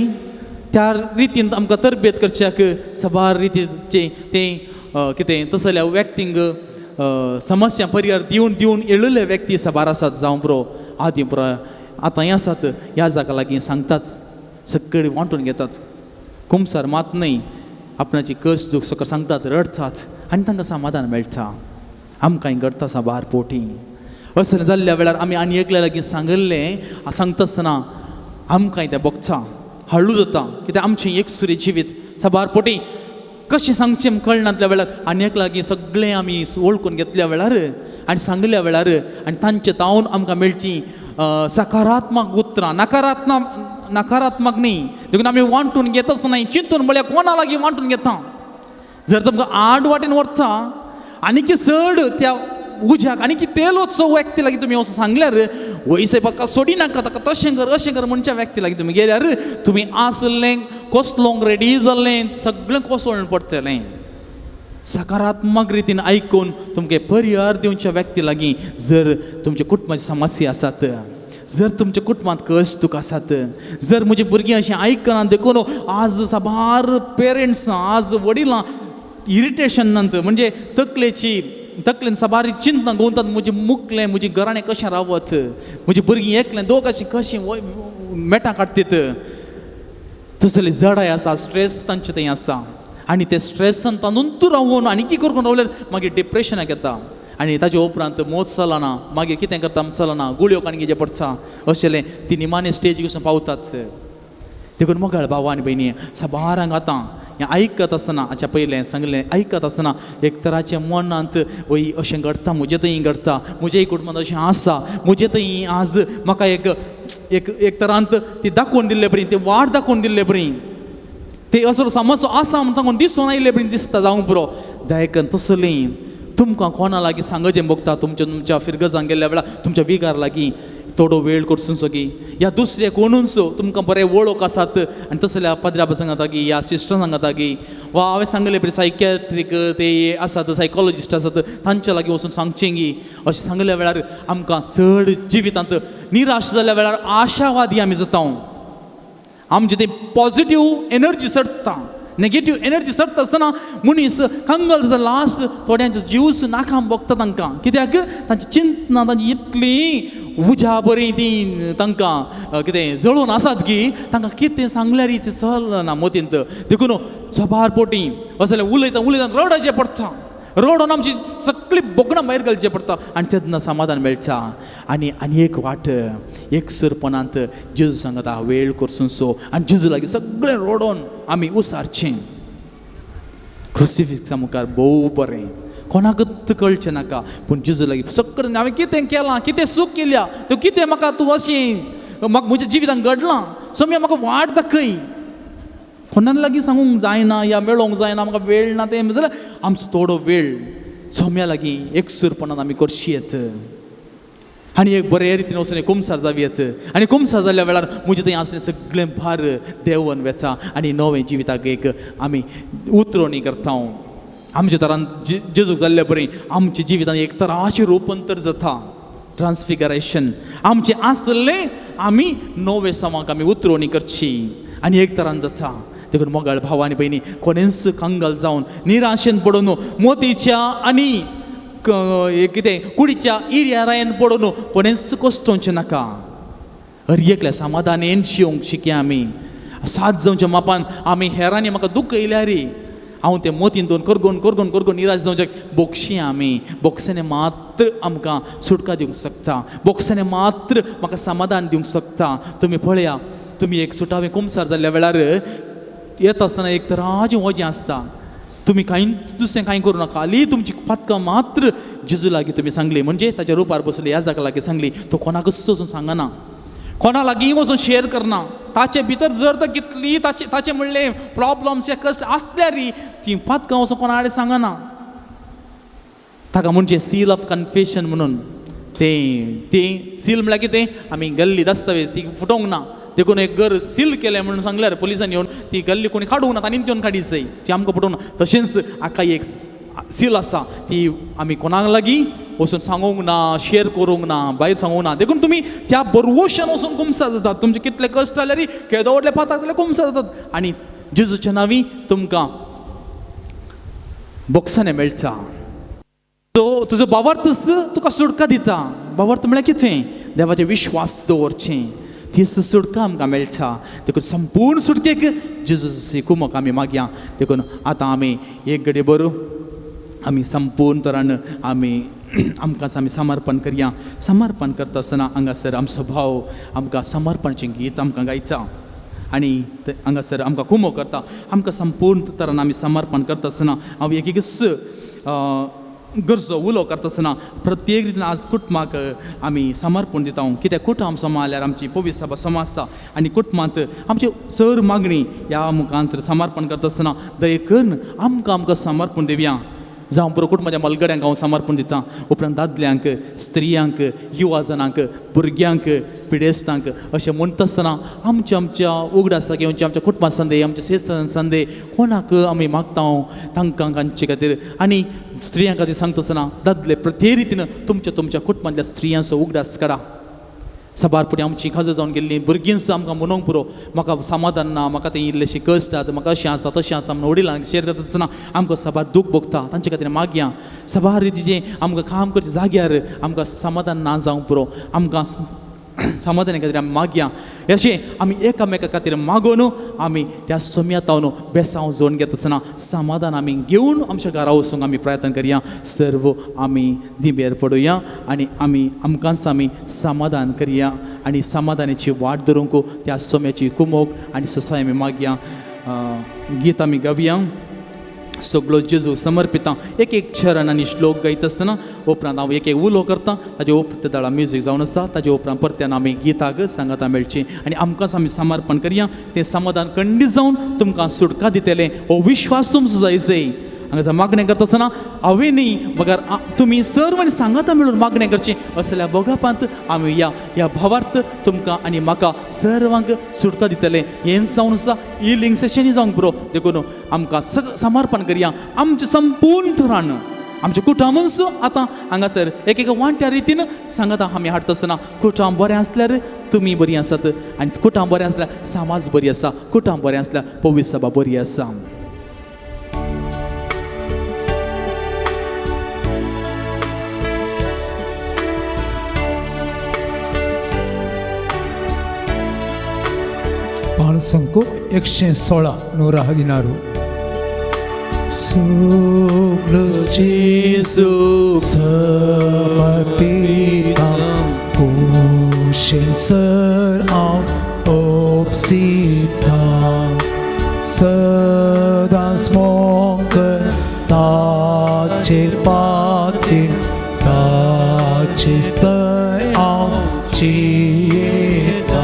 त्या रितीन आमकां तरबेत करच्याक साबार रितीचें तें कितें तसो जाल्यार व्यक्तींक समस्या परिहार दिवन दिवन येळिल्ले व्यक्ती साबार आसात. जावं पुरो आदी पुरो आतांय आसात. ह्या जाका लागीं सांगतात, सगळीं वांटून घेतात. कुमसार मात न्हय, आपणाची कश्ट दूख सकट सांगतात, रडतात आनी तांकां समाधान मेळटा. आमकांय घडटा साबार पोटी. असलें जाल्ल्या वेळार आमी आनी एकल्या लागीं सांगल्लें सांगता आसतना आमकांय तें भोगता, हळू जाता. कित्याक आमचें एकसुरी जिवीत साबार पोटी कशें सांगचें कळनातल्या वेळार आनी एक लागीं सगळें आमी वळखून घेतल्या वेळार आनी सांगल्या वेळार आनी तांचे तावन आमकां मेळची सकारात्मक उतरां. नकारात्मक न्ही. देखून आमी वांटून घेता आसतना चिंतून म्हळ्यार कोणा लागीं वांटून घेता. जर तुमकां आड वाटेन व्हरता आनी की चड त्या उज्याक आनी की तेल वचो व्यक्ती लागीं तुमी वचून सांगल्यार वयसे पक्का सोडी नाका, ताका तशें कर अशें कर म्हणच्या व्यक्ती लागीं तुमी गेल्यार तुमी आसलें कोसलोंक रेडी जाल्लें सगळें कोसळून पडटलें. सकारात्मक रितीन आयकून तुमकां परिहार दिवच्या व्यक्ती लागीं जर तुमच्या कुटुंबाची समस्या आसात, जर तुमच्या कुटुंबांत कश्ट दूख आसात, जर म्हजी भुरगीं अशीं आयकना देखून आज साबार पेरंट्स आज वडिलां इरिटेशनांत म्हणजे तकलेन साबार चिंता गोंवतात. म्हजें मुकलें म्हजें घराणें कशें रावत, म्हजीं भुरगीं एकलें दोग कशीं मेटां काडटात. तसले जडाय आसा, स्ट्रेस तांचे थंय आसा आनी ते स्ट्रेसान तातूंत रावून आनी कितें करून रावल्यार मागीर डिप्रेशनाक येता आनी ताजे उपरांत मोत चलना. मागीर कितें करता चलना, गुळयो काणी घेवचे पडटा. अशेलें ती निमाणे स्टेजीक वचून पावतात. देखून मोगाळ भाव आनी भयणी साबारांक आतां हें आयकत आसतना हाच्या पयलें सांगलें आयकत आसतना एक तराचें मनांत वय अशें घडटा, म्हजें थंय घडटा, म्हजेय कुटुंबांत अशें आसा, म्हजें थंय आज म्हाका एक तरांत ती दाखोवन दिल्ले बरी, ती वाट दाखोवन दिल्ले बरी, ते असो समस्या आसा म्हण सांगून दिसून आयिल्ले बरी दिसता जावं पुरो. दायकन तसलीं तुमकां कोणा लागीं सांगचें भोगता तुमच्या फिरगजांक गेल्ल्या वेळार तुमच्या विगार लागीं थोडो वेळ करसून सगी या दुसरे कोणूच तुमकां बरें वळख आसात आनी तसल्या पदऱ्या सांगता की या सिस्टर सांगता की वा हांवें सांगलें बरें सायकॅट्रीक ते आसात सायकोलॉजिस्ट आसात तांच्या लागीं वचून सांगचें गी अशें सांगल्या वेळार आमकां चड जिवितांत निराश जाल्ल्या वेळार आशावादी आमी जाता. आमचें तें पॉजिटीव एनर्जी सडटा, नेगेटीव एनर्जी सडटा आसतना मनीस कंगल जाता. लास्ट थोड्यांचो जीवस नाकाम भोगता तांकां. कित्याक तांची चिंतना तांची इतली उजा बरी ती तांकां कितें जळून आसात की तांकां कितें सांगल्यार चलना मोतींत. देखून झबार पोटी अशें उलयता रडचें पडटा. रडोवन आमची सगळीं बोगणां भायर घालचें पडटा आनी तेन्ना समाधान मेळटा. आनी एक वाट एकसुरपणांत जेजू सांगता वेळ करसून सो आनी जेजू लागीं सगळें रडोवन आमी उसारचें. क्रुसिफिक्सा मुखार भोव बरें, कोणाकच कळचें नाका, पूण जेजू लागीं सगळें हांवें कितें केलां, कितें चूक केल्या, तो कितें म्हाका तूं अशें म्हाका म्हज्या जिवितांत घडलां सोम्या म्हाका वाट दाखय. कोणाक लागीं सांगूंक जायना या मेळोंक जायना, म्हाका वेळ ना तें जाल्यार आमचो थोडो वेळ सोम्या लागीं एकसूरपणान आमी करशीत आनी एक बरे रितीन वचून एक कुमसार जावयेत आनी कुमसार जाल्ल्या वेळार म्हजे थंय आसलें सगळें भार देंवन वेता आनी नवें जिविताक एक आमी उतरवणी करता आमच्या तरान जेजूक जाल्ले बरें आमच्या जिवितान एक तराचें रूपांतर जाता ट्रान्सफिगरेशन आमचें आसलें आमी नवे समाक आमी उतरवणी करची आनी एक तरान जाता देखून मोगाळ भाव आनी भयणी कोणेंच कंगाल जावन निराशेन पडून मोतीच्या आनी कितें कुडीच्या इर्यारायन पडून कोणेंच कश्टोवचें नाका हरयेकल्या समाधानेन जिवंक शिकया आमी सात जावच्या मापान आमी हेरांनी म्हाका दुख्ख येयल्या रे हांव तें मोतीन दोन करगोन निराश जावचे बोक्षी आमी बोक्सांनी मात्र आमकां सुटका दिवंक शकता बोक्सांनी मात्र म्हाका समाधान दिवंक शकता तुमी पळया तुमी एक सुटावें कुमसार जाल्ल्या वेळार येता आसतना एक तराचें वजें आसता तुमी कांय दुसरें कांय करूं नाका खाली तुमची पातकां मात्र जेजू लागीं तुमी सांगली म्हणजे ताच्या रुपार बसली ह्या जाका लागीं सांगली तो कोणाकच वचून सांगना कोणा लागीं वचून शेअर करना ताचे भितर जर तर कितली ताचे म्हणले प्रॉब्लम्स या कश्ट आसल्यार ती पातकां वचून कोणा कडेन सांगना ताका म्हणजे सील ऑफ कन्फेशन म्हणून तें सील म्हळ्यार कितें आमी गल्ली दस्तावेज ती फुटोवंक ना देखून एक घर सील केलें म्हणून सांगल्यार पुलिसांनी येवन ती गल्ली कोणी काडूंक ना तांणी येवन काडीच जाय ती आमकां पटोवंक ना तशेंच आका एक सील आसा ती आमी कोणाक लागीं वचून सांगूंक ना शेअर करूंक ना भायर सांगूंक ना देखून तुमी त्या बरोवशान वचून कुमसार जातात तुमचे कितले कश्ट जाल्यार केदो व्हडले पातात जाल्यार कुमसार जातात आनी जेजूच्या नांवी तुमकां बोक्साने मेळटा तो तुजो भावार्थ तुका सुटका दिता भावार्थ म्हळ्यार कितें देवाचें विश्वास दवरचें ती सुटका आमकां मेळटा देखून संपूर्ण सुटकेक जेजूची कुमक आमी मागया देखून आतां आमी एक घडी बरो आमी संपूर्ण तरान आमी आमकांच आमी समर्पण करया समर्पण करता आसतना हांगासर आमचो भाव आमकां समर्पणाचें गीत आमकां गायता आनी हांगासर आमकां कुमो करता आमकां संपूर्ण तरान आमी समर्पण करता आसतना हांव एक गरजो उलो करता आसतना प्रत्येक रितीन आज कुटुंबाक आमी समर्पण दिता कित्याक कुटुंब सांबाळल्यार आमची पवित्र सभा समाज आसा आनी कुटुंबांत आमची सर मागणी ह्या मुखांतर समर्पण करता आसतना दये करून आमकां समर्पण दिवया जावं पुरो कुटुंबाच्या मलगड्यांक हांव समर्पण दितां उपरांत दादल्यांक स्त्रियांक युवा जनांक भुरग्यांक पिडेस्तांक अशें म्हणटा आसतना आमच्या उगडासा घेवचे आमच्या कुटुंबा संदे आमच्या सेसन संदे कोणाक आमी मागता तांकां तांचे खातीर आनी स्त्रियां खातीर सांगता आसतना दादले प्रत्येक रितीन तुमच्या कुटुंबांतल्या स्त्रियांचो उगडास काडा सबार फुडें आमची खाजर जावन गेल्लीं भुरगींच आमकां म्हणूंक पुरो म्हाका समाधान ना म्हाका तें इल्लेशें कश्ट जाता म्हाका अशें आसा तशें आसा म्हणून वडिलांक शेअर करता आसतना आमकां सबार दूख भोगता तांचे खातीर मागया सबार रितीचें आमकां काम करचे जाग्यार आमकां समाधान ना जावंक पुरो आमकां समाधाना खातीर आमी मागया अशें आमी एकामेका खातीर मागून आमी त्या सोम्यातावन बेसांव जोडून घेता आसतना समाधान आमी घेवन आमच्या घरा वचूंक आमी प्रयत्न करया सर्व आमी दिबेर पडुया आनी आमकांच आमी समाधान करया आनी समाधानाची वाट धरूंक त्या सोम्याची कुमोक आनी ससाय आमी मागया गीत आमी गावया सगळो जेजू समर्पिता एक चरण आनी श्लोक गायता आसतना उपरांत हांव एक उलो करता ताजे उपरांत ताळा म्युजीक जावन आसा ताजे उपरांत परत्यान आमी गिताक सांगाता मेळची आनी आमकांच आमी समर्पण करया तें समाधान खंडीत जावन तुमकां सुटका दितलें हो विश्वास तुमचो जायचो हांगा मागणें करता आसतना हांवें न्ही बगर तुमी सर्व आनी सांगाता मेळून मागणें करचें असल्या बोगापांत आमी ह्या भावार्थ तुमकां आनी म्हाका सर्वांक सुटका दितलें हें जावन आसा हिलींग सेशनूय जावंक पुरो देखून आमकां समर्पण करया आमच्या संपूर्ण तरान आमच्या कुटुंबांच आतां हांगासर एक वांट्या रितीन सांगाता आमी हाडटा आसतना कुटुंब बरें आसल्यार तुमी बरीं आसात आनी कुटुंब बरें आसल्यार समाज बरी आसा कुटुंब बरें आसल्यार पवित्र सभा बरी आसा पाणसंको 116 नूरा 16 सगळं जेजू समर्पिता कुशीन सर हांव ओपसिता सदांच मोग ताचेर पातीर ताचे थंय हांव जियेता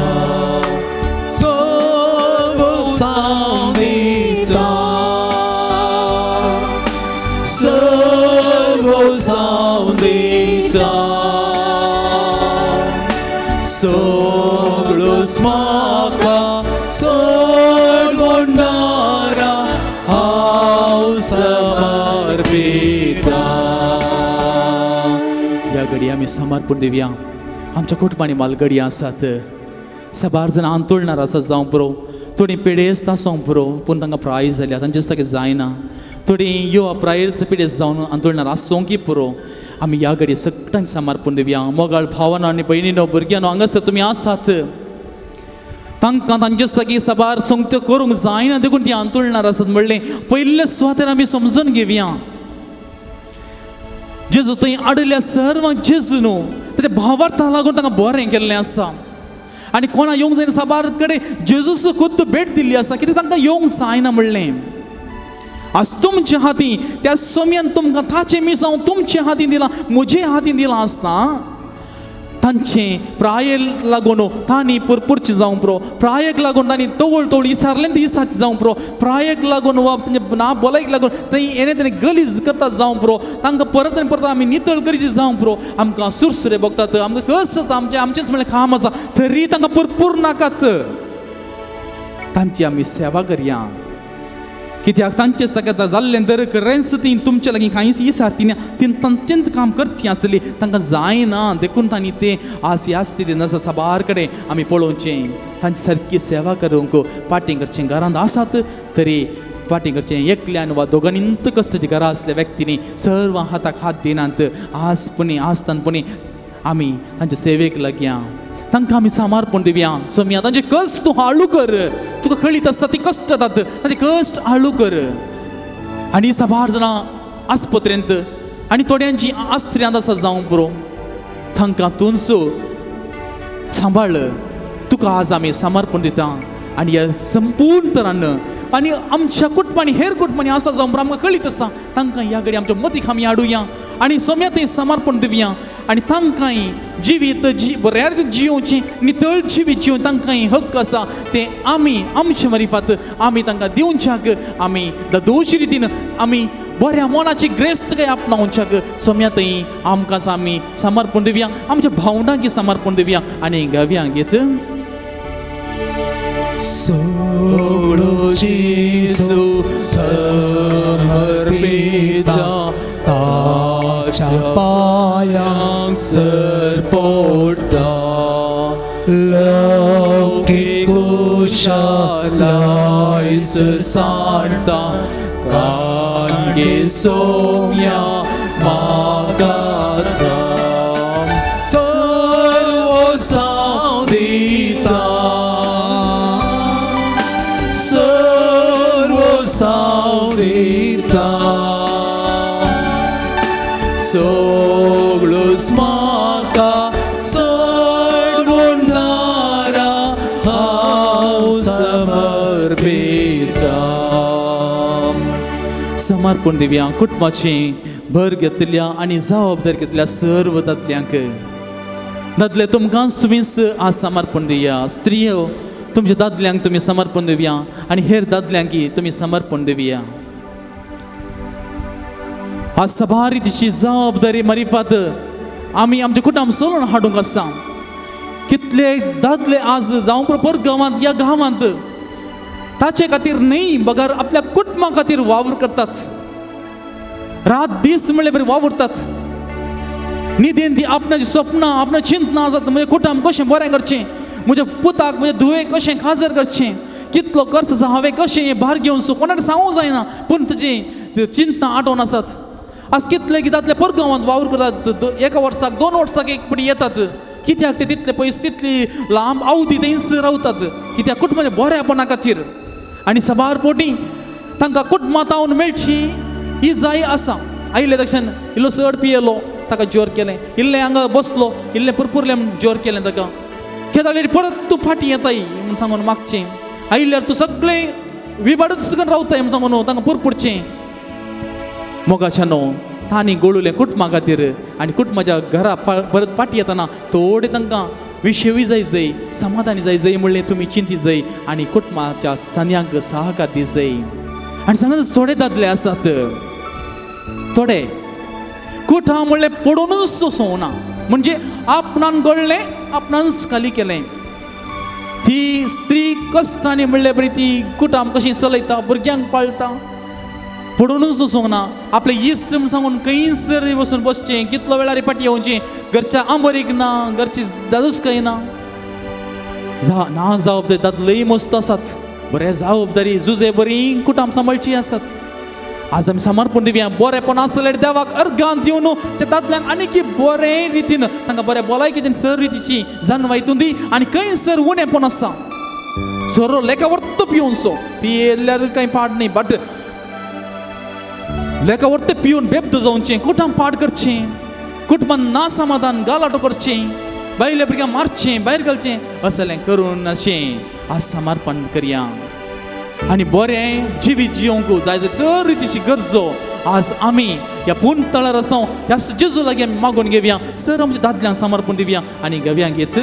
सर्व जावं दिता सगळोच म्हाका सोडवणारा हांव समर्पिता. ह्या घडी आमी समर्पण दिवया. आमच्या कुटुंबांनी मालगडी आसात, साबार जाण आंतोळणार आसात जावं पुरो, थोडी पिडेस्त आसूं पुरो पूण तांकां प्रायज जाल्या तांचे ताका जायना. थोडी यो प्रायज पिडेस्त जावन आंतोळणार आसूं की पुरो. आमी ह्या घडी सगळ्यांक समर्पण दिवया. मोगाळ भावानो आनी भयणीनो भुरग्यानो हांगासर तुमी आसात, तांकां तांचे जागी साबार संगत्यो करूंक जायना देखून ती आंतोळणार आसात म्हणलें पयले सुवातेर आमी समजून घेवया. जेजू थंय आडल्या सर्वांक जेजू न्हू ताच्या भावार्थाक लागून तांकां बरें केल्लें आसा. आनी कोणा येवंक जायना साबार कडेन जेजूस खुद्द भेट दिल्ली आसा कित्याक तांकां येवंक जायना म्हणलें. आज तुमच्या हातीन त्या सोम्यान तुमकां ताचे मिसांव तुमच्या हातीन दिलां, म्हजे हातीन दिलां आसता. तांचे प्रायेक लागून तांणी पुरपुरची जावं पुरो, प्रायेक लागून तांणी तवळ तवळ इसारलें ती इसारची जावं पुरो, प्रायेक लागून वा ना बोलायक लागून थंय येणे तेणे गलीज करता जावं पुरो, तांकां परत आनी परत आमी नितळ करची जावं पुरो. आमकां सुरसुरे भोगतात, आमकां कस जाता, आमचेच म्हणलें काम आसा तरी तांकां पुरपूर नाकात. तांची आमी सेवा करया कित्याक तांचेच ताका जाल्लें दर रेंस ती तुमच्या लागीं कांयच इसारती ना, ती तांचेंच काम करची आसली, तांकां जायना देखून तांणी ते आज ह्या स्थितीन आसा. साबार कडेन आमी पळोवचें, तांची सारकी सेवा करूंक पाटी करचें. घरांत आसात तरी पाटी करचें. एकल्यान वा दोगांनींत कश्टाची घरां असल्या व्यक्तींनी सर्व हाताक हात दिनात आजपणी आसतानपणी आमी तांचे सेवेक लागया. तांकां आमी समर्पण दिवया. सोम्या तांचे कश्ट तूं हाळू कर, तुका कळीत आसता ती कश्ट जातात तांचे कश्ट हाळू कर. आनी साबार जाणां आस्पत्रेंत आनी थोड्यांची आस्त्र्यांत आसा जावं पुरो, तांकां तूंच सांबाळ. तुका आज आमी समर्पण दिता. आनी ह्या संपूर्ण तरान आनी आमच्या कुटुंबांनी हेर कुटुंबांनी आसा जावं पुरो आमकां कळीत आसा तांकां ह्या घडी आमच्या मदीक आमी हाडुया आनी सोम्या थंय समर्पण दिवया. आनी तांकांय जिवीत बऱ्या रितीन जियोवचें, नितळ जिवीत जिवन तांकांय हक्क आसा ते आमी आमचे मरिफात आमी तांकां दिवच्याक, आमी दोशी रितीन आमी बऱ्या मोनाची ग्रेस्त आपणावच्याक सोम्या थंय आमकां आमी समर्पण दिवया. आमच्या भावनांक समर्पण दिवया आनी गावया घेत. सगळो जेजू समर्पिता ताच्या पायांक सर पोडटा लौकिक लायस सांडटा कांगे सोम्या मागाता सर्व सांग दिता सर्व सांग दिता सगळोच म्हाका सोडवणारा हांव समर्पिता. समर्पण दिवया कुटुंबाची भर घेतल्या आनी जबाबदारी घेतल्या सर्व दादल्यांक. दादले तुमकांच तुमीच आज समर्पण दिया. स्त्रियो तुमच्या दादल्यांक तुमी समर्पण दिवया आनी हेर दादल्यांकी तुमी समर्पण दिवया. आज सबारीची जबाबदारी मरिफात आमी आमचे कुटुंब चलोवन हाडूंक आसा. कितले दादले आज जावं पर गांवांत या गांवांत ताचे खातीर न्ही बगर आपल्या कुटुंबा खातीर वावर करतात. रात दीस म्हणले बरें वावुरतात. न्हिदेन ती आपणाची स्वप्नां आपणाची चिंतना आसात. म्हजें कुटुंब कशें बरें करचें, म्हज्या पुताक म्हज्या धुवेक कशें खाजर करचें, कितलो खर्च आसा हांवें कशें हें भार घेवन कोणाक सांगूंक जायना पूण ताची चिंतना आठवून आसात. आज कितले कितातले परगांवांत वावर करतात. एका वर्साक 2 वर्साक एक पटी येतात. कित्याक ते तितले पयस तितली लांब अवधी थंयच रावतात कित्याक कुटुंबाच्या बऱ्यापणा खातीर. आनी सबार पोटी तांकां कुटुंबांत मेळची ही जाय आसा. आयले तक्षण इल्लो चड पियेलो ताका जोर केलें, इल्लें हांगा बसलो इल्लें पुरपुरलें म्हूण जोर केलें ताका. केदाळी परत तूं फाटीं येताय म्हूण सांगून मागचें. आयल्यार तूं सगळें विबाडच रावताय म्हूण सांगून तांकां पुरपुरचें. मोगाच्या न्हू तांणी गोळुलें कुटुंबा खातीर आनी कुटुंबाच्या घरा परत फाटीं येतना थोडे तांकां विशेवी जाय समाधानी जाय म्हणलें तुमी चिंतीत जाय आनी कुटुंबाच्या सन्यांक सहकार दी जाय. आनी सांगात थोडे दादले आसात थोडे कुठं म्हणले पडूनच सोसोना म्हणजे आपणान घडलें आपणानच खाली केलें. ती स्त्री कश्टांनी म्हणले बरी ती कुटाम कशी चलयता भुरग्यांक पाळटा पडूनच सोसूंक ना. आपले इश्ट म्हूण सांगून खंयसर वचून बसचें कितलो वेळार फाटी येवचें घरच्या आंबरीक ना घरची दादूच खंय ना ना जावप दादू लई मस्त आसात बरें जबाबदारी झुजे बरी कुटाम सांबाळची आसात. आज आमी समर्पण दिवया बरेंपण आसलें देवाक अर्गां दिवन त्या दादल्यांक आनीक बरे रितीन तांकां बरें भलायकेची सर रितीची जाणवा हितून दी आनी खंयसर उणेंपण आसा सर लेका वर्त पिवनसो पियेल्यार कांय पाड न्ही बट लेका वर्त पिवन बेब्द जावचें कुटाम पाड करचें कुटुंबान ना समाधान गालाटो करचें बायल्या भुरग्यांक मारचें भायर घालचें असलें करून अशें आज समर्पण करया आनी बरें जिवीत जिवंक जाय सर रितीची गरजो आज आमी ह्या पूण तळार आसा त्या जेजू लागीं आमी मागून घेवया सर आमच्या दादल्यांक समर्पण दिवया आनी घेवया घेत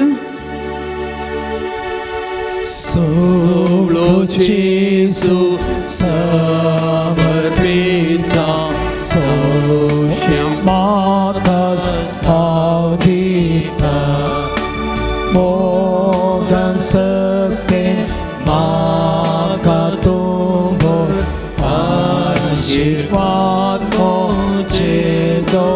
सगळो जेजू समर्पिता सोशा मातास मादिता मोगन सत्ते माका तुमो आशीर्वाद मोचे दो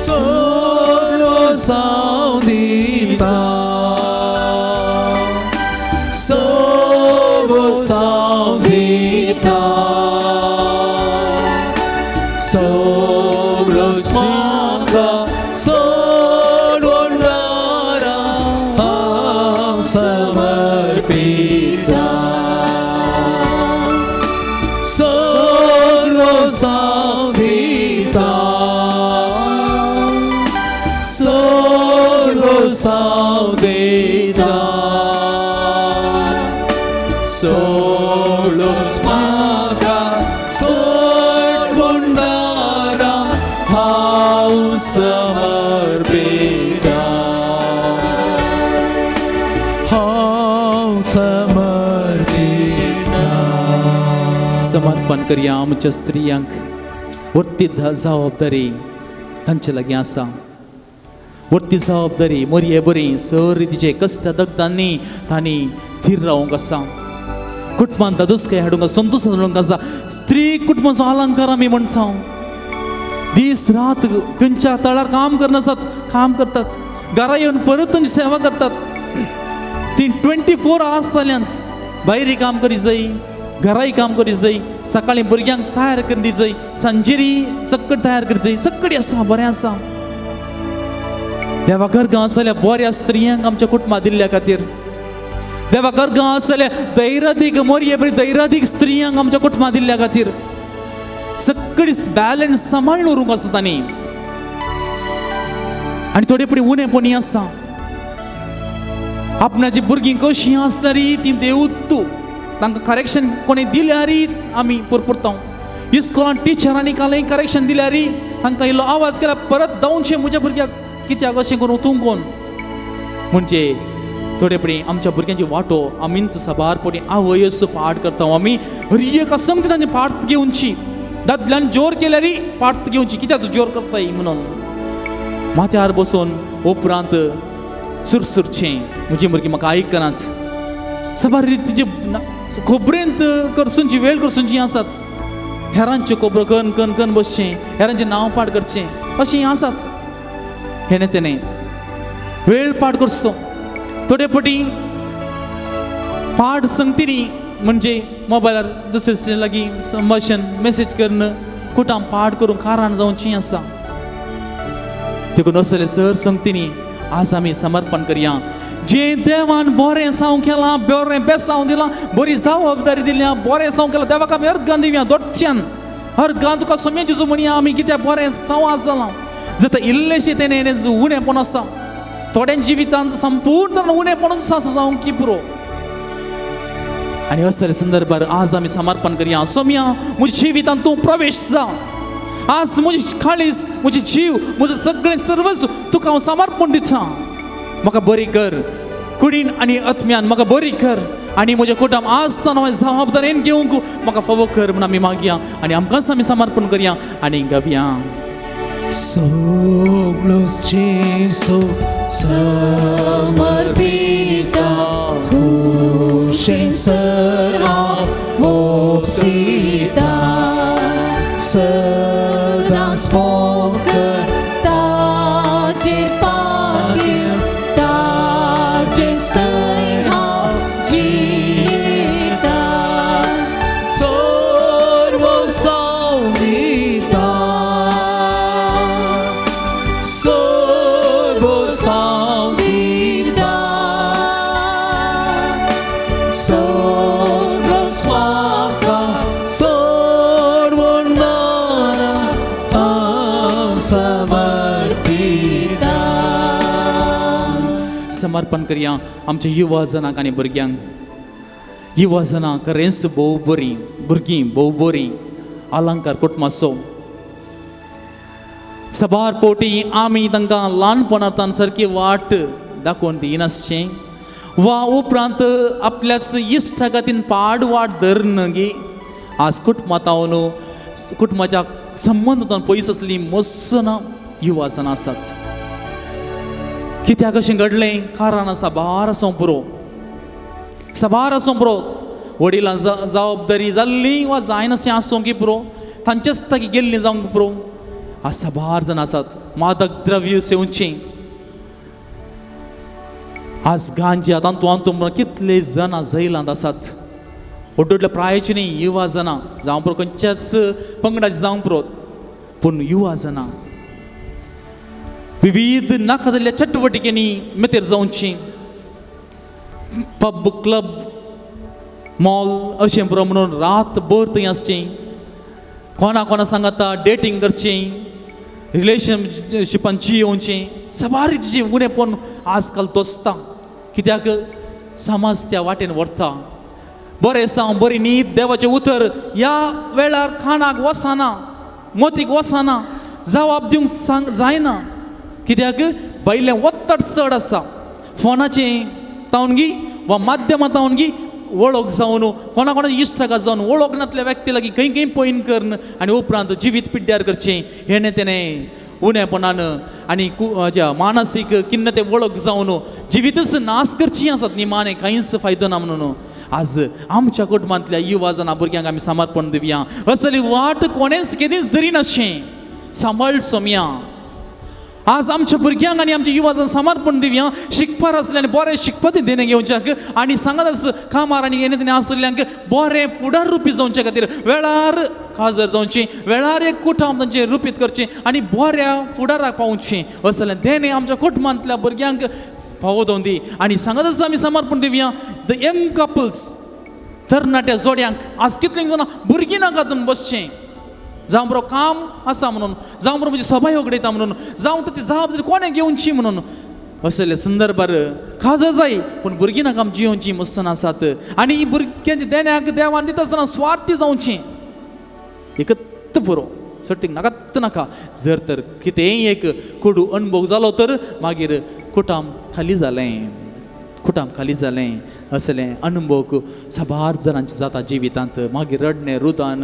सगळो सावदिता सगळो सावदिता सगळो म्हाका सोडून रारा हांव समर्पिता सगळो सावदिता सगळो सावदिता सगळो म्हाका सोडून रारा हांव समर्पिता हांव समर्पिता. समर्पण करया आमच्या स्त्रियांक वरती जबाबदारी तांचे लागीं आसा वरती जबाबदारी मरये बरी सर रितीचे कश्ट दगदांनी तांणी थीर रावंक आसा कुटुंबान दादूसकाय हाडूंक आसा संतोश हाडूंक आसा स्त्री कुटुंबाचो अलंकार आमी म्हणटा दीस रात खंयच्या तळार काम करनासात काम करतात घरा येवन परत तांची सेवा करतात ती 24 आवर्स जाल्यांच भायरय काम करी जाय घराय काम करी जाय सकाळीं भुरग्यांक तयार करून दी जाय सांजेरी सक्कड तयार करी जाय सक्कडी आसा बरें आसा देवा घरगांव जाल्यार बऱ्या स्त्रियांक आमच्या कुटुंबां दिल्ल्या खातीर देवा घरगांव जाल्यार धैर्यादीक मरये बरी धैर्यादीक स्त्रियांक आमच्या कुटुंबां दिल्ल्या खातीर सक्कडी बॅलन्स सांबाळून उरूंक आसा तांणी आनी थोडे फुडें उणेपणी आसा आपणाची भुरगीं कशीं आसताली ती देव तूं तांकां करेक्शन कोणी दिल्यारी आमी पुरपुरता इस्कॉलान टिचरांनी कालय करेक्शन दिल्यारी तांकां इल्लो आवाज केला परत जावचें म्हज्या भुरग्याक कित्याक अशें करून तूं कोण म्हणजे थोडे फुडें आमच्या भुरग्यांची वाटो आमीच साबारपणी आवयस पाठ करता आमी हर एका संगती तांची पाठ घेवची दादल्यान जोर केल्यारी पाठ घेवची कित्याक तूं जोर करताय म्हणून माथ्यार बसून उपरांत सुरसुरचें म्हजी भुरगीं म्हाका आयकनात साबार रितीची खोबरेंत करसूंची वेळ करसूंची आसात हेरांचे खोबरो कन कन कन बसचें हेरांचें नांव पाठ करचें अशीं आसात हेणे तेणे वेळ पाठ करचो थोडे फावटी पाठ संगतीनी म्हणजे मोबायलार दुसरे लागीं संभाशण मेसेज करून कुटाम पाठ करून कारण जावचीं आसा देखून असले सर संगतीनी आज आमी समर्पण करया जे देवान बरें साव केलां बरें बेसांव दिलां बरी जबाबदारी दिल्या बरें साव केलां देवाक आमी अर्गां दिवया दोडच्यान अर्गां तुका सोम्या जेजू म्हणया आमी कित्याक बरें साव आज जालां जर इल्लेशें तेणें उणेंपण आसा थोड्यां जिवितांत संपूर्ण उणेंपणूच आसा जावंक की पुरो आनी असले संदर्भार आज आमी समर्पण करया सोम्या म्हज्या जिवितांत तूं प्रवेश जा आज म्हजी काळीज म्हजी जीव म्हजें सगळें सर्वस्व तुका हांव समर्पण दिता म्हाका बरी कर कुडीन आनी आत्म्यान म्हाका बरी कर आनी म्हज्या कोटाम आज सावन हांवें जबाबदारेन घेवंक म्हाका फावो कर म्हूण आमी मागया आनी आमकांच आमी समर्पण करया आनी गावया. Soglos Jesu समर्पिता खुशेन सरा वोपसिता सदा स्मोक ताचे पातीर ताचे स्तय हांव जियेता सर्व संगीता सर्व संगीता सर्व स्वाका सर्व नारा हांव समर्पिता. समर्पण करया आमच्या युवा जनांक आनी भुरग्यांक. युवा जनां खरेंच भोव बरीं भुरगीं भोव बरीं अलंकार कुटुंबाचो सबार पोटी आमी तांकां ल्हानपणांतल्यान सारकी वाट दाखोवन दिनासचें वा उपरांत आपल्याच इश्टा खातीर पाड वाट धरनगी आज कुटुंबांत कुटुंबाच्या संबंदांतल्यान पयस आसलीं मस्सना युवा जनां आसात. कित्याक अशें घडलें कारण आसा बार आसूं पुरो साबार आसूं पुरो वडिलां जबाबदारी जाल्ली वा जायनाशी आसूं की पुरो तांचेच ताकी गेल्लीं जावंक पुरो आज साबार जाण आसात मादक द्रव्य सेवचीं आज गांजा तांतूं कितले जाण जैलांत आसात. व्हड व्हडल्या प्रायाची न्ही युवा जनां जावं पुरो खंयच्याच पंगडाची जावं पुरो पूण युवा जनां विविध नाका जाल्ल्या चटवटिकेनी मेतेर जावचीं पब क्लब मॉल अशें पुरो म्हणून रातभर थंय आसचीं कोणा सांगाता डेटींग करचें रिलेशनशिपांची येवचें सबारीची उणेपण आजकाल तोसता. कित्याक समाज त्या वाटेन व्हरता. बरें सावन बरी न्हीद देवाचें उतर ह्या वेळार खाणाक वचना मतीक वचना जबाब दिवंक जायना. कित्याक भायलें वत्तड चड आसा फोनाचें तावनगी वा माध्यमांतावनगी वळख जावन कोणाच्या इश्टाक जावन वळख नासल्या व्यक्ती लागीं खंय खंय पयन करन आनी उपरांत जिवीत पिड्ड्यार करचें हेणें तेणें उणेपणान आनी मानसीक खिन्नते वळख जावन जिवीतच नाश करची आसात निमाणें कांयच फायदो ना म्हणून आज आमच्या कुटुंबांतल्या युवा जनां भुरग्यांक आमी समर्पण दिवया. असली वाट कोणेंच केदींच धरिनाशें सांबाळ सोमया. आज आमच्या भुरग्यांक आनी आमच्या युवाजांक समर्पण दिवया. शिकपार आसल्यान बरें शिकपाचे देणे घेवच्याक आनी सांगात आस कामार आनी हेणे तेणे आसल्यांक बरें फुडार रुपी जावचे खातीर वेळार काजर जावचें वेळार एक कुटुंब तांचें रुपीत करचें आनी बऱ्या फुडाराक पावचें असलें देणे आमच्या कुटुंबांतल्या भुरग्यांक फावो जावन दी. आनी सांगात आस आमी समर्पण दिवया द यंग कपल्स तरणाट्या जोड्यांक आज कितलीं जाणां भुरगीं नाका बसचें जावं बरो काम आसा म्हणून जावं बरो म्हजी सभाय उगडयता म्हणून जावं ताची जबाबदारी कोणें घेवची म्हणून असले संदर्भार काजर जाय पूण भुरगीं नाका जियोवचीं मस्सन आसात. आनी ही भुरग्यांच्या देण्याक देवान दिता आसतना स्वार्थी जावचें एकत्त पुरो सर्तीक नाकात नाका. जर तर कितेंय एक कोडू अणभव जालो तर मागीर कुटुंब खाली जालें असलें अनुभव साबार जाणांचे जाता जिवितांत. मागीर रडणें रुदान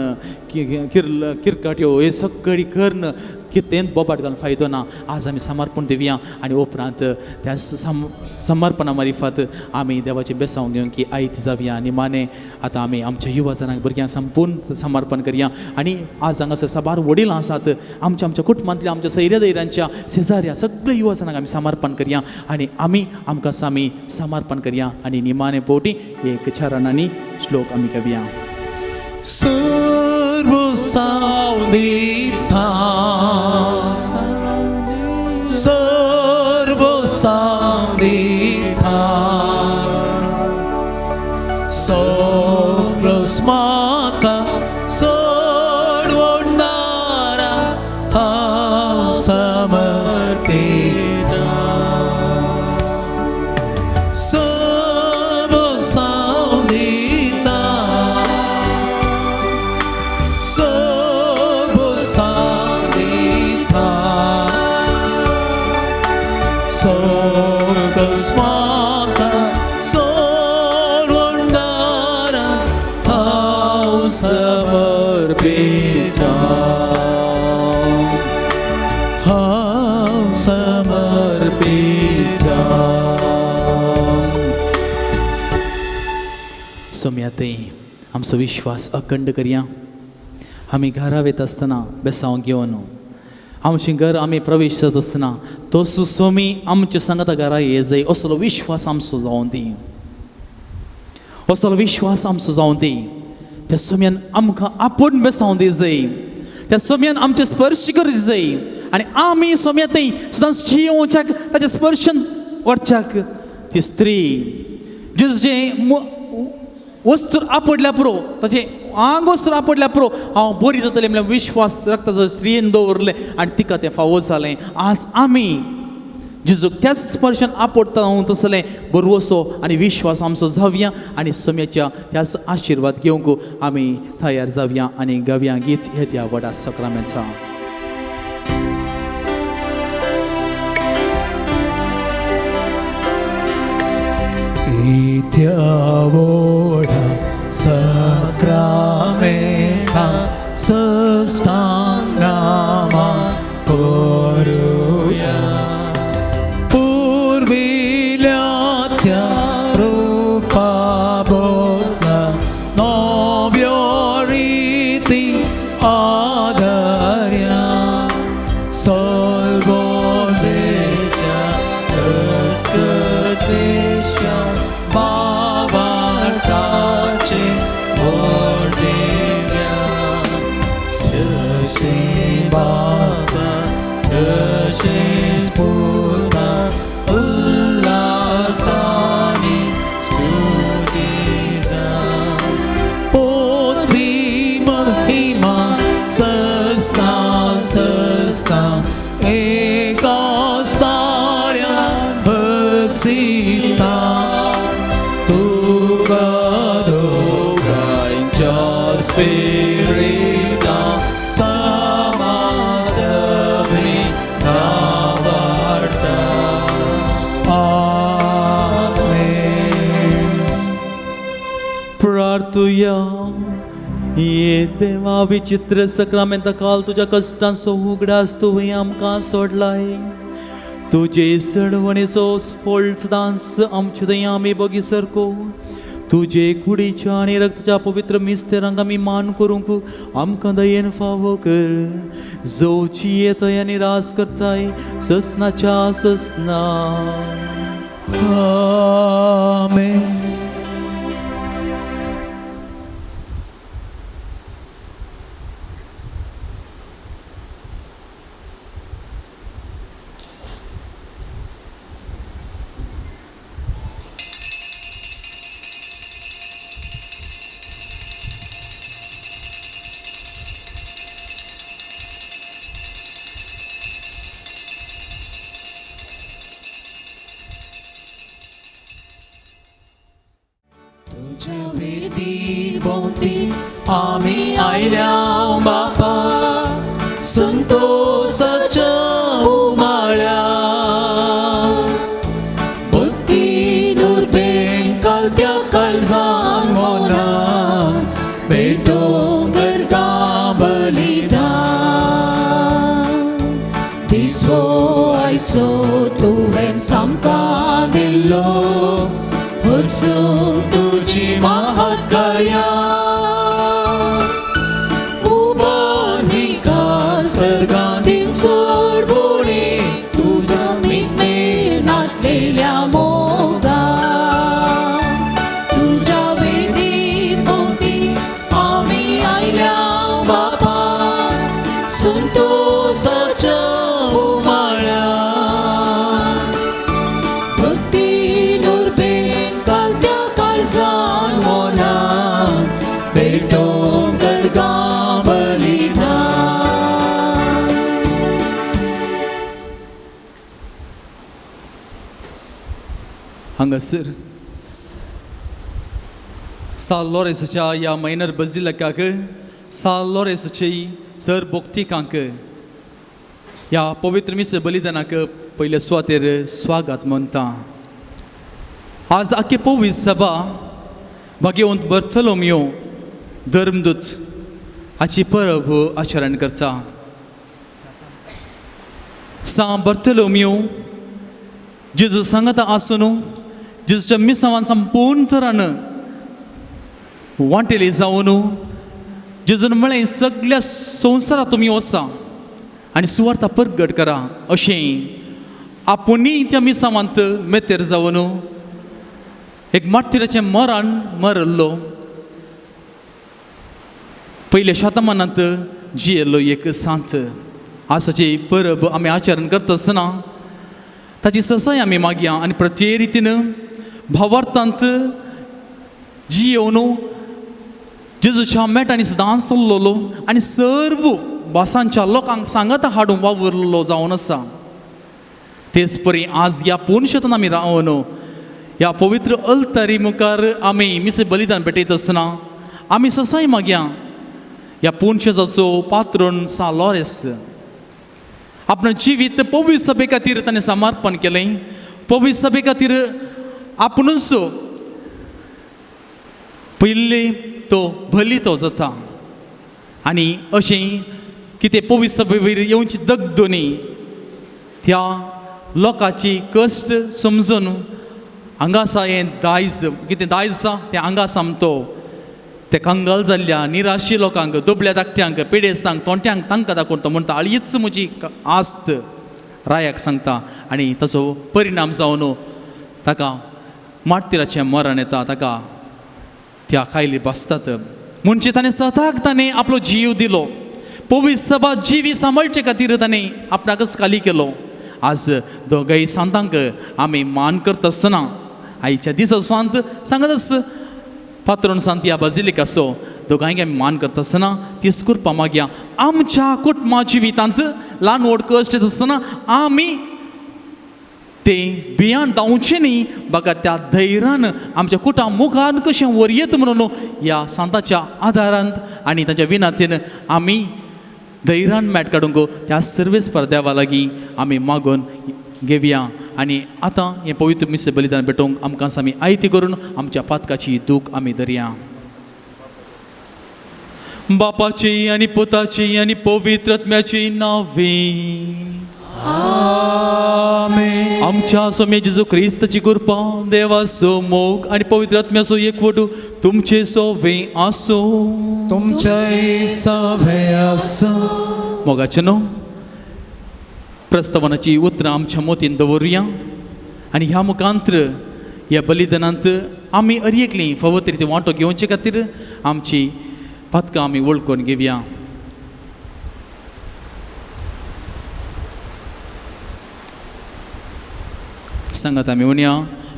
किरकट्यो हे सगळी करन कितेंच बोबाट घालून फायदो ना. आज आमी समर्पण दिवया आनी उपरांत त्या समर्पणा मार्फत आमी देवाचें बेसांव घेवन की आयत जावया. आनी माने आतां आमी आमच्या युवा जनांक भुरग्यांक संपूर्ण समर्पण करया. आनी आज हांगासर साबार वडीलां आसात आमच्या कुटुंबांतल्या आमच्या सैर्या दैऱ्यांच्या शेजाऱ्या सगळ्या युवा जनांक आमी समर्पण करया आनी आमी आमकां आमी समर्पण करया. आनी निमाणे पोटी एक चरणांनी श्लोक आमी घेवया. सर्व सावनिता सर्व सावनिता सगळं म्हाका सोडवणारा हांव समर्पिता. सर्व सावनिता सर्व सावनिता सगळं म्हाका समर्पित हांव समर्पित सोम्याते आमचो विश्वास अखंड करया. आमी घरा वयता आसतना बेसांव घेवन आमचें घर आमी प्रवेश जाता आसतना तो सोमी आमच्या सांगाता घरा ये जाय असलो विश्वास आमचो जावं दी. असलो विश्वास आमचो जावं दी. त्या सोम्यान आमकां आपूण बेसांव दी जाय. त्या सोम्यान आमचे स्पर्श करूंक जाय आनी आमी सोम्यातय सदांच जियोवच्याक ताच्या स्पर्शन वरच्याक ती स्त्री जें वस्त्र आपडल्या पुरो ताचें आंग वस्त्र आपडल्या पुरो हांव बरी जातलें म्हणल्यार विश्वास रक्ताचो स्त्रियेन दवरलें आनी तिका तें फावो जालें. आज आमी जेजूक त्याच स्पर्शान आपडटा तसलें बरवसो आनी विश्वास आमचो जावया आनी सोम्याच्या त्याच आशिर्वाद घेवंक आमी तयार जावया आनी गावया गीत हे त्या व्हडा सक्रामेंता. इत्या व्हडा सक्रामेंता सस्तांग नामा करुया. पुर्विल्या त्या रुपा बोधना नव्यो रिती आदर्या सोलबोलेच्या अस्कत्वेशा बाबार्ताचे व्हडलेल्या ससे बाबा तशेंच पुता उल्हासानी स्तुतीचा पोतवी महिमा सस्ता सस्ता एकाच ताळ्यान बसिता तुका दोगांच्या स्पिरिटा समा सगळी नावाडटा. आमेन. प्रार्थुया. ये देवा विचित्र सक्रामेंता काल तुझ्या कष्टांचो उगडास तुवें आमकां सोडलाय. तुजे सडवणेचो फळ सदांच आमचे थंय आमी बगी सरको. तुजे कुडीच्या आनी रक्ताच्या पवित्र मिस्तेरांक आमी मान करूंक आमकां दयेन फावो कर. जोची येताय आनी रास करताय ससनाच्या ससना. आमेन. तुझ्या वेदी भोवती आमी आयल्या बापा संतोषाच्या उमाळ्या. भक्तीन उर्बेन कालत्या काळजान मोनान भेटोंक करता बलिदान. दिसो आयसो तुवें सामकां दिल्लो हरसूंक तुजी महाकाया. उबोनिका सर्गांतीन सोडगुणी तुझ्या मितमेनातलेल्या मोगा. तुझ्या वेदी भोवती आमी आयल्या बापा संतोषाच्या उमाळ्या. भक्तीन उर्बेन कालत्या काळजान मोनान भेटोंक करता बलिदान. हांगासर साल लोरेसाच्या ह्या मायनर बजिलिकाक साल लोरेसाची सर भोक्तिकांक ह्या पवित्र मिस बलिदानाक पयले सुवातेर स्वागत म्हणटा. आज आख्खी पवीस सभा मागीर बर्थलोमियो धर्मदूत हाची परब आचरण करता. San Bartolomeo जेजू सांगता आसून जेजूच्या मिसांवान संपूर्ण तरान वांटेली जावन जेजून म्हळें सगळ्या संवसारांत तुमी वचा आनी सुवार्ता परगट करा अशें आपुणूय त्या मिसांवांत मेतेर जावन एक मार्तिराचें मरण मरल्लो पयल्या शतमानांत जियेल्लो एक सांत आसाची परब आमी आचरण करता आसतना ताची ससाय आमी मागया आनी प्रत्ये रितीन भावार्थांत जियेवन जेजूच्या मेटांनी सदांच चल्लोलो आनी सर्व भासांच्या लोकांक सांगत हाडूंक वावरलो जावन आसा. तेच परी आज ह्या पोनशेतान आमी रावन ह्या पवित्र अल्तारी मुखार आमी मिसे बलिदान पेटयत आसतना आमी ससाय मागया ह्या पोनशेताचो पात्रोन सा लॉरेस आपणें जिवीत पवित्र सभे खातीर ताणें समर्पण केलें. पवित्र सभे खातीर आपुणूच पयले तो बली तो जाता आनी अशें कितें पवित्र सभे वयर येवची दगदोनी त्या लोकांची कश्ट समजून हांगा आसा हें दायज कितें दायज आसा तें हांगा सामतो ते कंगाल जाल्ल्या निराशी लोकांक दुबळ्या धाकट्यांक पेडेस्तांक तोंट्यांक तांकां दाखोवन तो म्हणटा हीच म्हजी आस्त रायाक सांगता आनी ताचो परिणाम जावन ताका मार्तिराचें मरण येता ताका त्या खायली बसतात. म्हणजे ताणें स्वताक ताणें आपलो जीव दिलो पवित्र सभा जिवी सांबाळचे खातीर ताणें आपणाकच खाली केलो. आज दोगांय सांतांक आमी मान करता आसतना आयच्या दिसा सांत सांगत आस पात्रोन सांत ह्या बाजिलिकाचो दोगांयक आमी मान करता आसतना तीस करपा मागया आमच्या कुटुंबा जिवितांत ल्हान व्हड कश्ट येता आसतना आमी ते भियान धांवचे न्ही बगा त्या धैर्यान आमच्या कुटां मुखार कशें वरयत म्हणून ह्या सांताच्या आदारांत आनी ताच्या विनातीन आमी धैर्यान मेट काडूंक त्या सर्वेस परद्यावा लागीं आमी मागून घेवया आनी आतां हें पवित्र मिसे बलिदान पेटोवंक आमकां आमी आयती करून आमच्या पातकाची दूख आमी धरया. बापाची आनी पुताची आनी पवित्र आत्म्याची नांवे आमेन. आमच्या स्वामी जेजू क्रिस्ताची कृपा देवाचो मोग आनी पवित्र आत्म्याचो एकवट तुमचे सोवे आसो तुमचे सभे आसो. मोगाचे न्हू प्रस्तावनाची उतरां आमच्या मोतीन दवरुया आनी ह्या मुखांत्र ह्या बलिदानांत आमी अरियेकली फावत रिती वांटो घेवचे खातीर आमची पथकां आमी वळखून घेवया. सांगात आमी म्हणया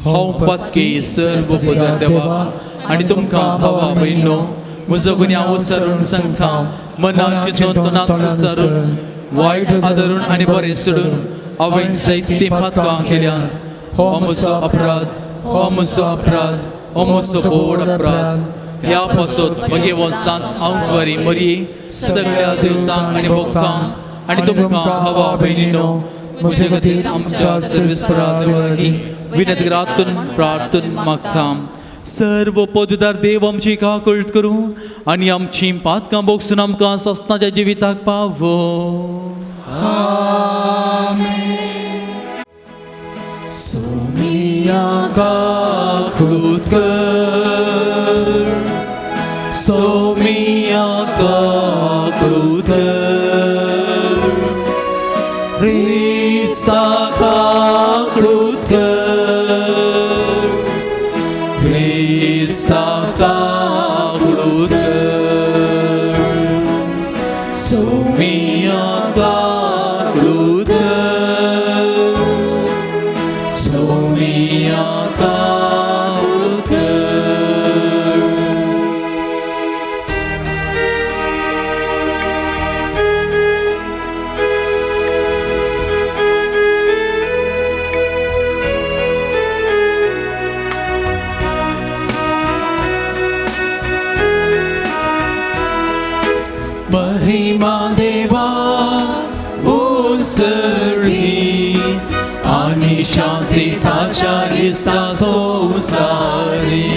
हांव पत्की सर्व पदार्थ देवा आनी तुमकां भावा भयणो म्हजो गुन्यांव उसरून सांगता मनांत चिंतून तोंडांत उसरून वायट आदरून आनी बरें सोडून हांवें जायतीं पातकां केल्यांत. हो म्हजो अपराध हो म्हजो अपराध हो म्हजो व्हड अपराध. ह्या पासून मागे वचनाच हांव बरी मरी सगळ्या देवतांक आनी भक्तांक आनी तुमकां भावा भयणीनो म्हजे खातीर आमच्या सर्वेस्परा देवा लागीं विनंती करातून प्रार्थून मागता. सर्व पदवीदार देव आमची काकूळट करूं आनी आमची पातकां बोगसून आमकां सस्ताच्या जिविताक पावो. सोमिया काकूळट कर सोमिया काकूळट कर Krista kakrut कर Krista kakrut कर Somiya kakrut कर Somiya kakrut कर महिमा देवा उसळी आणि शांती ताच्या दिसा संसारी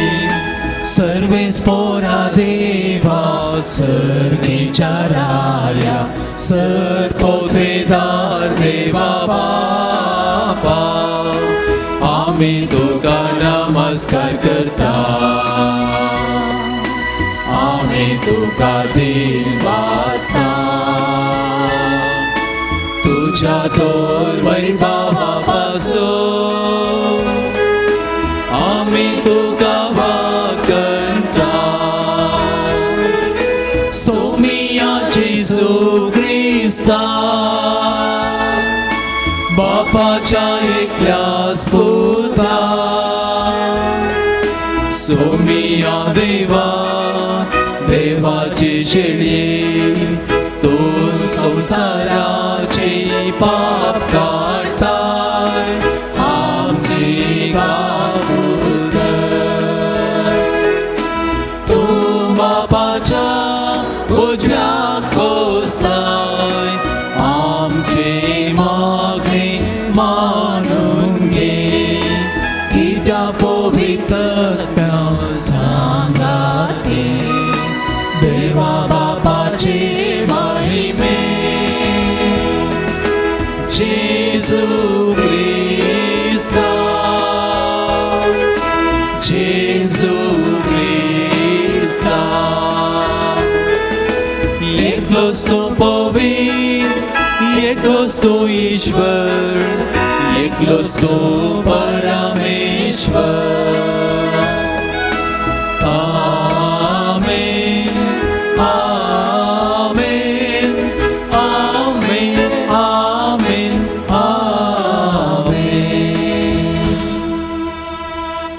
सर्वेस पोरा देवा सर्गीच्या राया सरपोतवेदार देवा बापा आम्ही तुका नमस्कार करता आम्ही तुका दिन वाजता तुझ्या तोर वैभवापासून आम्ही तुका वाकंता सोमिया जेसू ख्रिस्ता बापाच्या एकल्या स्पुता सोमिया देवा देवाची शेळये तू संसाराचे पाप काढताय आमची गापूर कर तू बापाच्या उजव्याक बसलाय आमचे मागणे मानून घे कित्या पवित्र सांगाते देवा बापाचे महिमे जेजू ख्रिस्ता जेजू ख्रिस्ता एकलोच तो पवित्र एकलोच तो ईश्वर एकलोच तो परमेश्वर आमेन आमेन आमेन आमेन आमेन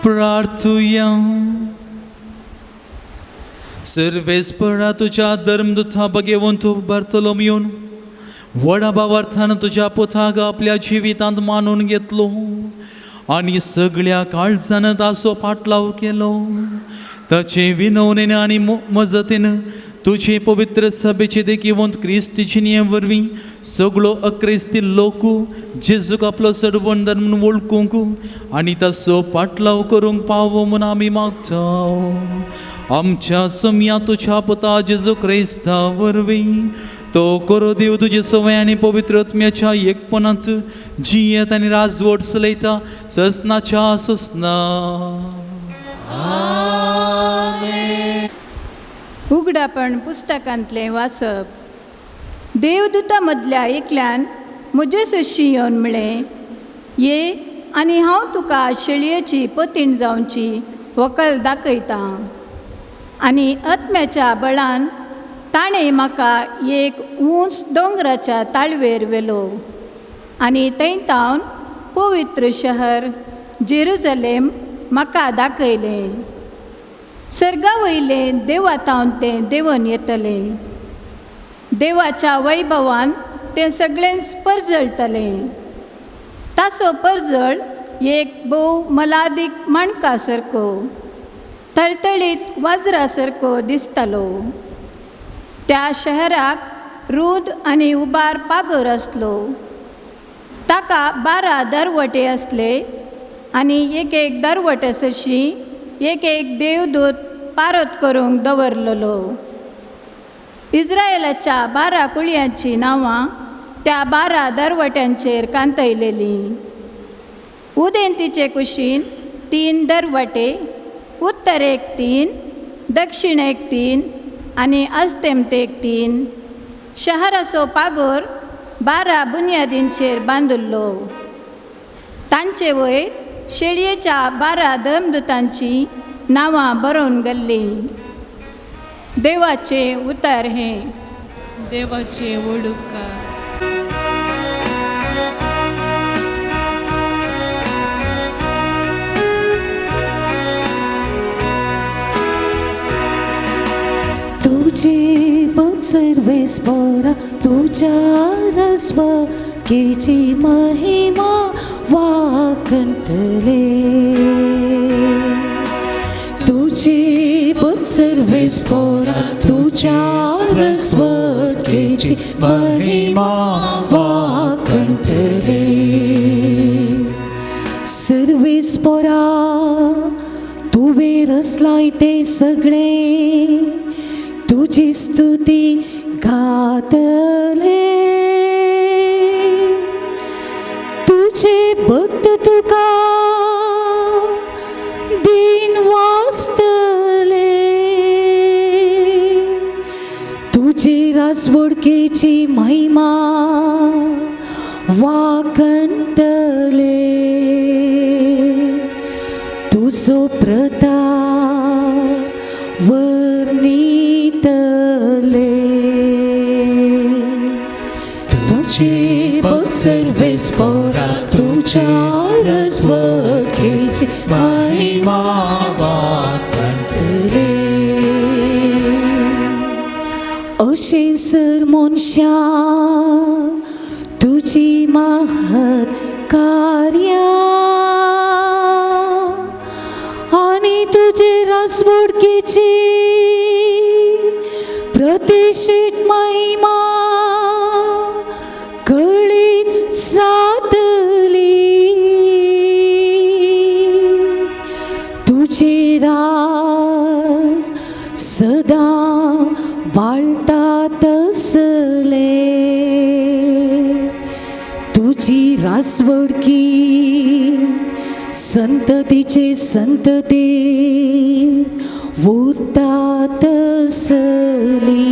प्रार्थूया सर्वेस्परा तुझ्या धर्मदूता भगवंत बार्थोलोमेवन व्हडा भावार्थान तुझ्या पुताक आपल्या जिवितांत मानून घेतलो आनी सगळ्या काळजान ताचो पाटलाव केलो ताचे विनवणेन आनी मजतीन तुझे पवित्र सभेचे देखीवंत क्रिस्ती जिणे वरवीं सगळो अक्रिस्ती लोक जेजूक आपलो सर्वण धर्म म्हणून वळखूंक आनी ताचो पाटलाव करूंक पावो म्हूण आमी मागता आमच्या सम्या तुझ्या पुता जेजू क्रिस्ता वरवीं तो करो देव तुझे सवय आनी पवित्र आत्म्याच्या एकपणांत जियेत आनी राजवट चलयता ससनाच्या ससना उगडापण पुस्तकांतलें वाचप देवदूता मदल्या एकल्यान म्हजे सशी येवन म्हळें ये आनी हांव तुका शेळयेची पतीण जावची व्हंकल दाखयता आनी आत्म्याच्या बळान ताणें म्हाका एक उंच दोंगराच्या ताळवेर व्हेलो आनी थंयतावन पवित्र शहर जेरुजलेम म्हाका दाखयलें सर्गा वयलें देवातावन तें देंवन येतलें देवाच्या वैभवान तें सगळें परजळटलें ताचो परजळ एक भोव मलादीक माणका सारको तळतळीत वाजरा सारको दिसतालो त्या शहराक रूद आनी उबार पागर आसलो ताका 12 दरवटे आसले आनी एक दरवटे सरशी एक देवदूत पारत करूंक दवरलेलो इस्रायेलाच्या 12 कुळयांची नांवां त्या 12 दरवट्यांचेर कांतयलेलीं उदेंतीचे कुशीन 3 दरवटे उत्तरेक 3 दक्षिणेक 3 आनी अस्तंतेक 3 शहराचो पागोर 12 बुन्यादींचेर बांदिल्लो तांचे वयर शेळयेच्या 12 धर्मदूतांची नांवां बरोवन गेल्लीं देवाचे उतर हें देवाचे वडुपकार तुझे बघ सर्वेस्परा तुझ्या रसवकेची महिमा वाकंतले तुझे बघ सर्वेस्परा तुझ्या रसवकेची महिमा वाकंतले सर्वेस्परा तुवें रचलाय ते सगळे तू तुझी स्तुती गातले तुझे भक्त तुका दिन वाचतले तुझे राजवडकेची महिमा वाकणतले तुझो प्रताप वर्णितले तुझे भक्त सर्वेस पोरा तुझ्या राजवडकेची महिमा वाकणतले अशें सर मनशा तुझी महत् कार्या आणि तुझे राजवडकेची प्रतिष्ठित महिमा कळीत जातली तुझे राज सदा बाळतात असले तुझी राजवडकी संततीचे संतती उरतात असली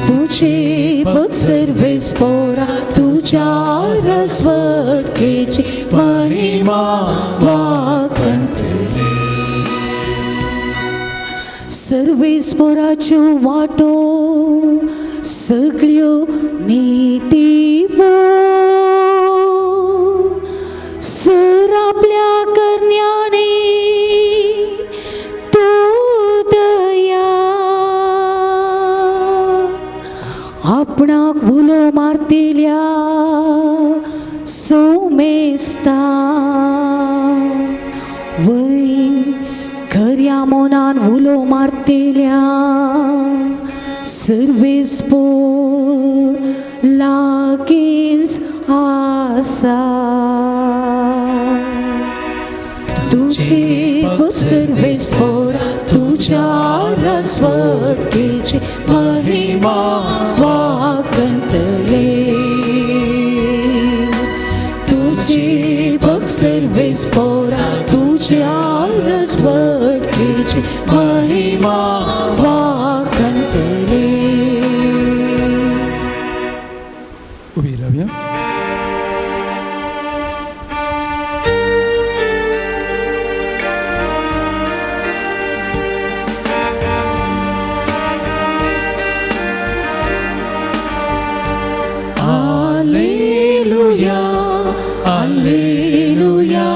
तुझे भक्त सर्वेस पोरा तुझ्या राजवडकेची महिमा वाकणतले सर्वेस पोराच्यो वाटो सगळ्यो नीतीवो सर आपल्या करण्याने तो दया आपणाक भुलो मारतेल्या सोमेस्ता वै खऱ्या मोनान भुलो मारतेल्या सर्वेस पोर लागींच आसा तुझे भक्त सर्वेस पोरा तुझ्या राजवडकेची महिमा वाकणतले तुझे भक्त सर्वेस पोरा तुझ्या राजवडकेची महिमा वाकणतले उभी राहूया. Alleluia, Alleluia,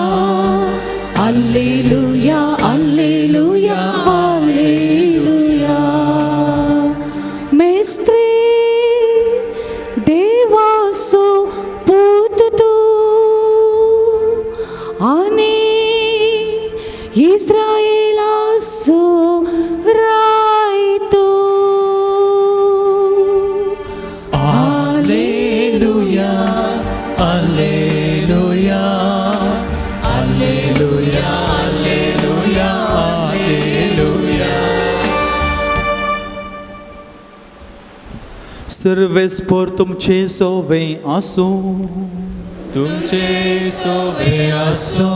Alleluia, Alleluia, Alleluia. Mestre, देवासो पूत तू आणि इस्रायेलासो राय तू. Alleluia, Alleluia, Alleluia, Alleluia, Alleluia. Sarves पोर तुमचे सोवे आसो तुमचे सोवे असो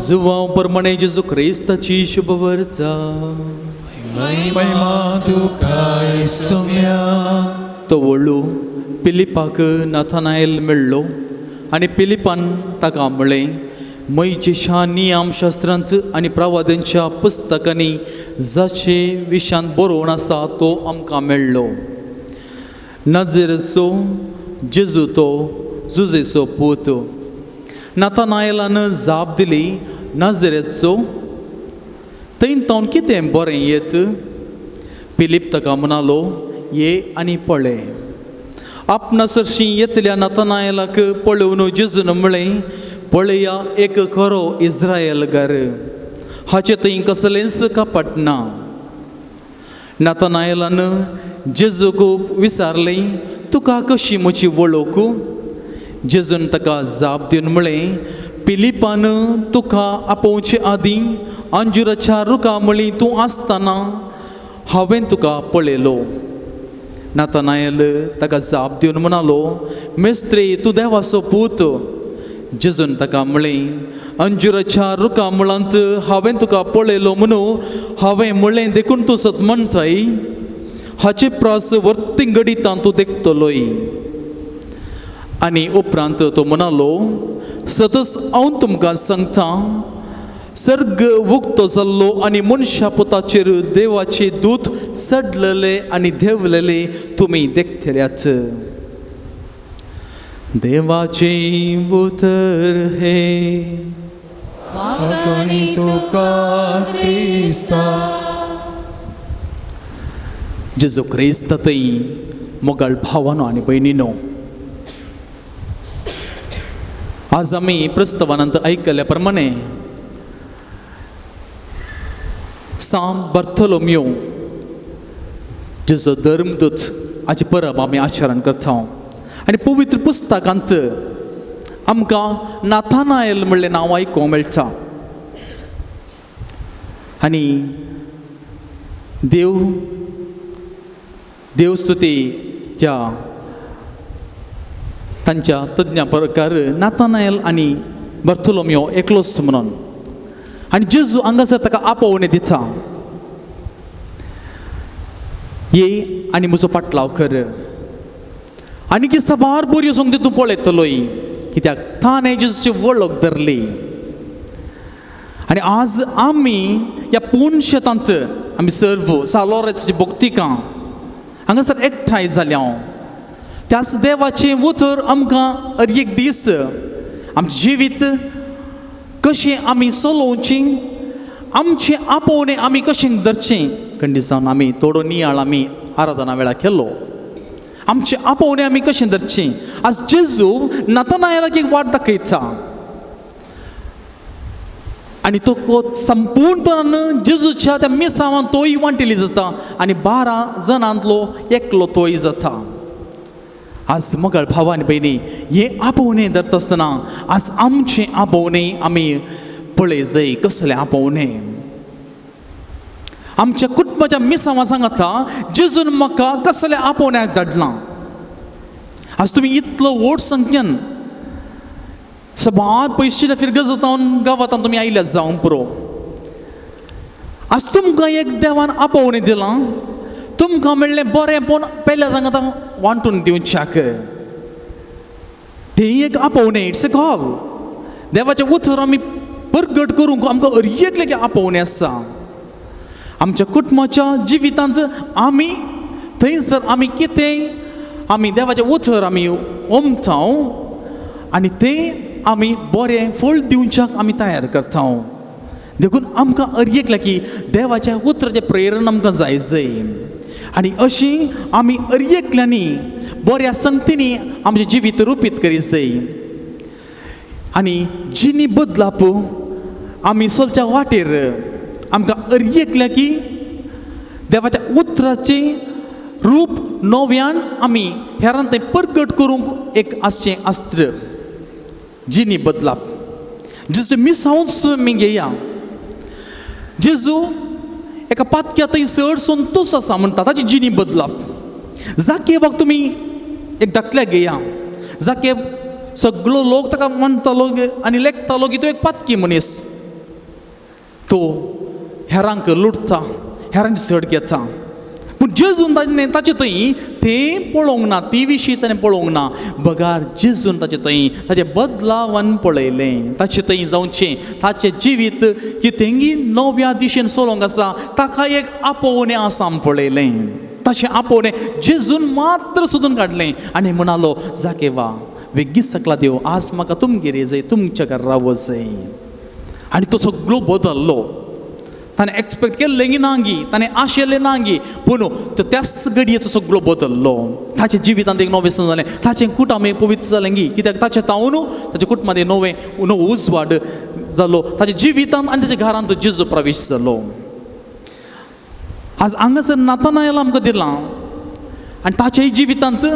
जुवांव प्रमाणे जेजू क्रिस्ताची शुभ वर्चा महिमा तुका येसुम्या. तो व्हडलो पिलिपाक नाथानायल मेळ्ळो आनी पिलिपान ताका म्हळें मोइशेच्या नियमशास्त्रांत आनी प्रवाद्यांच्या पुस्तकांनी जाचे विशयान बरोवन आसा तो आमकां मेळ्ळो. नाजरेचो जेजू तो जुजेचो पूत. नाथानायलान जाप दिली नाजरेचो थंय तावन कितें बरें येत. पिलीप ताका म्हणालो ये आनी पळय. आपणासरशीं येतल्या नाथानायलाक पळोवन जेजून म्हळें पळया एक खरो इस्रायेलकार हाचे थंय कसलेंच कपट ना. नाथानायलान जेजूक विचारलें तुका कशी म्हजी वळख. जेजून ताका जाप दिवन म्हळें पिलिपान तुका आपोवचे आदीं अंजुराच्या रुखा मळी तूं आसतना हांवें तुका पळयलो. नातानायल ताका जाप दिवन म्हणालो, मेस्त्रे तूं देवाचो पूत. जेजून ताका म्हळें, अंजुराच्या रुखा मुळांत हांवें तुका पळयलो म्हणून हांवें म्हणलें देखून तूं सत म्हणटाय. हाचे प्रास वर्ती घडितां तूं देखतलोय. आनी उपरांत तो म्हणालो, सतच हांव तुमकां सांगता, सर्ग उक्तो जाल्लो आनी मनशा पुताचेर देवाचे दूत चडलेले आनी देंवलेले तुमी देखतल्यात. देवाचे उतर हे वाकणी तुका क्रिस्ता. जेजू क्रिस्त थंय मोगाळ भावानो आनी भयणीनो, आज आमी प्रस्तवानंत आयकल्या प्रमाणे सांत बार्थोलोम्यो जेजो धर्मदूत हाची परब आमी आचरण करता. आनी पवित्र पुस्तकांत आमकां नाथानायल म्हणलें नांव आयकूंक मेळटा. आनी देवस्तुतीच्या तांच्या तज्ञा प्रकार नाथानायल आनी बार्थोलोम्यो एकलोच म्हणून. आनी जेजू हांगासर ताका आपोवणें दिता, ये आनी म्हजो फाटलाव कर. आनी की साबार बऱ्यो संगती तूं पळयतलोय, कित्याक ताणें जेजूची वळख धरली. आनी आज आमी ह्या पूर्ण शेतांत आमी सर्व सालोरेची भक्तिकां हांगासर एकठांय जाल्या. त्याच देवाचें उतर आमकां हर एक दीस आमचें जिवीत कशें आमी चलोवचें, आमचें आपोवणें आमी कशें धरचें. खंडिसावन आमी थोडो नियाळ आमी आराधना वेळा केलो. आमचें आपोवणें आमी कशें धरचें. आज जेजू नातानायलाक एक वाट दाखयता आनी तो संपूर्णपणान जेजूच्या त्या मिसांवान तोय वांटिली जाता आनी 12 जाणांतलो एकलो तोय जाता. आज मोगाळ भाव आनी भयणी, हें आपोवणें धरता आसतना आज आमचें आपोवणें आमी पळय जाय. कसलें आपोवणें. आमच्या कुटुंबाच्या मिसांवां सांगता, जेजून म्हाका कसल्या आपोवण्याक धाडलां. आज तुमी इतलो व्हड संख्येन सबार पयशे फिरग जावन गांवांत तुमी आयल्या जावं पुरो. आज तुमकां एक देवान आपोवणें दिलां, तुमकां म्हणलें बरें पूण पयल्या सांगता वांटून दिवच्याक. तें एक आपोवणें, इट्स ए कॉल. देवाचें उतर आमी परगट करूंक आमकां हर एक आपोवणें आसा. आमच्या कुटुंबाच्या जिवितांत आमी थंयसर आमी कितें आमी देवाचें उतर आमी ओमता आनी तें आमी बरें फळ दिवच्याक आमी तयार करता. देखून आमकां हर एक देवाच्या उतराचें प्रेरण आमकां जाय जाय. आनी अशीं आमी हर एकल्यांनी बऱ्या संगतींनी आमचें जिवीत रुपीत करीत जाय. आनी जिनी बदलाप आमी चलच्या वाटेर आमकां हर एकल्या की देवाच्या उतराचें रूप नव्यान आमी हेरांत तें परगट करूंक एक आसचें अस्त्र. जिनी बदलाप जेजू मिसांवूच आमी घेया. जेजू एका पातक्या थंयसर संतोश आसा म्हणटा, ताची जिनी बदलाप. जाकेवाक तुमी एक दाखल्याक घेया. जाकेब सगळो लोक ताका म्हणटालो आनी लेखतालो की तो एक पातकी मनीस. तो हेरांक लुटता, हेरांची चड घेता. पूण जेजून ताचे थंय तें पळोवंक ना, ती विशीं ताणें पळोवंक ना. बगार जेजून ताचे थंय ताचे बदलावन पळयलें. ताचे थंय जावचें ताचें जिवीत कितेंय नव्या दिशेन चलोवंक आसा, ताका एक आपोवणें आसा म्हूण पळयलें. तशें आपोवणें जेजून मात्र सोदून काडलें आनी म्हणालो, जाकेवा वेगीच सकला देव, आज म्हाका तुमगेर जाय, तुमच्या घर रावो जाय. आनी तो सगळो बदल्लो. ताणें एक्सपेक्ट केल्लें ना गी, ताणें आशेलें ना गी, पूण त्याच घडयेचो सगळो बदल्लो. ताच्या जिवितांत एक नवें जालें, ताचें कुटुंब पवित्र जालें गी. कित्याक ताच्या तावन ताच्या कुटुंबांत नवो उजवाड जालो. ताच्या जिवितांत आनी ताच्या घरांत जेजू प्रवेश जालो. आज हांगासर नातानायल आमकां दिलां आनी ताच्याय जिवितांत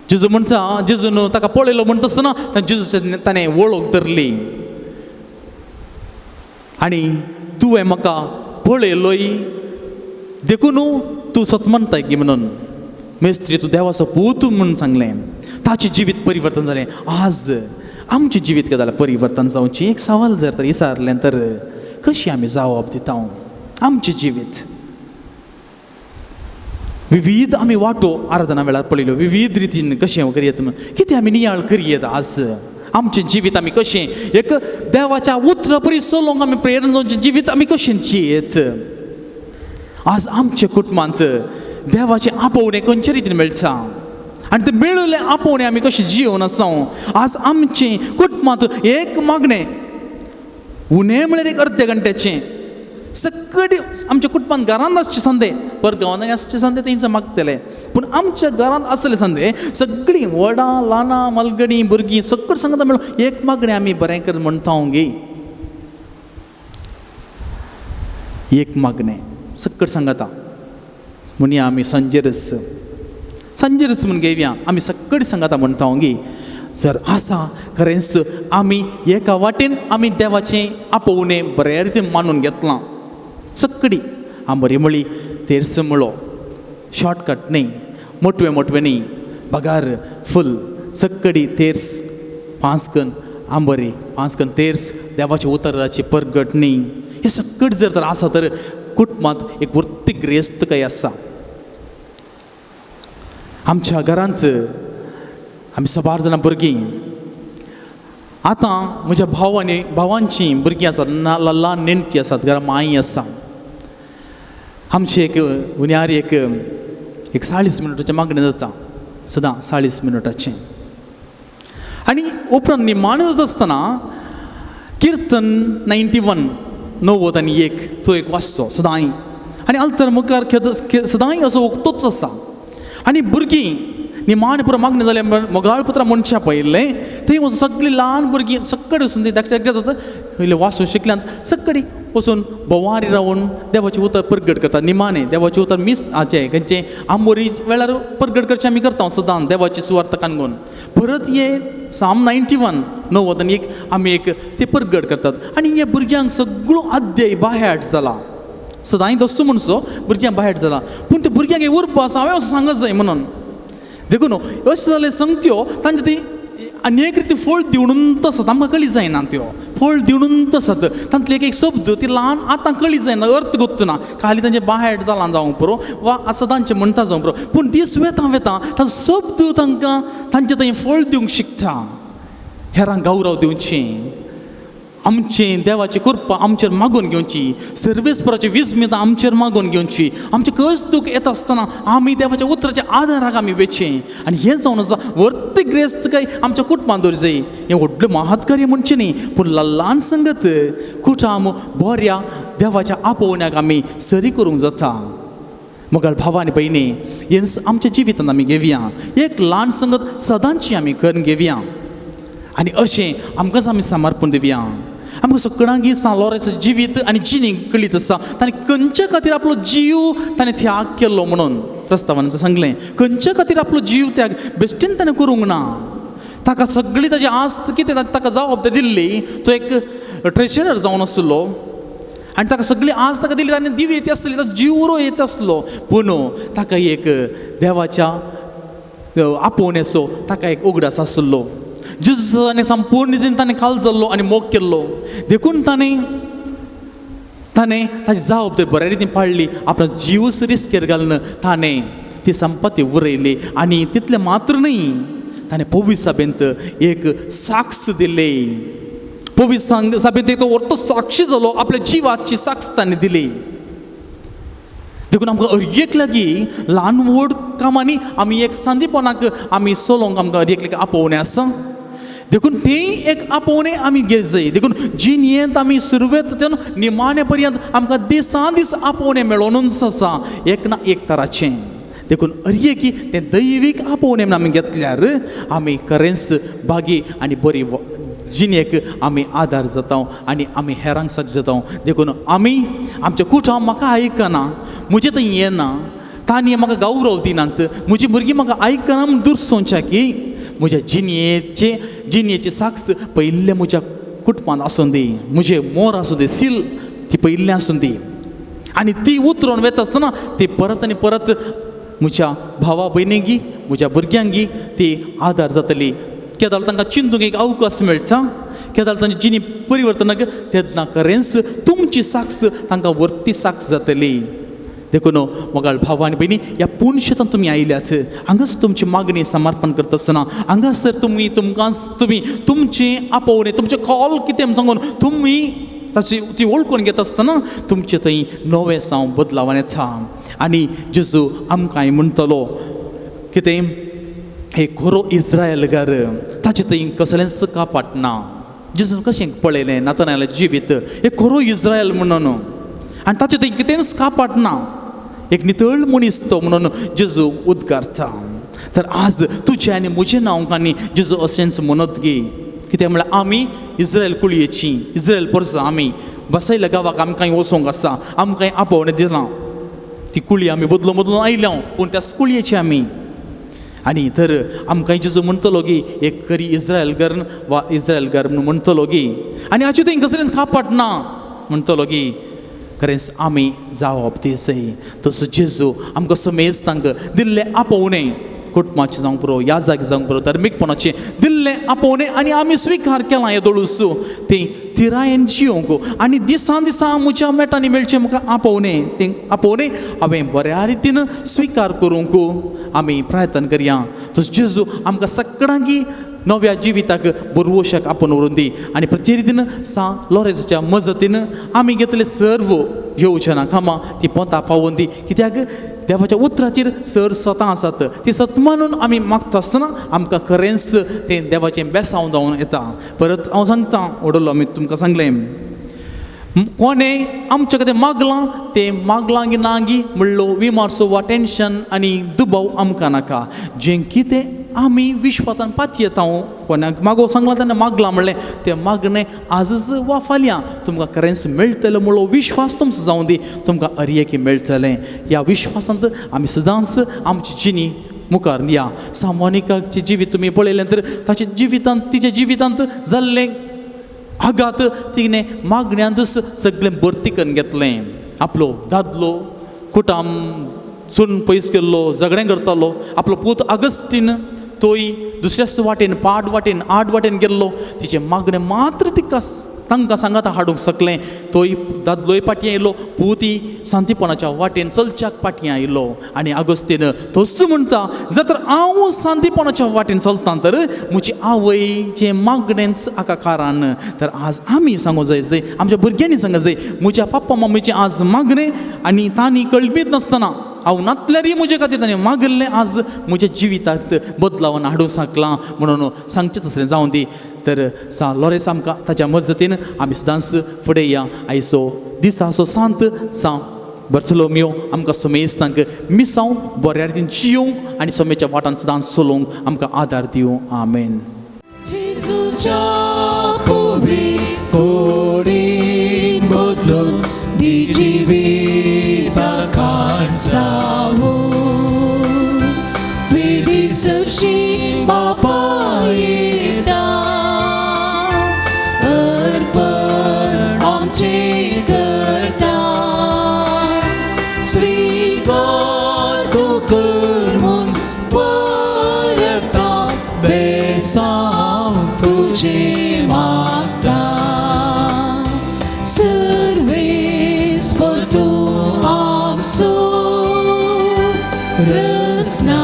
जेजू म्हणटा, जेजून ताका पळयलो म्हणटा आसतना जेजू ताणें वळख धरली आनी तुवें म्हाका पळयलोय देखून तूं सतमनताय की म्हणून मेस्त्री तूं देवाचो पूत म्हणून सांगलें. ताचें जिवीत परिवर्तन जालें. आज आमचें जिवीत कितें जालें परिवर्तन जावचें. एक सवाल जर तर विचारलें तर कशी आमी जावप दिता. आमचें जिवीत विविध आमी वाटो आराधना वेळार पळयल्यो विविध रितीन कशें करयत कितें आमी नियाळ करयत. आज आमचें जिवीत आमी कशें एक देवाच्या उतरां परी चलोवंक आमी प्रेरणा जावचें जिवीत आमी कशें जियेत. आज आमच्या कुटुंबांत देवाचें आपोवणें खंयचे रितीन मेळटा आनी तें मेळिल्लें आपोवणें आमी कशें जियोवन आसा. आज आमचें कुटुंबांत एक मागणें उणें म्हळ्यार एक अर्दे घंट्याचें सगळें आमच्या कुटुंबांत घरांत आसचे संदे परगांवांनी आसचे संदे तेंच मागतले. पूण आमच्या घरांत आसले संदे सगळीं व्हडां ल्हानां मलगडीं भुरगीं सगळीं सांगता मेळून एक मागणें आमी बरें कर म्हणटा गे. एक मागणें सगळें सांगता म्हणया आमी संजेरस म्हूण घेवया. आमी सगळीं सांगता म्हणटा गे जर आसा खरेंच आमी एका वाटेन आमी देवाचें आपोवणें बऱ्या रितीन मानून घेतलां. सगळीं आंबरी म्हळी तेर्स म्हळो शॉर्टकट न्ही मोटवे न्ही बगार फूल सगळीं तेर्स 5 कण आंबरी 5 कण तेर्स देवाच्या उतराची परगट न्ही. हे सगळें जर तर आसा तर कुटुंबांत एक वृत्ती ग्रेस्तकाय आसा. आमच्या घरांत आमी 12 जाणां भुरगीं आतां म्हज्या भावांचीं भुरगीं आसात ल्हान नेणटी आसात घरा माई आसा. आमचें एक उण्यार एक 40 मिनटाचें मागणें जाता सदां 40 मिनटाचें. आनी उपरांत निमाणें जाता आसतना किर्तन 91 90 आनी 1 तो एक वाचचो सदांय. आनी आल्तर मुखार सदांय असो वक्तोच आसा. आनी भुरगीं निमाणे पुरो मागणें जालें मोगाळ पुत्रा मनशां पळयल्लें थंय वचून सगळीं ल्हान भुरगीं सगळीं वचून एकट्या जाता पयलीं वाचूं शिकल्यांत सगळीं वचून बोवारी रावून देवाचें उतर परगट करता. निमाणें देवाचें उतर हाचें खंयचें आंबोरी वेळार परगट करचें आमी करता सदां देवाची सुवार्ता काणगून. परत हे साम 91 90 आनी 1 आमी एक ते परगट करतात. आनी हे भुरग्यांक सगळो अध्याय बाहेट जाला सदांय तसो म्हणसो भुरग्यांक बाहेट जाला. पूण ते भुरग्यांक एक उर्बा आसा हांवें असो सांगत जाय म्हणून देखून अशें जालें संगत्यो तांचे ती अनेक रिती फळ दिवणूच आसात. आमकां कळी जायना त्यो फळ दिवणूच आसात. तांतले एक शब्द ती ल्हान आतां कळी जायना अर्थ गुप्तना खाली तांचे बाहेट जालां जावं पुरो वा आसा तांचें म्हणटा जावं पुरो. पूण दीस वेता तांचो शब्द तांकां तांचे थंय फळ दिवंक शिकता. हेरांक गौरव दिवचें आमचें देवाची कृपा आमचेर मागून घेवची सर्वेस्पराची विस्मिता आमचेर मागून घेवची. आमचें कस दूख येता आसतना आमी देवाच्या उतराच्या आदाराक आमी वेचें. आनी हें जावन आसा वर्त ग्रेस्त काय आमच्या कुटुंबांत दवरचें. हें व्हडलें महात्कार्य म्हणचें न्ही पूण ल्हान संगत कुटाम बऱ्या देवाच्या आपोवण्याक आमी सरी करूंक जाता. मोगाळ भाव आनी भयणी हें आमच्या जिवितांत आमी घेवया. एक ल्हान संगत सदांची आमी करून घेवया आनी अशें आमकांच आमी समर्पण दिवया. आमकां सगळ्यांक सांलोराचें जिवीत आनी जिणी कळीत आसा ताणें खंयच्या खातीर आपलो जीव ताणें त्याग केल्लो म्हणून प्रस्तावान सांगलें. खंयच्या खातीर आपलो जीव त्याग बेश्टेन ताणें करूंक ना. ताका सगळी ताची आस्त कितें ताका जबाबदारी दिल्ली तो एक ट्रेजरर जावन आसलो आनी ताका सगळी आस्त ताका दिली ताणें दिव येती आसली ताचो जीव उरो येता आसलो. पूण ताका एक देवाच्या आपोवण्याचो ताका एक उगडास आसलो. जेजूसाने संपूर्ण रितीन ताणें खाल जाल्लो आनी मोग केल्लो देखून ताणें ताची जबाबदारी बऱ्या रितीन पाळली. आपलो जीवच रिस्केर घालून ताणें ती संपत्ती उरयली. आनी तितलें मात्र न्ही ताणें पवित्र सभेंत एक साक्ष दिली. पवित्र सभेंत एक तो व्हडलो साक्षी जालो. आपल्या जिवाची साक्ष ताणें दिली. देखून आमकां अर्येक लागीं ल्हान व्हड कामांनी आमी एक सांदीपणाक आमी चलोवंक आमकां अर्येक लागीं आपोवणें आसा. देखून तें एक आपोवणें आमी घेवंक जाय. देखून जिणेंत आमी सुरवेत निमाणे पर्यंत आमकां दिसान दीस आपोवणें मेळोनूच आसा एक ना एक तराचें. देखून अर्येकी तें दैवीक आपोवणें आमी घेतल्यार आमी खरेंच बागी आनी बरी जिणेक आमी आदार जाता आनी आमी हेरांक साक जाता. देखून आमी आमच्या कुटुंब म्हाका आयकना म्हजें थंय येना तांणी म्हाका गौरव दिनात म्हजीं भुरगीं म्हाका आयकना म्हूण दुरसोवच्या की म्हज्या जिणेची साक्ष पयले म्हज्या कुटुंबांत आसूं दी, म्हजे मोर आसूं दी, सील ती पयिल्लें आसूं दी. आनी ती उतरून वता आसतना ती परत आनी परत म्हज्या भावा भयणींकी, म्हज्या भुरग्यांकी ती आदार जातली. केदार तांकां चिंतूंक एक अवकाश मेळटा. केदार तांची जिणी परिवर्तनाक तेन्ना खरेंच तुमची साक्ष तांकां वर्ती साक्ष जातली. देखून मोगाळ भावा आनी भयणी, ह्या पुणशेतान तुमी आयल्यात. हांगासर तुमची मागणी समर्पण करता आसतना हांगासर तुमी तुमचें आपोवणें, तुमचें कॉल कितें सांगून तुमी ताची ती वळखून घेता आसतना तुमचें थंय नवें साव बदलावन येता. आनी जेजू आमकां म्हणटलो कितें, हे खरो इस्रायलकार, ताचे थंय कसलेंच कापाट ना. जेजून कशें पळयलें नातानायलाचें जिवीत, हे खरो इस्रायल म्हणून, आनी ताचे थंय कितेंच कापाट ना. एक नितळ मनीस तो म्हणून जेजू उद्गारता. तर आज तुजें आनी म्हजें नांव जेजू अशेंच म्हणत गे. कित्याक म्हळ्यार आमी इस्रायल कुळयेची, इस्रायल परस आमी बसयल्या गांवाक आमकां वचोंक आसा, आमकां आपोवणें दिलां. ती कुळी आमी बदलून बदलून आयल्या, पूण त्या कुळयेची आमी. आनी तर आमकां जेजू म्हणटलो गी एक खरी इस्रायलकार वा इस्रायलकार म्हणून म्हणटलो गी. आनी हाचे थंय कसलेंच कापाट ना म्हणटलो गी. खरेंच आमी जावप ती सही. तसो जेजू आमकां समेस्तांक दिल्लें आपोवणें, कुटुंबाचें जावंक पुरो, ह्या जागी जावंक पुरो, धर्मीकपणाचें दिल्लें आपोवणें आनी आमी स्विकार केलां हें दोळूस तें तिरायेन जियोंक. आनी दिसान दिसा म्हज्या मेटांनी मेळचें म्हाका आपोवणें, तें आपोवणें हांवें बऱ्या रितीन स्विकार करूंक आमी प्रयत्न करया. तसो जेजू आमकां सगळ्यांकी नव्या जिविताक बरोवशाक आपोवन व्हरून दी. आनी प्रत्येक रितीन लॉरेन्साच्या मजतीन आमी घेतले सर्व येवजना कामां ती पोंता पावोवन दी. कित्याक देवाच्या उतराचेर सर स्वता आसात, ती सत मानून आमी मागता आसतना आमकां खरेंच तें देवाचें बेसांव जावन येता. परत हांव सांगता, ओडलो आमी तुमकां सांगलें, कोणें आमचें कितें मागलां तें मागलां गी ना गी म्हणलो विमर्सो वा टेन्शन आनी दुबाव आमकां नाका. जें कितें आमी विश्वासान पातयेता येता, कोणाक मागो सांगलां तेन्ना मागलां म्हणलें तें मागणें आजच वा फाल्यां तुमकां खरेंच मेळटलें म्हणलो विश्वास तुमचो जावं दी, तुमकां अर्येकी मेळटलें. ह्या विश्वासांत आमी सदांच आमची जिणी मुखार या. सामोनिकाचें जिवीत तुमी पळयलें तर ताच्या जिवितांत, तिच्या जिवितांत जाल्लें आघात तिणें मागण्यांतच सगळें भरती करून घेतलें. आपलो दादलो कुटाम सून पयस केल्लो, झगडें करतालो. आपलो पूत अगस्तीन तोय दुसऱ्याच वाटेन, पाड वाटेन, आड वाटेन गेल्लो. तिचे मागणें मात्र तांकां सांगात हाडूंक शकलें. तोय दादलोय फाटीं आयलो, पूती शांतीपणाच्या वाटेन चलच्याक फाटीं आयलो. आनी अगस्तीन तोच म्हणटा, जर तर हांव शांतीपणाच्या वाटेन चलतां तर म्हजी आवयचें मागणेंच हाका कारण. तर आज आमी सांगूंक जाय, आमच्या भुरग्यांनी सांगूंक जाय, म्हज्या पप्पा मम्मीचें आज मागणें आनी तांणी कळमीत नासतना हांव नातल्यारय म्हजे खातीर ताणें मागल्लें आज म्हज्या जिवितांत बदलावन हाडूंक शकलां म्हणून सांगचें तसलें जावं दी. तर लॉरेन्स आमकां ताच्या मजतीन आमी सदांच फुडें या. आयचो दीस आसो सांत बर्सलोमियो आमकां समेस्तांक मिसांव बऱ्या रितीन जियोंक आनी समेच्या वाटान सदांच चलोवंक आमकां आदार दिवं. आमेन. जेजूच्या कोडीन बदलून दी जिविताक कांसावू विदिसशी बापा येता अर्पण आमचें करता स्वीकार तूं कर म्हूण परता बेसांव तुजें मागता सर्वेस पर तूं आमचो रसना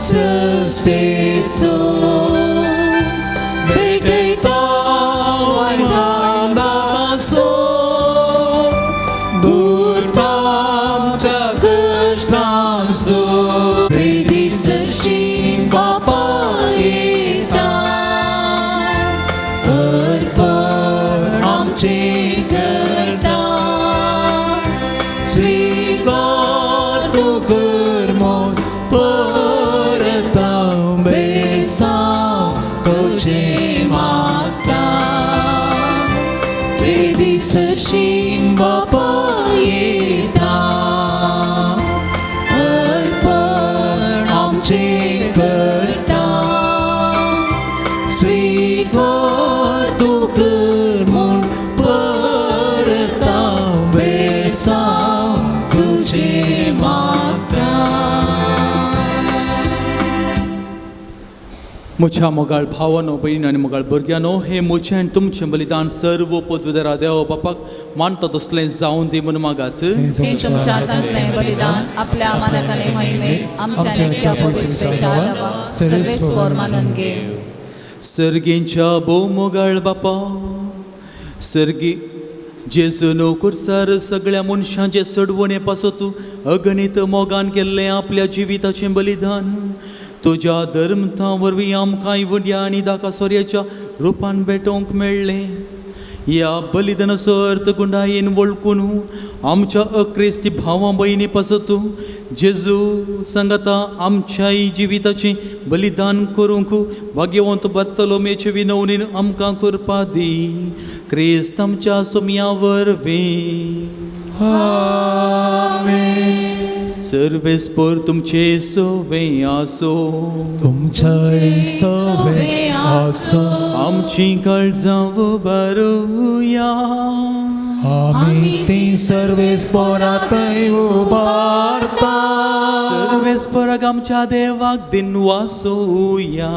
सस्तेसो बेटयता वायदासो गुरता आमच्या कश्टांचो बेदीसशी बापा येता अर्पण आमचें करता स्वीकार तूं कर म्हूण परता बेसांव तुजें मागता बेदीसशी बापा येता अर्पण आमचें करता स्वीकार तूं कर म्हज्या मोगाळ भावानो भयणी आनी मोगाळ भुरग्यानो हे म्हजें आनी तुमचें बलिदान सर्व पदवीधरा देवा बापाक मानता तसलें जावन दी म्हूण मागात. हे तुमच्या हातांतलें बलिदान आपल्या मानकाने महिमेत आमच्या नेमक्या पवित्रेच्या आदवा सर्वेस्वर मानून घे. सर्गींच्या भोवमोगाळ बापा सर्गी जेजू नोकरसार सगळ्या मनशांचे सडवणे पासत तूं अगणित मोगान केल्लें आपल्या जिविताचें बलिदान तुज्या धर्मता वरवीं आमकां इवड्या आनी दाकासोऱ्याच्या रुपान भेटोवंक मेळ्ळें. ह्या बलिदानाचो अर्थ गुंडायेन वळखून आमच्या अक्रिस्ती भावां भयणी पासत तूं जेजू सांगता आमच्याय जिविताचें बलिदान करूंक भाग्यवंत बार्तोलोमेचे विनवणेन आमकां करपा दी. क्रिस्त आमच्या सोम्या वरवीं. सर्वेस्पर तुमचे सोवे आसो. तुमच्या सवे आसो. आमची काळजां उबारुया. आमी ती सर्वेस्परांतय उबारता. सर्वेस्पराक आमच्या देवाक दिन वासोया.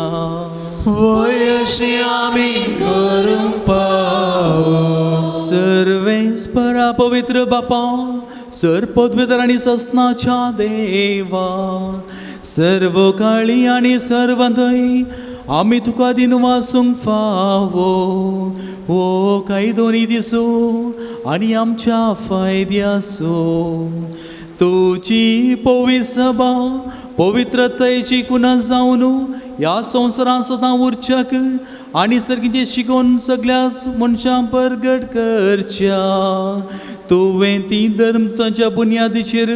वयशी आमी करूंक पावो. सर्वेस्परा पवित्र बापा सर पदवीधर आनी ससनाच्या देवा सर्व काळी आनी सर्वंतय आमी तुका दिन वासूंक फावो. हो काही दोनी दिसो आनी आमच्या फायद्यासो तुजी पवित्र सभा पवित्रतेची कुना जावन ह्या संवसारांत सदां उरच्याक आनी सर्गीचे शिकोवन सगळ्या मनशां परगट करच्या. तुवें ती धर्म ताच्या बुन्यादीचेर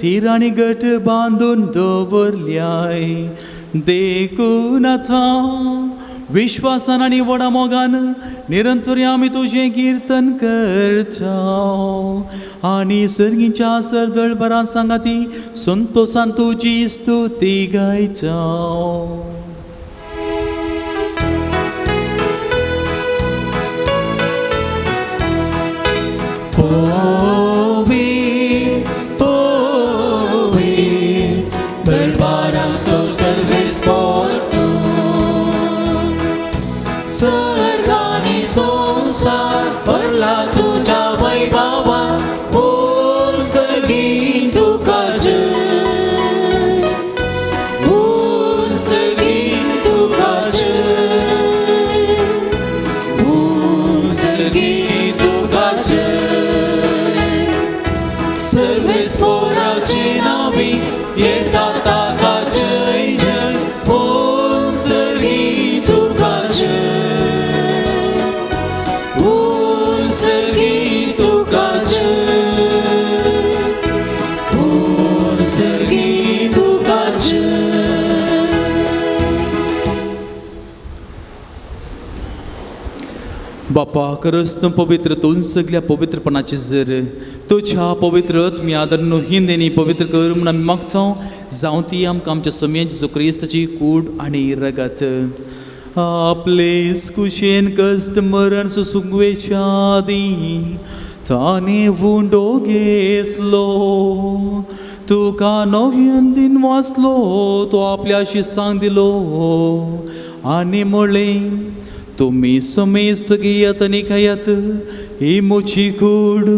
थीर आनी घट बांदून दवरल्याय. देखून आतां विश्वासान आनी व्हडा मोगान निरंतर आमी तुजें किर्तन करता आनी सर्गीच्या सरदळ बरां सांगाती संतोषान तुजी स्तुती गायता. सर्गानी संसार भरला तुझ्या वैभवान. ओ सगळी तुका जय. ओ सगळी तुका जय. ओ सगळी तुका जय. सर्वेस्पराचे नावी येता ताका जय जय. ओ सगळी तुका जय. बापा खरंच तूं पवित्र तूं सगळ्या पवित्रपणाची जर तुझ्या पवित्र आत्मी आदर हिंदेनी पवित्र कर म्हूण आमी मागता. जावं ती आमकां आमच्या सोम्याची जो क्रिस्ताची कूड आनी रगत आपले कुशेन कश्ट मरण सुसुंगवेच्या आदी ताणे वुंडो घेतलो. तुका नव्यान दिन वाचलो तो आपल्या शिसांक दिलो आनी म्हळें तुम्ही समेस्त घेयात आनी खायात. ही म्हजी कूड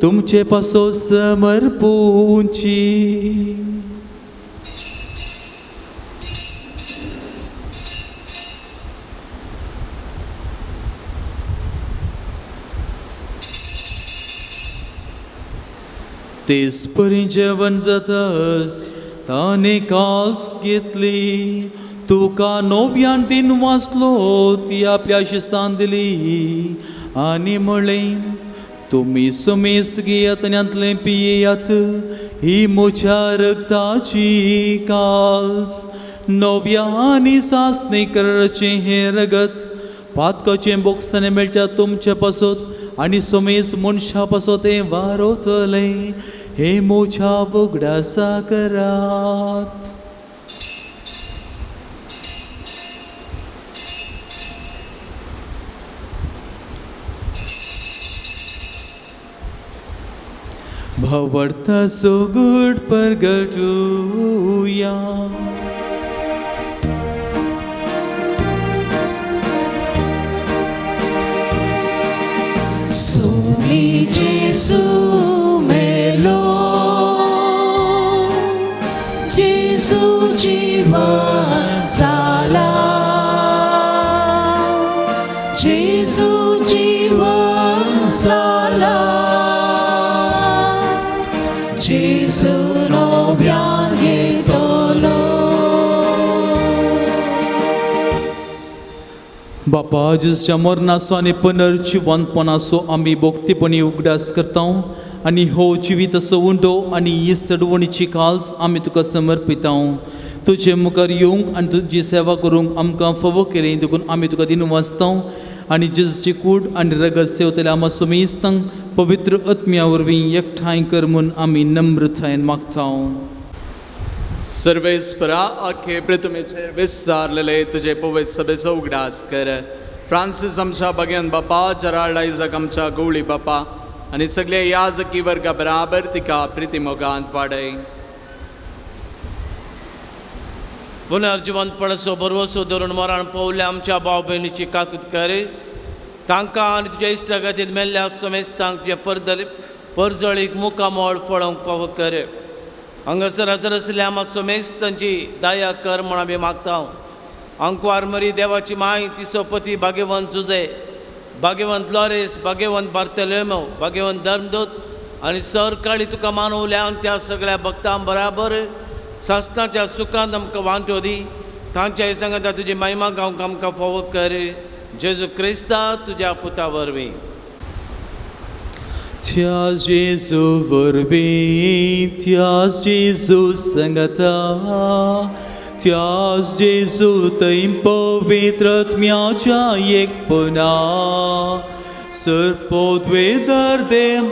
तुमचे पासो समर्पूंची. तेच परी जेवण जाताच ताणे काल्स घेतली. तुका नव्यान दिन वाचलो ती आपल्या शिसान दिली आनी म्हळें तुम्ही समेस्त घेयात आनी अंतलें पियेयात. ही म्हज्या रगताची काल्स नव्या आनी सासणी कराराचें हें रगत पातकाचें बोगसाने मेळच्या तुमचे पासत आनी समेस्त मनशा पासत हें वारोतलें. हे म्हज्या वगडासा करात. भवरता सोगुड परगटूया. आमी जेसू मेलो जेसू जीवन जाला जेसू जीवन जाला जेसू नव्यान घेतलो बापा जिसच्या मरणाचो आनी पुनर्जिवंतपणाचो आमी भोक्तीपणी उगडास करता आनी हो जिविताचो उंडो आनी ही चडवणीची काल्स आमी तुका समर्पिता तुजे मुखार येवंक आनी तुजी सेवा करूंक आमकां फावो केलें देखून आमी तुका दिन वाचता आनी जिसची कूड आनी रगत सेवतले आमा समेस्तांक पवित्र आत्म्या वरवीं एकठांय कर म्हूण आमी नम्रतायेन मागता सर्वेस्परा आखे पृथ्वीचेर विस्तारलेले तुझे पवित्र सभेचो उगडास कर फ्रांसीस आमच्या भगवान बापा जराल्ड आयजाक आमच्या गवळी बापा आनी सगळे याजकी वर्गा बराबर तिका प्रितीमोगांत वाडय पुनर्जिवंतपणाचो बरवसो धरून मरण पावल्या आमच्या भाव भयणीची काकूत कर तांकां आनी तुज्या इश्टा खातीर मेल्ल्या समेस्तांक तुज्या परजळीक मुखामोळ फळोवंक फावो कर हांगासर हजर आसल्या आमा समेस्तांची दया कर म्हण आमी मागता अंकवार मरी देवाची माय तिचो पती भाग्यवंत जुजे भाग्यवंत लॉरेस भाग्यवंत बार्तोलोमेव भाग्यवंत धर्मदूत आनी सर काळी तुका मानवल्या त्या सगळ्या भक्तां बराबर सासणाच्या सुखांत आमकां वांटो दी तांच्या सांगात तुजी महिमा गावंक आमकां फावो कर जेजू क्रिस्ता तुज्या पुता वरवीं Tias Jesu vorbi, Tias Jesu sangata, Tias Jesu taim povitrat miacha yekpona, Serpodwe dardem,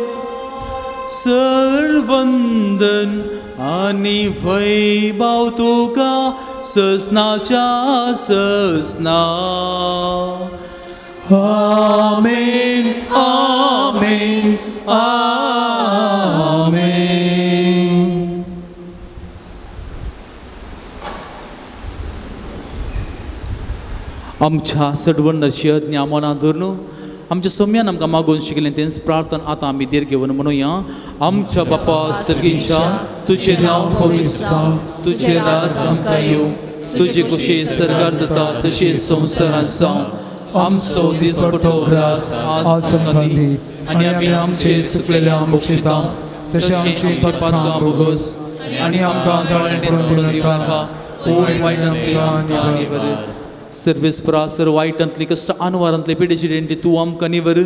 Servandan, Ani vaibhav tuka, Sasnacha sasna. Amen, Amen, Amen. आमच्या सडवंडाची आज्ञा मनात धरून आमच्या सौम्यान आमकां मागून शिकलें तेंच प्रार्थना आतां आमी देर घेवन म्हणुया आमच्या बापा सर्गींच्या तुजें नांव पवित्र जावं तुजें राज आमकां येवं तुजी कुशी सरकार जाता तशी संवसारांत जावं आमचो दिसपटो ग्रास आज आमकां दी आनी आमी आमचे सुकलेल्या बक्षिता तशें आमची पातकां भोगोस आनी आमकां पडून दिवं नाका पूण वायटांतली आमकां निवर सर्वेस्परा सर वायटांतली कश्ट आनवारांतले पिडेची डेंटी तूं आमकां निवर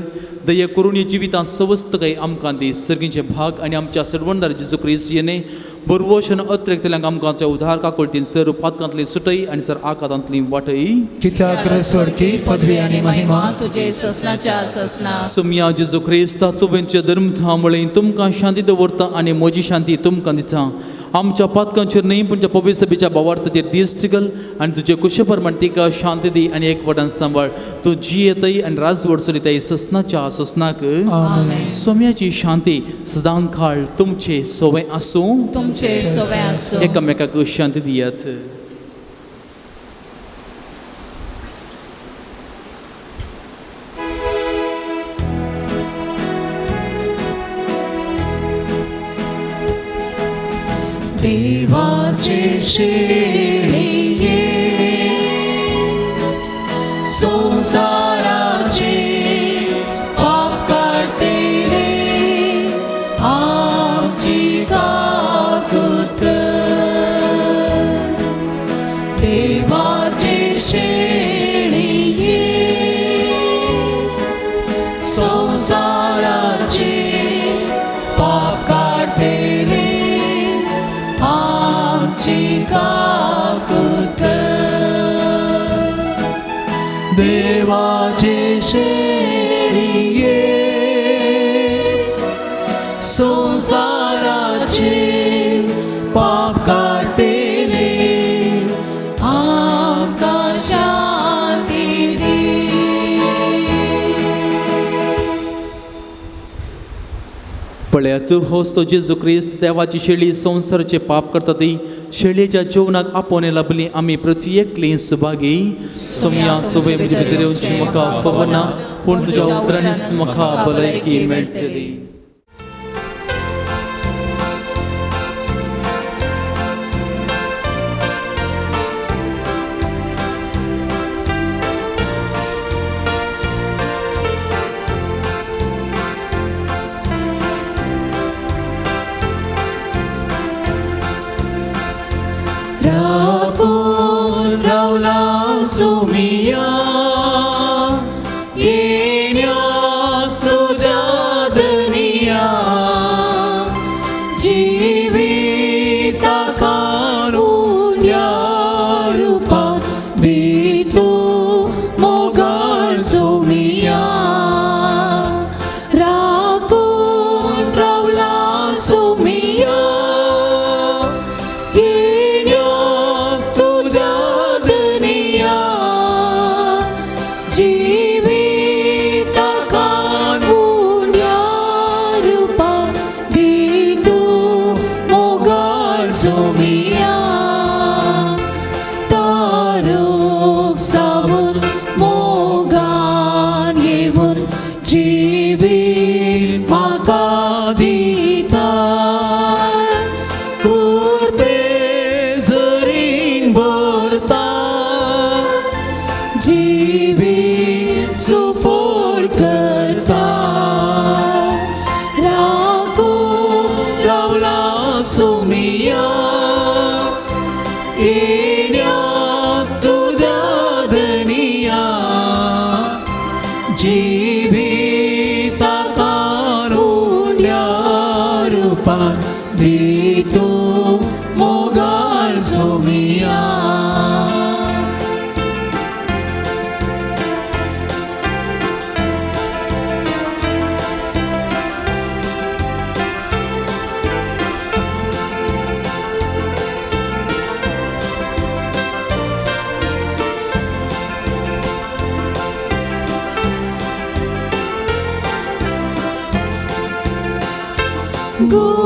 दया करून ही जिवितां सवस्त काही आमकां दी सर्गीचे भाग आनी आमच्या सडवंदार जेजू क्रिस्त येणे बरवोशन अत्रेक्तल्यांक आमकां आमच्या उधार काकोळटीन सर पातकांतली सुटय आनी सर आकांतांतली वाटय कित्याक रेसवडकी पदवी आनी महिमा तुजे ससनाच्या ससना सुम्या जेजू क्रिस्ता तुवेंचे धर्मथांबळे तुमकां शांती दवरता आनी म्हजी शांती तुमकां दिता आमच्या पातकांचेर न्ही पूण पवित्र सभेच्या भावार्थाचेर दीस तिगल आनी तुजे कुशप्रमाण तिका शांती दी आनी एकवटान सांबाळ तूं जी येतय आनी राजवट चलयतय ससनाच्या ससनाक सोम्याची शांती सदां काळ तुमचे सोवे आसूं तुमचे सोवे आसूं एकामेकाक शांती दियात देवाचे शेळिये संसाराचे पाप काढतेले आमची काकूत कर देवाचे शेळिये संसाराचे पाप काढतेले आमची काकूत कर देवाचे शेळिये संसाराचे पाप काढतेले आमकां शांती दी पळय म्हळ्यार तूं होस तो जेजू क्रिस्त देवाची शेळी संवसाराचे पाप करता ती शेळयेच्या जेवणाक आपोवन लाभली आमी प्रती एकली सुभागी सोमयाक तुवें भितर येवची म्हाका खबर पूण तुज्या उतरांनीच म्हाका भलायकी मेळटली. राखून रावला सोमिया येण्याक तुज्या दनिया जिविताका रुंड्या रुपान दितो मोगाळ सोमिया राखून रावला सोमिया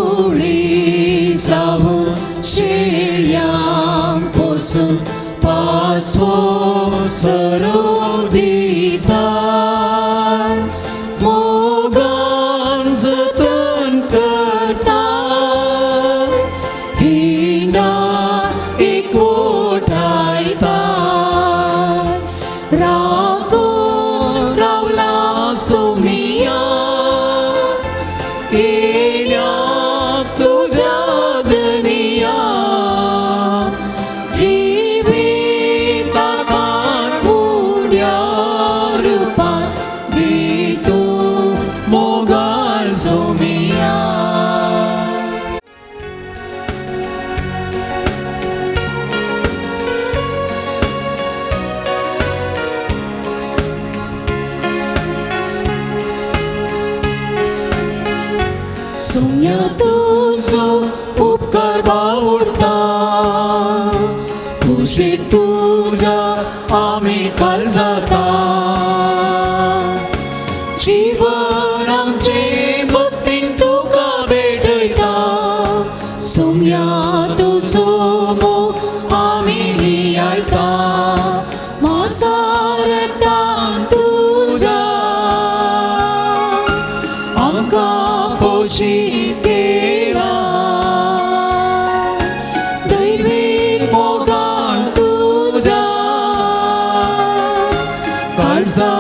गोळी जाऊन शेळ्यांक पोसून पासवो सरो दिता मोगान जतन करता हिंडा एकवटायता राखून रावला सोमिया सोम्या तुजो उपकार बावडटा कुशीक तुज्या आमी काल जाता जीवन आमचे भक्तीन तुका भेटयता सोम्या तुजो मोग आमी नियाळटा मासारतान तुज्या आमकां पोशी केला दैवीक मोगान तुज्या काळजा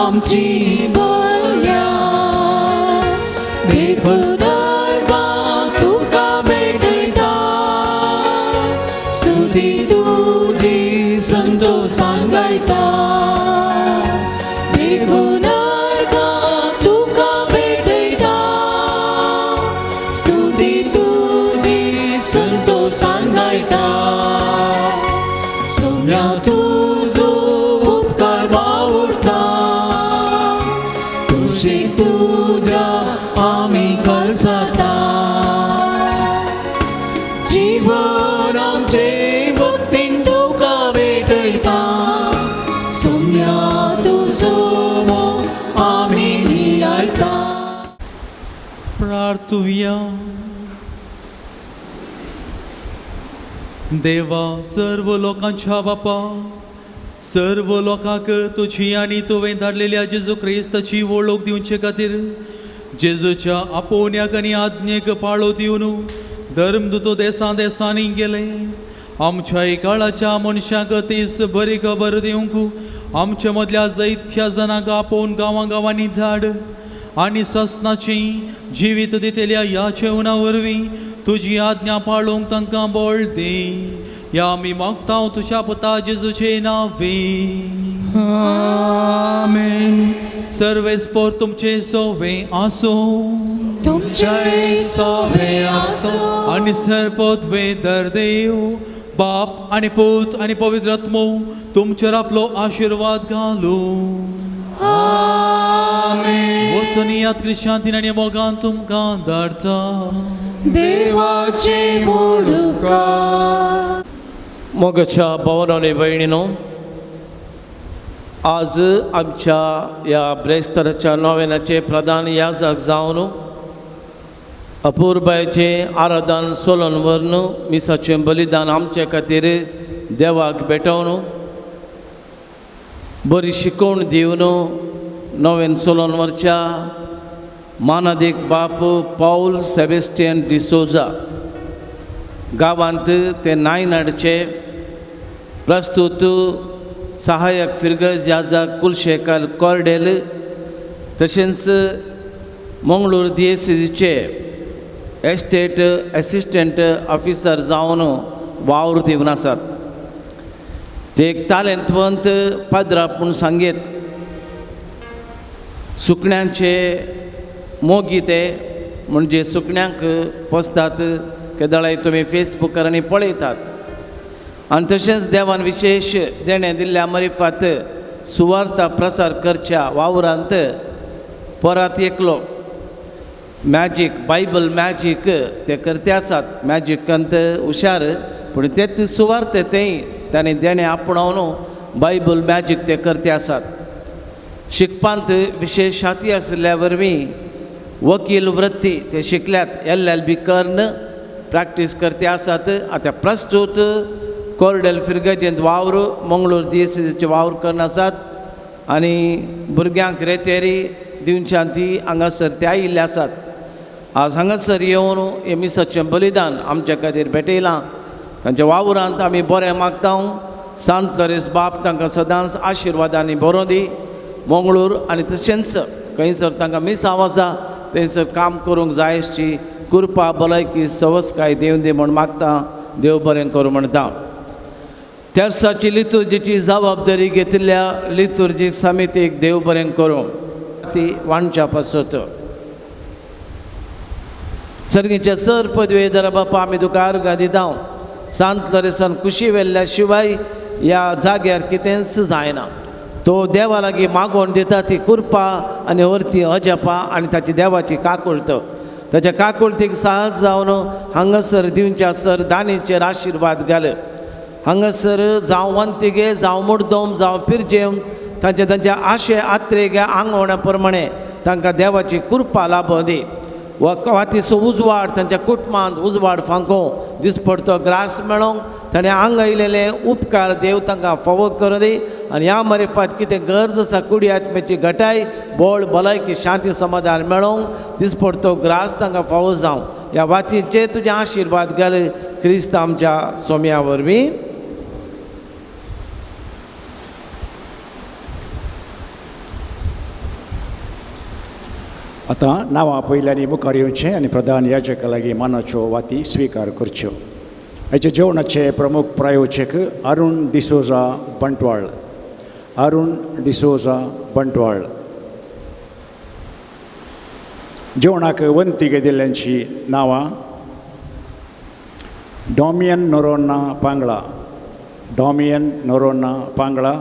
आमची भरल्या बेखुदारका तुका भेटयता स्तुती तुजी संतोषान गायता बेखुदारका तुका भेटयता स्तुती तुजी संतोषान गायता सोम्या तुजो उपकार बावडटा कुशीक तुज्या आमी काल जाता जीवन आमचे भक्तीन तुका भेटयता प्रार्थुया. देवा सर्व लोकांच्या बापा, सर्व लोकांक तुझी आनी तुवें धाडलेल्या जेजू क्रिस्ताची वळख दिवचे खातीर जेजूच्या आपोवण्याक आनी आज्ञेक पाळो दिवन धर्मदूत देसा देसांनी गेले. आमच्या काळाच्या मनशांक तीस बरी खबर दिवंक आमच्या मदल्या जायत्या जाणांक आपोवन गांवांनी धाड आनी ससनाची जिवीत दितेल्या ह्या जेवणा वरवीं तुजी आज्ञा पाळूंक तांकां बळ दे. या आमी मागता तुज्या पुता जेजूचे नांवे. आमेन. सर्वेस्पोर तुमचे सोवे आसो. तुमचे सोवे आसो. आनी सर्पोद्वे दरदेव बाप आनी पूत आनी पवित्र आत्मो तुमचेर आपलो आशीर्वाद घालू. आमेन. वचून याद क्रिश्चांतीन आनी मोगान तुमकां धाडटा. देवाचे मोडुका. मोगाच्या भावांनो भयणीनो, आज आमच्या या ब्रेस्तराच्या नोवेनाचे प्रधान याजक जावन अपूर्बायचे आराधन सोलन व्हरून मिसाचें बलिदान आमचे खातीर देवाक भेटोवन बरी शिकवण दिवन नोवेन सोलन वरच्या मानादीक बाप पाऊल सेबेस्टियन डिसोजा गांवांत ते नायनाडचे प्रस्तुत सहाय्यक फिरगज याजक कुलशेखर कॉर्डेल तशेंच मंगळूर DSCचे एस्टेट असिस्टंट ऑफिसर जावन वावर दिवन आसात. ते एक तालेंतवंत पाद्रा पूण सांगेत. सुकण्यांचे मोगी ते म्हणजे सुकण्यांक पोसतात केदळाय तुमी फेसबुकार आनी पळयतात. आनी तशेंच देवान विशेष देणें दिल्ल्या मरिफात सुवार्ता प्रसार करच्या वावरांत परत एकलो मॅजीक बायबल मॅजीक ते करते आसात. मॅजिकांत हुशार पूण तेच सुवार्थ तेय तांणी देणें आपणावन बायबल मॅजीक ते करते आसात. शिकपांत विशेष हाती आशिल्ल्या वरवीं वकील वृत्ती ते शिकल्यात. LLB कर्ण प्रॅक्टीस करते आसात. आतां प्रस्तुत कॉर्डेल फिरगजेंत वावर मंगळूर DSCचे वावर करून आसात आनी भुरग्यांक रेतेरी दिवच्यान ती हांगासर ते आयिल्ले आसात. आज हांगासर येवन हे मिसाचें बलिदान आमच्या खातीर भेटयलां. तांच्या वावरांत आमी बरें मागता. सांत लॉरेन्स बाप तांकां सदांच आशिर्वादांनी बरो दी. मंगळूर आनी तशेंच खंयसर तांकां मिसांव आसा थंयसर काम करूंक जाय आसची कृपा भलायकी सवस्काय देवन दी म्हूण मागता. देव बरें करूं म्हणटा. तेर्साची लितुर्जीची जबाबदारी घेतिल्ल्या लितुर्जीक समितीक देव बरें करूं. ती वांच्या पासत सर्गीचे सर पदवेधर बापा आमी तुका अर्घ दिता. सांत लॉरेन्सान खुशी वेल्ल्या शिवाय ह्या जाग्यार कितेंच जायना. तो देवा लागीं मागोवन दिता ती कृपा आनी व्हरती अजपा आनी ताची देवाची काकुळट. ताच्या काकुळटीक साहस जावन हांगासर दिवच्या सर दानीचेर आशिर्वाद घाल. हांगासर जावं वंतिगे जावं मुर्दोम जावं पिरजेम तांच्या आशे आत्रेग्या आंगवण्या प्रमाणे तांकां देवाची कृपा लाभो दी. वातीचो उजवाड तांच्या कुटुंबांत उजवाड फांको दिसपडतो ग्रास मेळोंक ताणें आंगयलेले उपकार देव तांकां फावो करूं दी. आनी ह्या मरेफात कितें गरज आसा कुडी आत्म्याची घटाय बोळ भलायकी शांती समाधान मेळोंक दिसपडतो ग्रास तांकां फावो जावं. ह्या वातीचेर तुजें आशिर्वाद घाल क्रिस्त आमच्या सोम्या वरवीं. आतां नांवां पयल्यांनी मुखार येवचें आनी प्रधान याजका लागीं मानाच्यो वाती स्विकार करच्यो. हेचे जेवणाचे प्रमुख प्रायोजक अरुण डिसोजा बंटवाळ. अरुण डिसोजा बंटवाळ. जेवणाक वंतिगे दिल्ल्यांची नांवां डॉमियन नोरोन्ना पांगळा. डॉमियन नोरोन्ना पांगळा.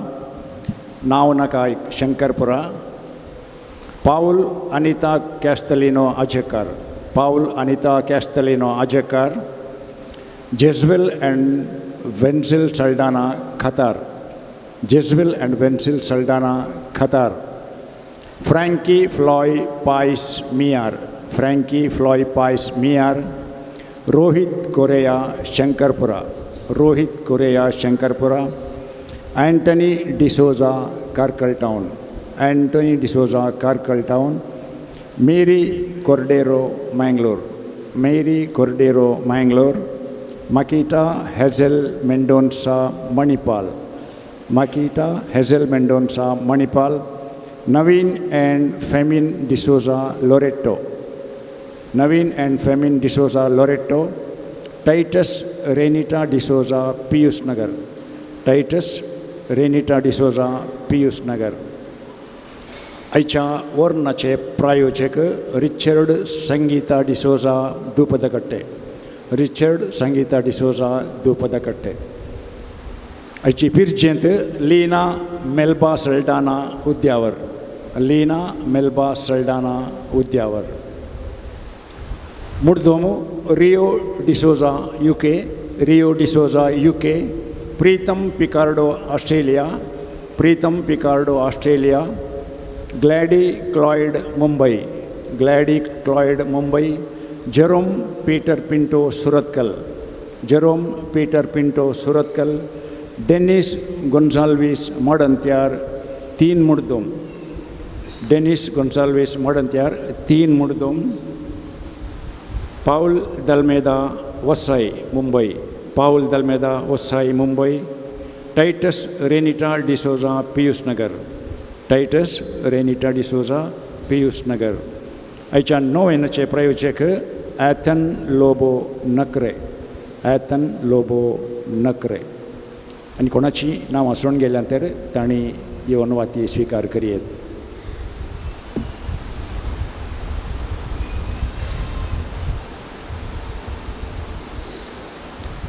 नांव नाकाय शंकरपुरा. पाऊल Anita Castelino Ajekar. Paul Anita Castelino Ajekar. Jeswel and Wencil Saldanha Khatar. Jeswel and Wencil Saldanha Khatar. Franky Floy Pius Miyar. Franky Floy Pius Miyar, Rohit Correa Shankarpura, Rohit Correa Shankarpura, Antony D'Souza Karkal town, Antony D'Souza Karkal town, Mary Cordeiro Mangalore, Mary Cordeiro Mangalore, Makita Hazel Mendonca Manipal, Makita Hazel Mendonca Manipal, Naveen and Femin D'Souza Loretto, Naveen and Femin D'Souza Loretto, Titus Renita D'Souza Piyush Nagar, Titus Renita D'Souza Piyush Nagar. आयच्या वर्णाचे प्रायोजक रिचर्ड संगीता डिसोजा दुपदकट्टे, रिचर्ड संगीता डिसोजा दुपदकट्टे. आयची पिरजेंत लीना मेल्बा सल्डाना उद्यावर, लीना मेल्बा सल्डाना उद्यावर. मुर्दोमू Rio D'Souza UK, Rio D'Souza UK, Preetam Picardo Australia, Preetam Picardo Australia, Glady Cloyd Mumbai, Glady Cloyd Mumbai, Jerome Peter Pinto Surathkal, Jerome Peter Pinto Surathkal, Dennis Gonsalves मोडंत्यार 3 मुर्दोम, डेनिस गोन्झाल्विस मोडंत्यार 3 मुर्दोम, पाउल दलमेदा वसाई मुंबई, पाउल दलमेदा वसाई मुंबई, टायटस रेनिटा डिसोजा पियुष नगर, टायटस रेनिटा डिसोजा पियुष नगर. आयच्या नोवेनाचे प्रायोजक ॲथन लोबो नकरे, ॲथन लोबो नकरे. आनी कोणाची नांवां सोडून गेल्या तर तांणी येवन वाती स्विकार करियेत.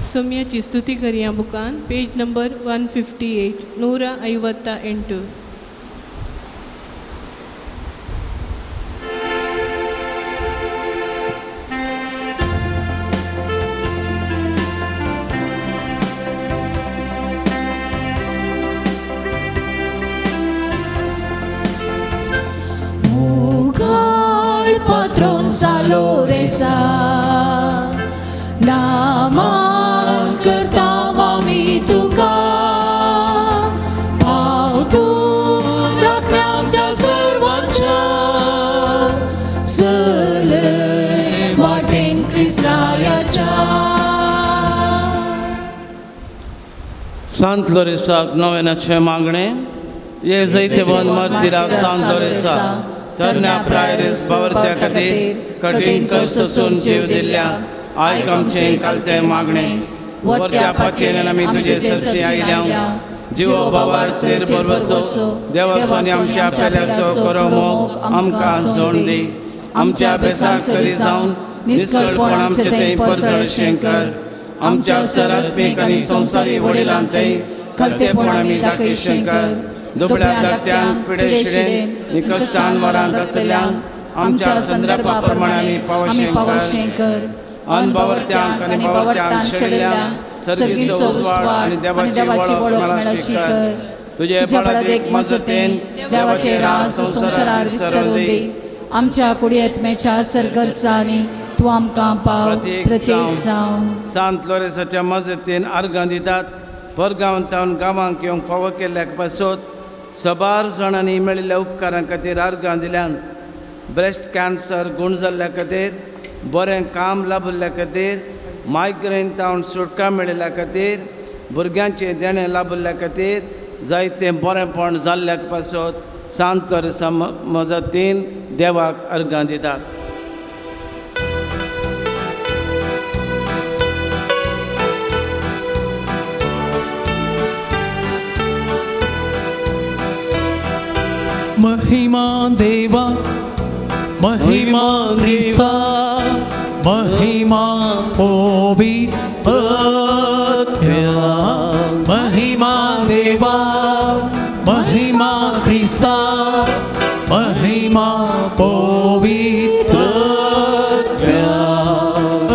ಸೌಮ್ಯची ಸ್ತುತಿ ಕರಿಯ ಬುಕಾನ್ page number 158 158. Mughal patron saloresa naman करतावा मी तुका पावतून राखण्याच्या सर्वांच्या सले वाटेन क्रिस्तायाच्या. सांत लोरेसाक नोवेनाचे मागणे. ये जैते बंद मारतीरा सांत लोरेसा तरण्या प्रायरेस बावरत्या खातीर कठीण कश्ट सोसून जीव दिल्ल्या आयक आमचे कालते मागणे. वरत्या पातयेन आमी तुजे ससी आयल्या जिवो बाबार्थेर बरवसो देवासोनी आमच्या पेल्याचो करो मोग आमकां जोड दी. आमच्या अभ्यासाक सरी जावन निश्कळपण आमचे थंय परजळशें कर. आमच्या सरात्मीक आनी संवसारी वडिलां थंय खालतेपण आमी दाखयशें कर. दुबळ्या धाकट्यांक पिडेशिडेन निकश्टान मरांत आसल्यांक आमच्या संदर्भा प्रमाणे आमी पावशें कर. अनबावरत्यांक आनी बावरत्यांक शेणिल्ल्यांक सर्गीचो उजवाड आनी देवाची वळख मेळशी कर. तुजे बळदेक मजतेन देवाचे राज संवसारार विस्तरून दी. आमच्या कुडीयेत्मेच्या सरगर्जांनी तूं आमकां पाव प्रत्येक जावन. सांत लोरेसाच्या मजतीन अर्गां दितात. परगांवांतावन गांवांक येवंक फावो केल्ल्याक पासत सबार जाणांनी मेळिल्ल्या उपकारां खातीर अर्गां दिल्यान ब्रेस्ट कॅन्सर गूण जाल्ल्या खातीर बरें काम लाभल्या खातीर मायग्रेन तावन सुटका मेळिल्ल्या खातीर भुरग्यांचे देणे लाभल्या खातीर जायतें बरेंपण जाल्ल्याक पासत सांत लोरेसा मजतीन देवाक अर्गां दितात. महिमा देवा, महिमा ख्रिस्ता, महिमा पवित्रत्या. महिमा देवा, महिमा ख्रिस्ता, महिमा पवित्रत्या.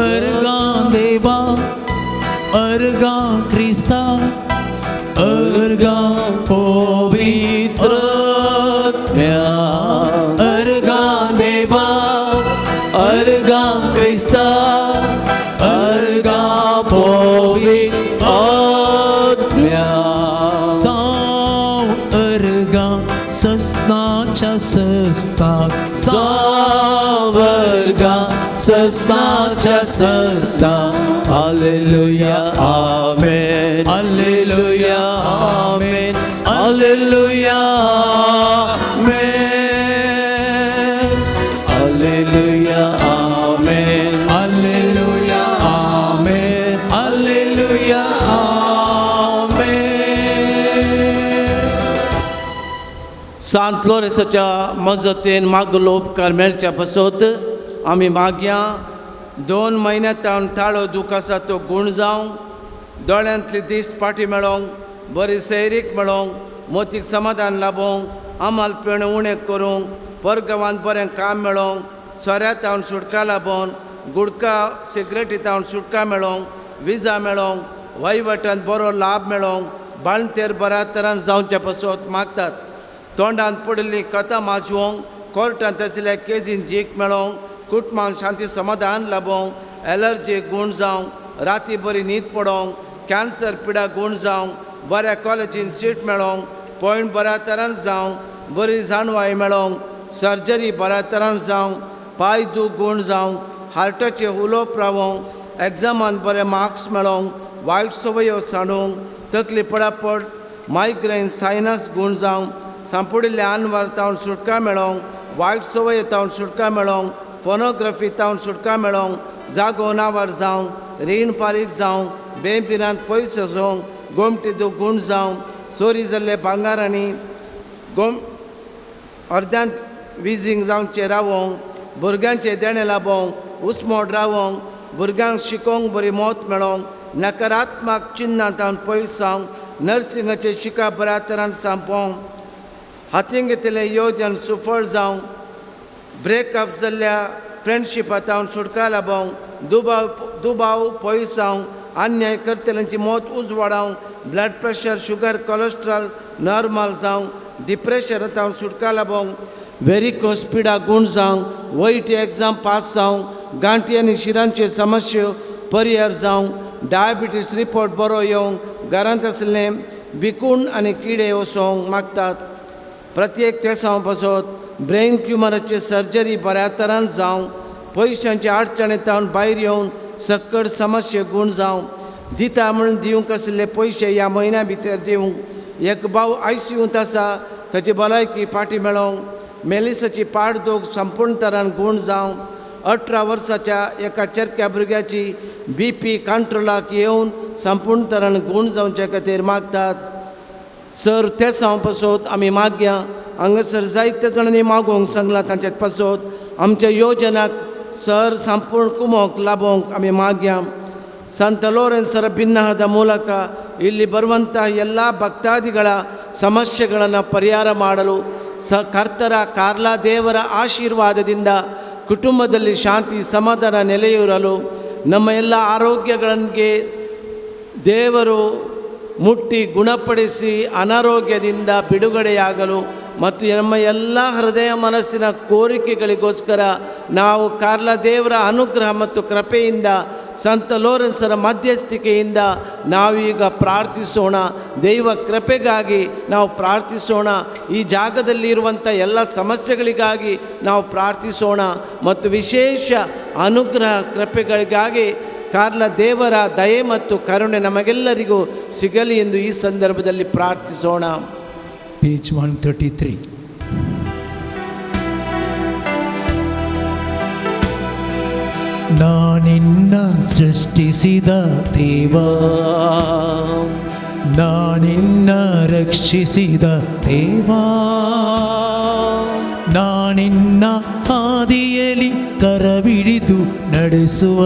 अर्गां देवा, अर्गां ख्रिस्ता, अर्गां पवित्रत्या. अर्गां देवा, सस्नाच्या सस्ता सावर्गा सस्नाच्या सस्ता hallelujah amen hallelujah amen hallelujah amen hallelujah amen hallelujah amen hallelujah सांत लोरेसाच्या मजतीन मागलो उपकार मेळच्या पासत आमी मागया 2 म्हयन्यांतावन ताळो दूख आसा तो गूण जावं दोळ्यांतली दिश्ट फाटी मेळोंक बरी सैरीक मेळोंक मोतीक समाधान लाभोंक आमालपण उणें करूंक परगांवांत बरें काम मेळोंक सोऱ्यांतावन सुटका लाभोवन गुडका सिगरेटीतावन सुटका मेळोंक विजा मेळोंक वहिवटांत बरो लाभ मेळोंक बाळंतेर बऱ्या तरान जावचे पासत मागतात तोंडांत पडिल्लीं कथा माजोवंक कोर्टांत आशिल्ल्या केसीन जीक मेळोंक कुटुंबांत शांती समाधान लाभोंक एलर्जी गूण जावंक राती बरी न्हीद पडोंक कॅन्सर पिडा गूण जावंक बऱ्या कॉलेजीन सीट मेळोंक पॉयंट बऱ्या तरान जावंक बरी जाणवाय मेळोंक सर्जरी बऱ्या तरान जावंक पांय दूख गूण जावंक हार्टाचे उलोवप रावोंक एग्जामांत बरे मार्क्स मेळोंक वायट संवयो साणूंक तकली पडापड मायग्रेन सायनस गूण जावंक सांपुडिल्ल्या आनवार तावन सुटका मेळोंक वायट संवय तावन सुटका मेळोंक फोनोग्राफी तावन सुटका मेळोंक जागो नावार जावंक रीण फारीक जावंक बेबिरांत पयस वचोंक गोमटी दूख गूण जावंक चोरी जाल्ले भांगार आनी अर्द्यांत विजींग जावचे रावोंक भुरग्यांचे देणे लाभोंक उसमोड रावोंक भुरग्यांक शिकोवंक बरी मोत मेळोंक नकारात्मक चिन्नां तावन पयस जावंक नर्सिंगाचे शिका बऱ्या तरान सांपोवंक हातीन घेतिल्लें येवजण सुफळ जावंक ब्रेकअप जाल्ल्या फ्रेंडशिपांतावन सुटका लाभोंक दुबाव पयस जावंक अन्याय करतल्यांची मोत उजवाडावंक blood pressure sugar cholesterol normal जावंक डिप्रेशनांतावन सुटका लाभोंक वेरिकोस पिडा गूण जावंक वैट एग्जाम पास जावंक गांठी आनी शिरांच्यो समस्यो परिहार जावंक डायबिटीस रिपोर्ट बरो येवंक घरांत आशिल्ले बिकूण आनी किडे वचोंक मागतात प्रत्येक तेसां पासत ब्रेन ट्युमराची सर्जरी बऱ्या तरान जावं पयशांच्या अडचणींतावन भायर येवन सक्कड समस्या गूण जावं दिता म्हणून दिवंक आशिल्ले पयशे ह्या म्हयन्या भितर दिवंक एक भाव ICUंत आसा ताची भलायकी फाटी मेळोंक मेलिसाची पाडदूख संपूर्ण तरान गूण जावं 18 वर्साच्या एका चरक्या भुरग्याची BP कंट्रोलाक येवन संपूर्ण तरान गूण जावचे खातीर मागतात सर ते सावन पासत आमी मागया हांगासर जायते जाणांनी मागोवंक सांगलां तांचे पासत आमच्या योजनाक सर संपूर्ण कुमोक लाभोवंक आमी मागया ಸಂತ ಲೋರೆನ್ಸರ ಭಿನ್ನಹದ ಮೂಲಕ ಇಲ್ಲಿ ಬರುವಂಥ ಎಲ್ಲ ಭಕ್ತಾದಿಗಳ ಸಮಸ್ಯೆಗಳನ್ನು ಪರಿಹಾರ ಮಾಡಲು ಕರ್ತರ ಕಾರ್ಲಾ ದೇವರ ಆಶೀರ್ವಾದದಿಂದ ಕುಟುಂಬದಲ್ಲಿ ಶಾಂತಿ ಸಮಾಧಾನ ನೆಲೆಯೂರಲು ನಮ್ಮ ಎಲ್ಲ ಆರೋಗ್ಯಗಳಿಗೆ ದೇವರು ಮುಟ್ಟಿ ಗುಣಪಡಿಸಿ ಅನಾರೋಗ್ಯದಿಂದ ಬಿಡುಗಡೆಯಾಗಲು ಮತ್ತು ನಮ್ಮ ಎಲ್ಲ ಹೃದಯ ಮನಸ್ಸಿನ ಕೋರಿಕೆಗಳಿಗೋಸ್ಕರ ನಾವು ಕಾರ್ಲಾ ದೇವರ ಅನುಗ್ರಹ ಮತ್ತು ಕೃಪೆಯಿಂದ ಸಂತ ಲೋರೆನ್ಸರ ಮಧ್ಯಸ್ಥಿಕೆಯಿಂದ ನಾವೀಗ ಪ್ರಾರ್ಥಿಸೋಣ. ದೈವ ಕೃಪೆಗಾಗಿ ನಾವು ಪ್ರಾರ್ಥಿಸೋಣ. ಈ ಜಾಗದಲ್ಲಿರುವಂಥ ಎಲ್ಲ ಸಮಸ್ಯೆಗಳಿಗಾಗಿ ನಾವು ಪ್ರಾರ್ಥಿಸೋಣ ಮತ್ತು ವಿಶೇಷ ಅನುಗ್ರಹ ಕೃಪೆಗಳಿಗಾಗಿ ಕಾರ್ಲಾ ದೇವರ ದಯೆ ಮತ್ತು ಕರುಣೆ ನಮಗೆಲ್ಲರಿಗೂ ಸಿಗಲಿ ಎಂದು ಈ ಸಂದರ್ಭದಲ್ಲಿ ಪ್ರಾರ್ಥಿಸೋಣ. Page 133. ನಾನಿನ್ನ ಸೃಷ್ಟಿಸಿದ ದೇವ, ನಾನಿನ್ನ ರಕ್ಷಿಸಿದ ದೇವ, ನಾನಿನ್ನ ಹಾದಿಯಲಿ ಕರವಿಡಿದು ನಡೆಸುವ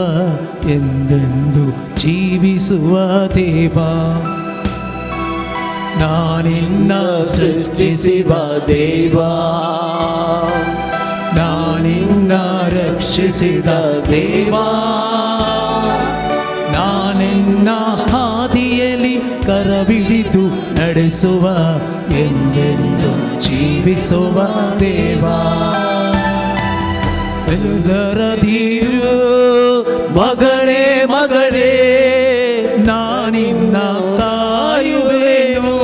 ಎಂದೆಂದು ಜೀವಿಸುವ ದೇವ. ನಾನಿನ್ನ ಸೃಷ್ಟಿಸಿದ ದೇವ, ನಾನಿನ್ನ ರಕ್ಷಿಸಿದ ದೇವ, ನಾನಿನ್ನ ಹಾದಿಯಲಿ ಕರಬಿಡಿದು ನಡೆಸುವ ಎಂದೆಂದು ಜೀವಿಸುವ ದೇವ. ಬೆದರದಿರು ಮಗಳೇ ಮಗಳೇ, ನಾನಿನ್ನ ಕಾಯುವೆನು.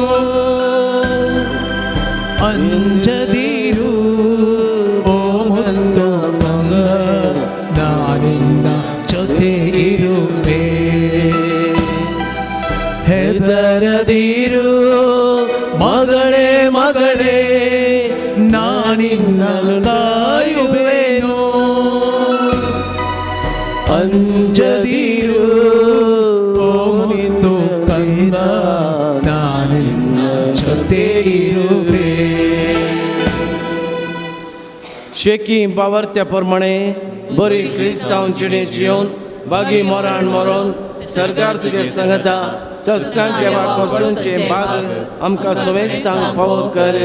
ಅಂಜ ಹೆದರದಿರು ಮಗಳೇ ಮಗಳೇ ನಾನಿನ್ನಲು ಕಾಯುವೆನು ಅಂಜದಿರು ಓ ನಿಂದು ಕಂದ ನಾನಿನ್ನ ಜೊತೆ ಇರುವೆ शेकी बावर त्या प्रमाणे बरी क्रिस्तांवची जिवन बागी मोरान मरोन सरकार तुजे संगता सस्तान देवा पासूनचे भाग आमकां समेस्तांक फावो कर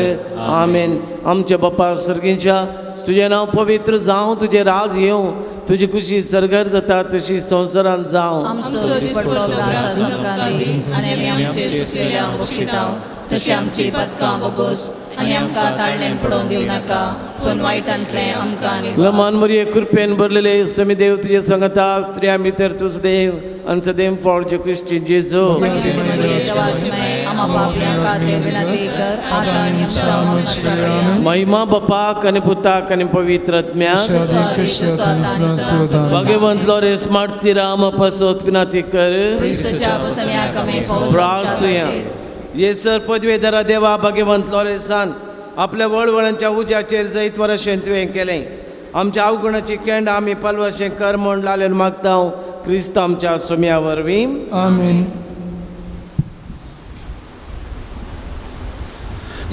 आमेन. आमचे बाप्पा सर्गीच्या तुझे नांव पवित्र जावं तुझे राज येवं तुझी खुशी सरगर जाता तशी संवसारांत जावं. आमचो दिसपडटो ग्रास आमकां दी आनी आमी आमचे सुकलेल्यांक बक्षितांव तशी आमची पदकां बोगोस आनी आमकां ताळ्ळेन पडोवन दिवं नाका पण वायटांतलें आमकां लमान मरिये कृपेन भरलेले समी देव तुझे संगता स्त्रियां भितर तुझ देव आमचो देव फळ जे क्रिस्टी जेजू आमा पापयांक खातीर विनंती कर आता आनी आमच्या मरणाच्या वेळार महिमा बापाक आनी पुताक आनी पवित्र आत्म्याक भगवंत लोरेस मारती राम पसोत विनंती कर प्रार्थया ये सर पदवेदारा देवा भगवंत लोरेसान आपल्या वळवळांच्या उज्याचेर जैत वर्शें तुवें केलें आमच्या अवगुणाची केंड आमी पलवशें कर म्हूण लालन मागता क्रिस्त आमच्या सोम्या वरवीं आमीन.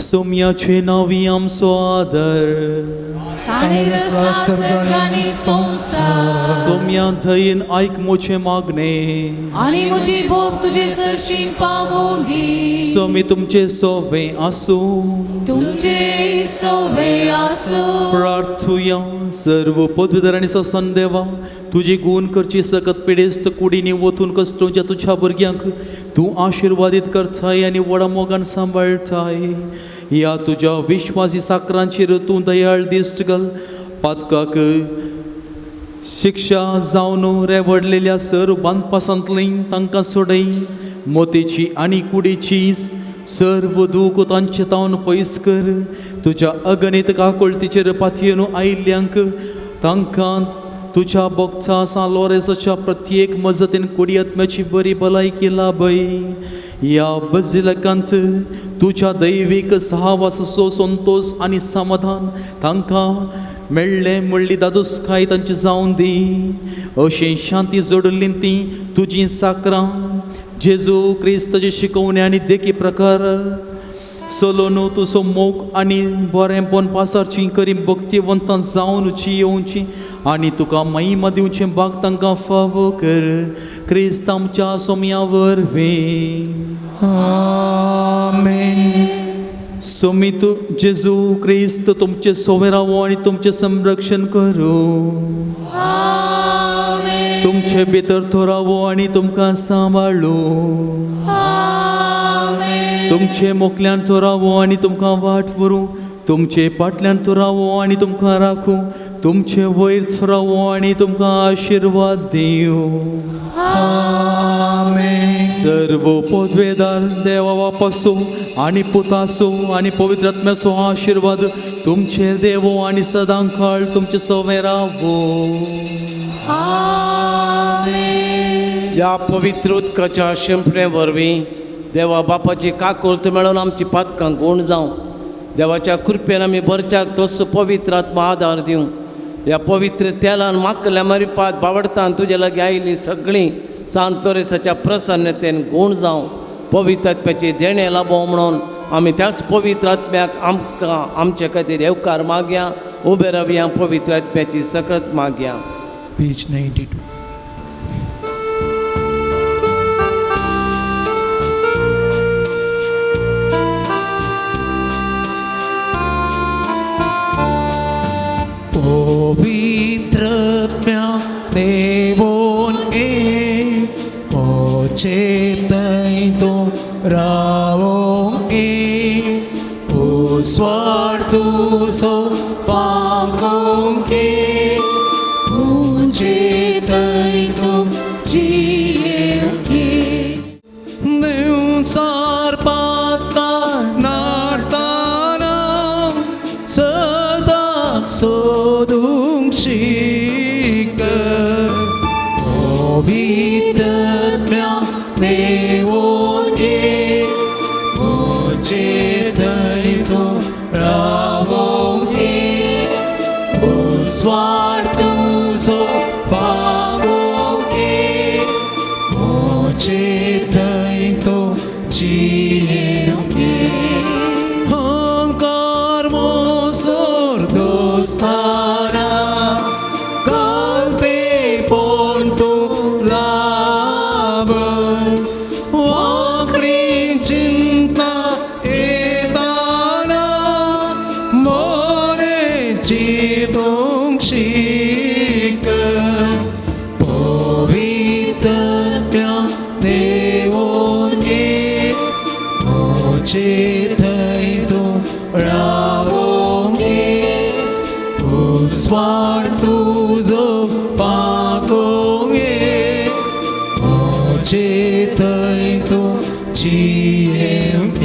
सोम्याचे नावी आमचो आदर सोम्या धयेन आयक मोचे मागणे आनी म्हजी भोग तुजे सरशीन पावोंक दी. सोमी तुमचे सोवे आसू तुमचे सोवे आसू. प्रार्थुया सर्व पदवीधर आणि ससन देवा तुझे गुण करची सकत पिडेस्त कुडीनी वतून कष्टोच्या तुझ्या भुरग्यांक तू आशीर्वादित करताय आणि वडा मोगान सांबाळताय. या तुझ्या विश्वासी साकरांचेर तूं दयाळ दिश्ट घाल. पातकाक शिक्षा जावन रेवडलेल्या सर बांदपासांतली तांकां सोडय. मोतेची आनी कुडीची सर्व दूख तांचे तावन पयस कर. तुझ्या अगणित काकुळतीचेर पातयेन आयिल्ल्यांक तांकां तुझ्या भक्ता सा लोरेसाच्या प्रत्येक मजतीन कुडी आत्म्याची बरी भलायकी लाभय. या बजिलकांत तुझ्या दैवीक सहवासाचो संतोष आनी समाधान तांकां मेळ्ळें म्हणली दादोसकाय तांची जावन दी. अशें शांती जोडली ती तुजी साकरां जेजू क्रिस्ताचे शिकवणे आनी देखी प्रकार चलोन तुजो मोग आनी बरेंपण पासारची करी भक्तिवंतां जावन येवची आनी तुका महिमा दिवचें भाग तांकां फावो कर. क्रिस्त आमच्या सोम्या वरवीं आमीन. सोमीत जेजू क्रिस्त तुमचे सोवे रावो आनी तुमचे संरक्षण करूं. तुमचे भितर तो रावो आनी तुमकां सांबाळूं. तुमचे मुखल्यान तो रावो आनी तुमकां वाट व्हरूं. तुमचे फाटल्यान तो रावो आनी तुमकां राखूं. तुमचे वयर तो रावो आनी तुमकां आशिर्वाद दिवं. आमीन. सर्व पदवेदार देवा बापाचो आनी पुताचो आनी पवित्र आत्म्याचो आशिर्वाद तुमचे देवो आनी सदांकाळ तुमचे सोवे रावो. या पवित्र उदकाच्या शिंपणे वरवीं देवा बापाची काकुळत मेळोन आमची पातकां गूण जावं. देवाच्या कृपेन आमी बरच्याक तसो पवित्र आत्मा आदार दिवं. या पवित्र तेलान माकल्या मारिफात बावडतान तुजे लागीं आयिल्लीं सगळीं सांतोरेसाच्या प्रसन्नतेन गूण जावं. पवित्र आत्म्याची देणे लाभो म्हणून आमी त्याच पवित्र आत्म्याक आमकां आमचे खातीर येवकार मागया. उबे रावया पवित्र आत्म्याची सकत मागया. पेज 92. पवित्रत्म्या देवोन ए ओ चेतय तो रावों ए ओ स्वार्थु सो फागों के ओ चेतय तो जिये के निवसार पाता नारताना सदा सोदुं शिकर पवित्रत्म्या देवोन ए 지혜롭게 한걸 모쏠 도스타나 갈비 본토 라브 왕리 진짜 에다나 모래 지붕식은 보이던 내온이 오지 thầy raongi uswar tu zo fagongi oji thầy tu chi em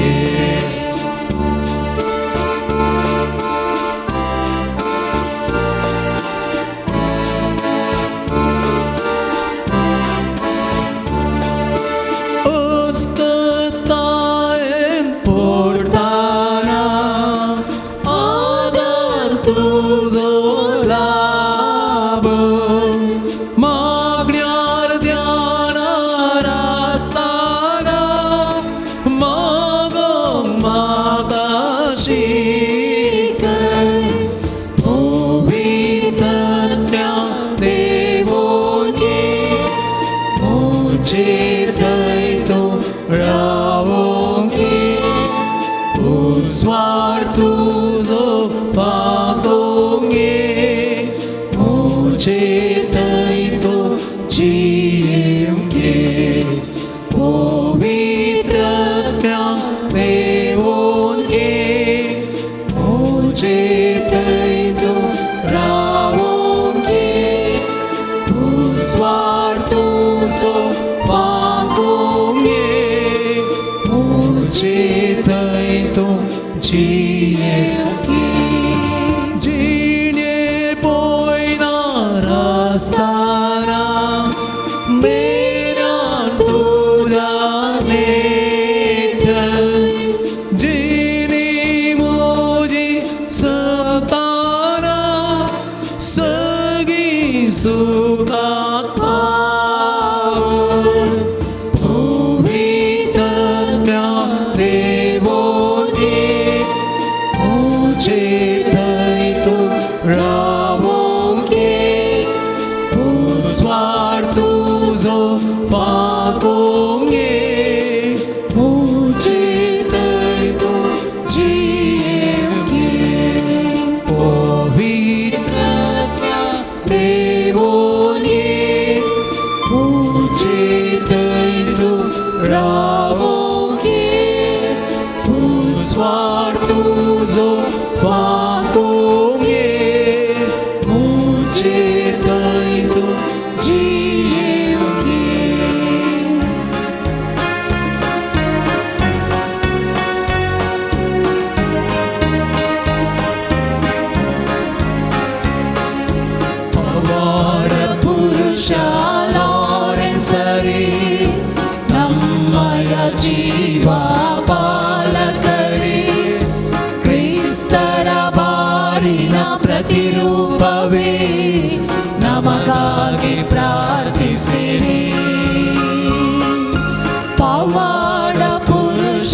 ಜೀವ ಪಾಲಕರೇ ಕ್ರಿಸ್ತರ ಬಾಳಿನ ಪ್ರತಿರೂಪವೇ ನಮಗಾಗಿ ಪ್ರಾರ್ಥಿಸಿರಿ ಪವಾಡ ಪುರುಷ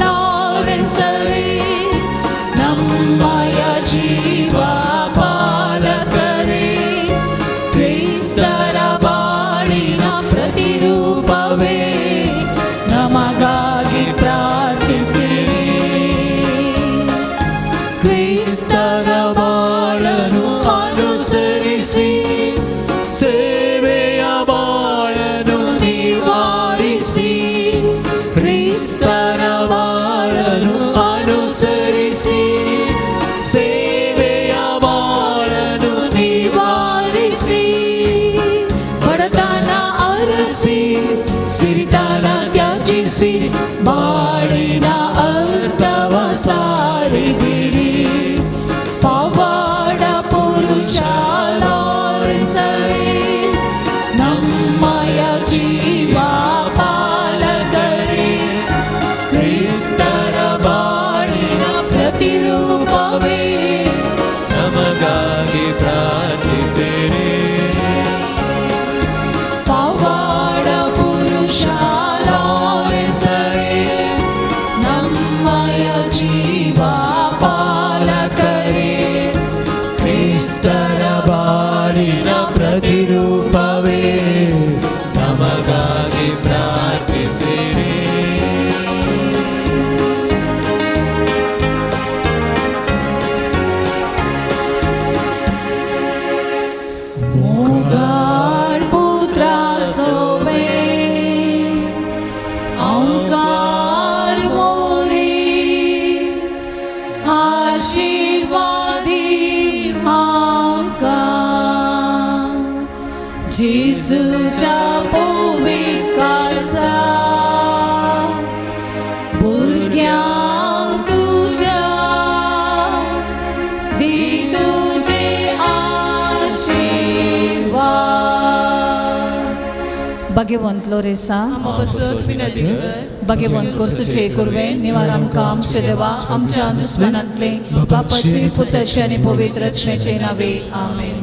ಲಾರೆನ್ಸರೇ ನಮ್ಮಯ ಜೀವ ಪಾಲಕರೇ ಕ್ರಿಸ್ತರ ಬಾಳಿನ ಪ್ರತಿರೂಪವೇ ನಮಗಾಗಿ ಪ್ರಾರ್ಥಿಸಿರಿ ಕ್ರಿಸ್ತರ ಬಾಳನು ಅನುಸರಿಸಿ ಸೇವೆಯ ಬಾಳನು ನಿವಾರಿಸಿ ಕ್ರಿಸ್ತರ ಬಾಳನು ಅನುಸರಿಸಿ ಸೇವೆಯ ಬಾಳನು ನಿವಾರಿಸಿ ಬಡತನ ಅರಸಿ ಸಿರಿತನ ತ್ಯಜಿಸಿ ಬಾಳಿನ ಅರ್ಥವ ಸಾರಿದಿರಿ ಪವಾಡ ಪುರುಷ ಲಾರೆನ್ಸರೇ ನಮ್ಮಯ ಜೀವ ಪಾಲಕರೇ ಕ್ರಿಸ್ತರ ಬಾಳಿನ ಪ್ರತಿರೂಪವೇ ನಮಗಾಗಿ ಪ್ರಾರ್ಥಿಸಿರಿ ಪವಾಡ ಪುರುಷ ಲಾರೆನ್ಸರೇ भुरग्यांक तुज्या दी तुजे आशीर्वाद. भगवंत लोरेसा भगवंत कोर्सुचे कुरवे निवार आमकां आमचे देवा आमच्या दुस्मनांतले बापाचे पुताचे आनी पवित्र आत्म्याचे नावे आमेन.